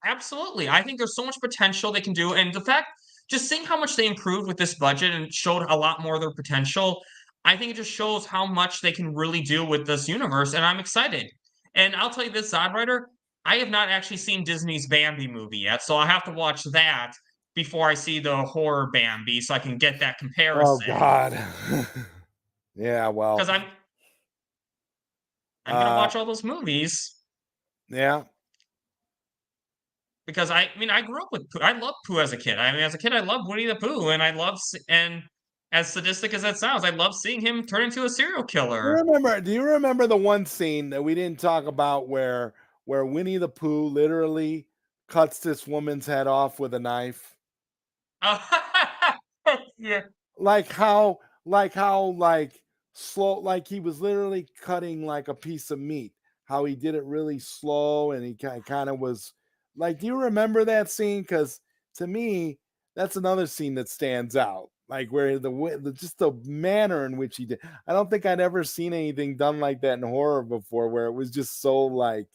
Absolutely. I think there's so much potential they can do. And the fact, just seeing how much they improved with this budget and showed a lot more of their potential, I think it just shows how much they can really do with this universe. And I'm excited. And I'll tell you this, Zodwriter, I have not actually seen Disney's Bambi movie yet. So I have to watch that before I see the horror Bambi so I can get that Oh comparison. God. Yeah, well, Because I'm gonna uh watch all those movies. yeah. Because I mean, I grew up with Pooh. I loved Pooh as a kid. I mean, as a kid, I loved Winnie the Pooh, and and as sadistic as that sounds, I love seeing him turn into a serial killer. Do you remember the one scene that we didn't talk about where Winnie the Pooh literally cuts this woman's head off with a knife? Uh, yeah. Like how slow, like he was literally cutting like a piece of meat, how he did it really slow, and he kind of was like, do you remember that scene? Because to me, that's another scene that stands out, like where just the manner in which he did. I don't think I'd ever seen anything done like that in horror before, where it was just so like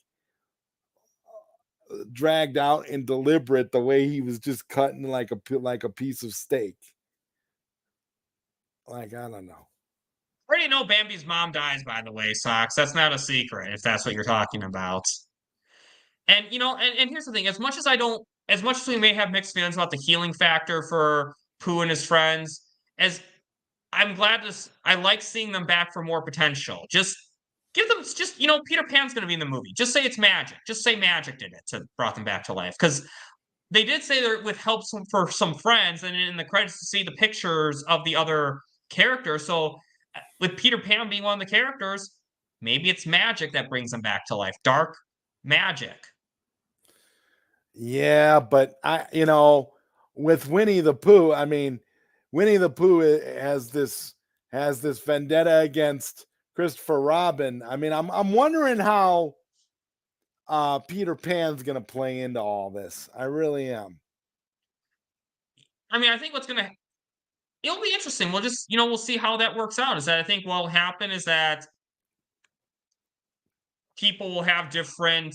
dragged out and deliberate, the way he was just cutting like a piece of steak. Like, I don't know. I already know Bambi's mom dies, by the way, Socks. That's not a secret, if that's what you're talking about. And and here's the thing: as much as we may have mixed feelings about the healing factor for Pooh and his friends, as I'm glad I like seeing them back for more potential. Just give them, just Peter Pan's going to be in the movie. Just say it's magic. Just say magic did it to brought them back to life. Because they did say they're with help for some friends, and in the credits to see the pictures of the other characters. So with Peter Pan being one of the characters, maybe it's magic that brings them back to life. Dark magic. Yeah, but with Winnie the Pooh, I mean, Winnie the Pooh has this vendetta against Christopher Robin. I mean, I'm wondering how Peter Pan's gonna play into all this. I really am. I mean, I think it'll be interesting. We'll just, we'll see how that works out. Is that I think what'll happen is that people will have different,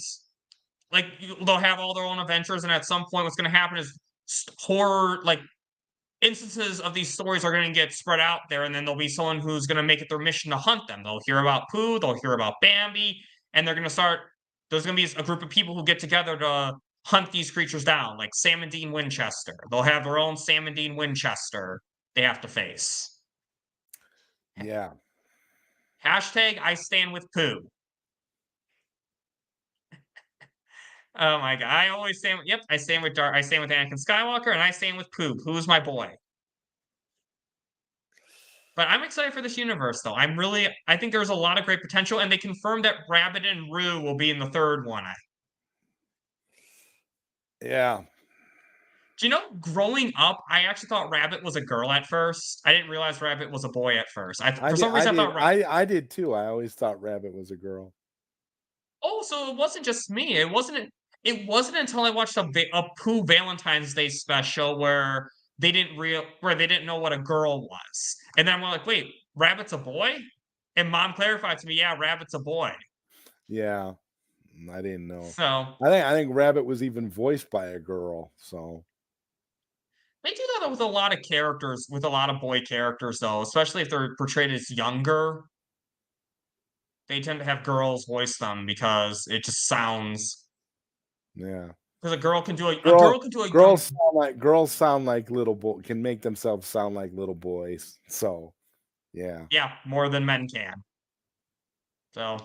like, they'll have all their own adventures, and at some point, what's going to happen is horror, like, instances of these stories are going to get spread out there, and then there'll be someone who's going to make it their mission to hunt them. They'll hear about Pooh, they'll hear about Bambi, and they're going to start. There's going to be a group of people who get together to hunt these creatures down, like Sam and Dean Winchester. They'll have their own Sam and Dean Winchester they have to face. Yeah. Hashtag I stand with Pooh. Oh my god! I always stand. Yep, I stand with Dark. I stand with Anakin Skywalker, and I stand with Pooh. Pooh's my boy. But I'm excited for this universe, though. I think there's a lot of great potential, and they confirmed that Rabbit and Roo will be in the third one. Yeah. Do you know, growing up, I actually thought Rabbit was a girl at first. I didn't realize Rabbit was a boy at first. For some reason, I thought Rabbit. I did too. I always thought Rabbit was a girl. Oh, so it wasn't just me. It wasn't until I watched a Pooh Valentine's Day special where they didn't know what a girl was. And then I'm like, wait, Rabbit's a boy? And Mom clarified to me, yeah, Rabbit's a boy. Yeah. I didn't know. So I think Rabbit was even voiced by a girl. So they do that with a lot of characters, with a lot of boy characters, though, especially if they're portrayed as younger. They tend to have girls voice them because it just sounds. Yeah. Because a girl can do a girls sound like little boy, can make themselves sound like little boys. So yeah. Yeah, more than men can. So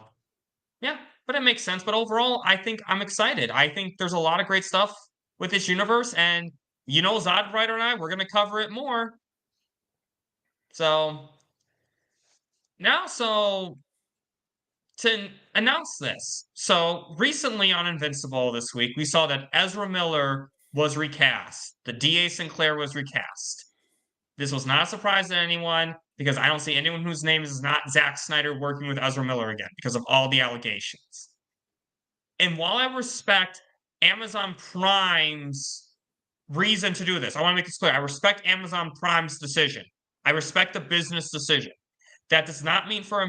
yeah, but it makes sense. But overall, I think I'm excited. I think there's a lot of great stuff with this universe, and ZodWriter and I, we're gonna cover it more. So now, to announce this. So recently on Invincible this week, we saw that Ezra Miller was recast. The D.A. Sinclair was recast. This was not a surprise to anyone because I don't see anyone whose name is not Zack Snyder working with Ezra Miller again because of all the allegations. And while I respect Amazon Prime's reason to do this, I want to make this clear. I respect Amazon Prime's decision. I respect the business decision. That does not mean for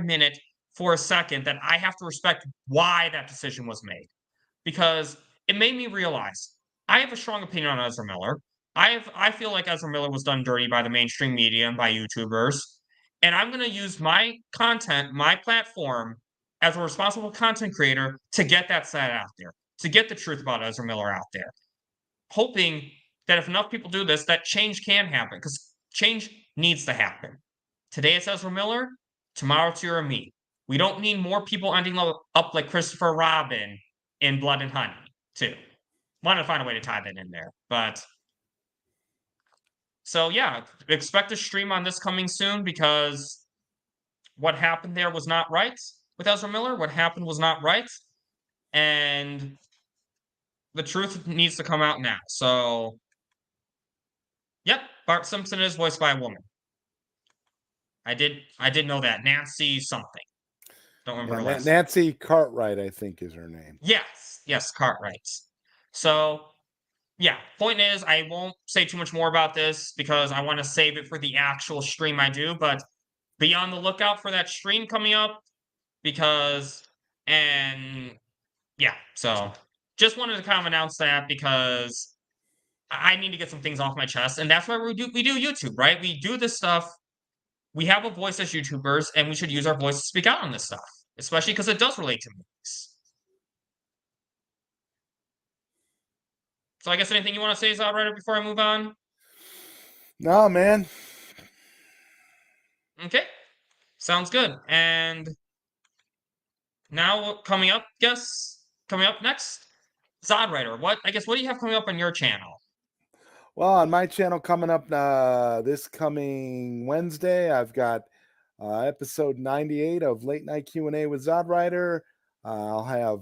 a second, that I have to respect why that decision was made. Because it made me realize I have a strong opinion on Ezra Miller. I feel like Ezra Miller was done dirty by the mainstream media and by YouTubers. And I'm going to use my content, my platform, as a responsible content creator to get that side out there, to get the truth about Ezra Miller out there. Hoping that if enough people do this, that change can happen, because change needs to happen. Today it's Ezra Miller, tomorrow it's you or me. We don't need more people ending up like Christopher Robin in Blood and Honey, too. Wanted to find a way to tie that in there, but... So yeah, expect a stream on this coming soon, because what happened there was not right with Ezra Miller. What happened was not right, and the truth needs to come out now. So, yep, Bart Simpson is voiced by a woman. I did know that. Nancy something. Don't remember her last name. Nancy Cartwright, I think, is her name. Yes, Cartwright. So, yeah, point is, I won't say too much more about this because I want to save it for the actual stream I do, but be on the lookout for that stream coming up, so just wanted to kind of announce that because I need to get some things off my chest, and that's why we do YouTube, right? We do this stuff. We have a voice as YouTubers, and we should use our voice to speak out on this stuff, especially because it does relate to movies. So I guess anything you want to say, ZodWriter, before I move on? No, man. Okay. Sounds good. And now coming up next, ZodWriter. What do you have coming up on your channel? Well, on my channel coming up this coming Wednesday, I've got episode 98 of Late Night Q&A with ZodWriter. I'll have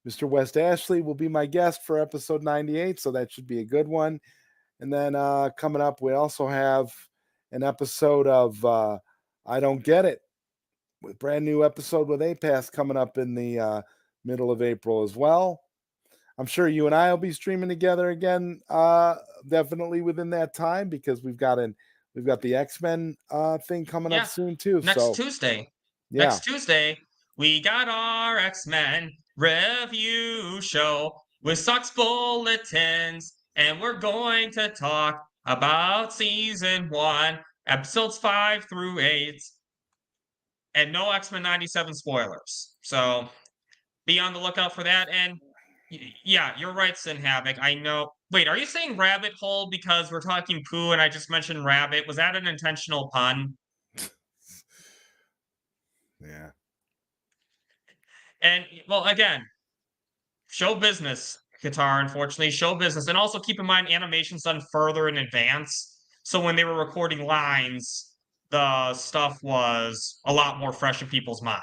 Mr. West Ashley will be my guest for episode 98, so that should be a good one. And then coming up, we also have an episode of I Don't Get It, with brand new episode with APAS coming up in the middle of April as well. I'm sure you and I will be streaming together again, definitely within that time, because we've got the X-Men thing coming up Yeah, soon too. next So Tuesday. yeah, Next Tuesday, we got our X-Men review show with Sucks Bulletins, and we're going to talk about season 1, episodes 5 through 8, and no X-Men 97 spoilers. So be on the lookout for that. And yeah, you're right, Sin Havoc. I know. Wait, are you saying rabbit hole because we're talking poo and I just mentioned rabbit? Was that an intentional pun? yeah. And well, again, show business, Qatar, unfortunately, show business. And also keep in mind, animation's done further in advance. So when they were recording lines, the stuff was a lot more fresh in people's mind,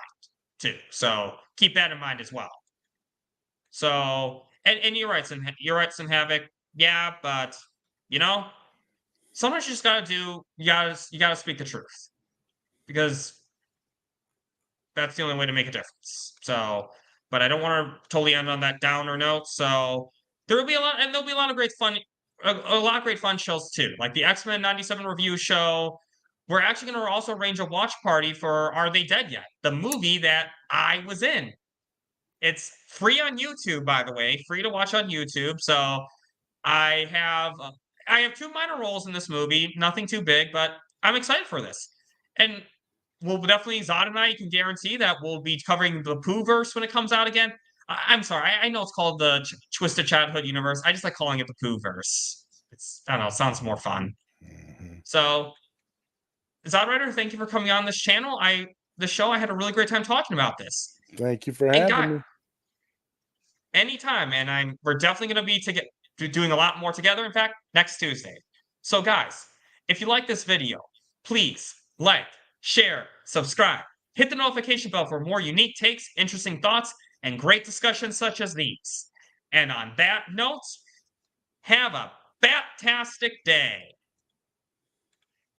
too. So keep that in mind as well. So, and you're right, Sin Havoc. Yeah, but sometimes you just gotta you gotta speak the truth because that's the only way to make a difference. So, but I don't want to totally end on that downer note. So there'll be a lot of great fun, a lot of great fun shows too, like the X-Men 97 review show. We're actually going to also arrange a watch party for Are They Dead Yet? The movie that I was in. It's free on YouTube, by the way, free to watch on YouTube. So I have I have 2 minor roles in this movie, nothing too big, but I'm excited for this. And we'll definitely, Zod and I, you can guarantee that we'll be covering the PoohVerse when it comes out again. I'm sorry, I know it's called the Twisted Childhood Universe. I just like calling it the PoohVerse. I don't know, it sounds more fun. So, ZodWriter, thank you for coming on this channel. I had a really great time talking about this. Thank you for And having me. Anytime, and we're definitely going to be doing a lot more together. In fact, next Tuesday. So, guys, if you like this video, please like, share, subscribe, hit the notification bell for more unique takes, interesting thoughts, and great discussions such as these. And on that note, have a bat-tastic day.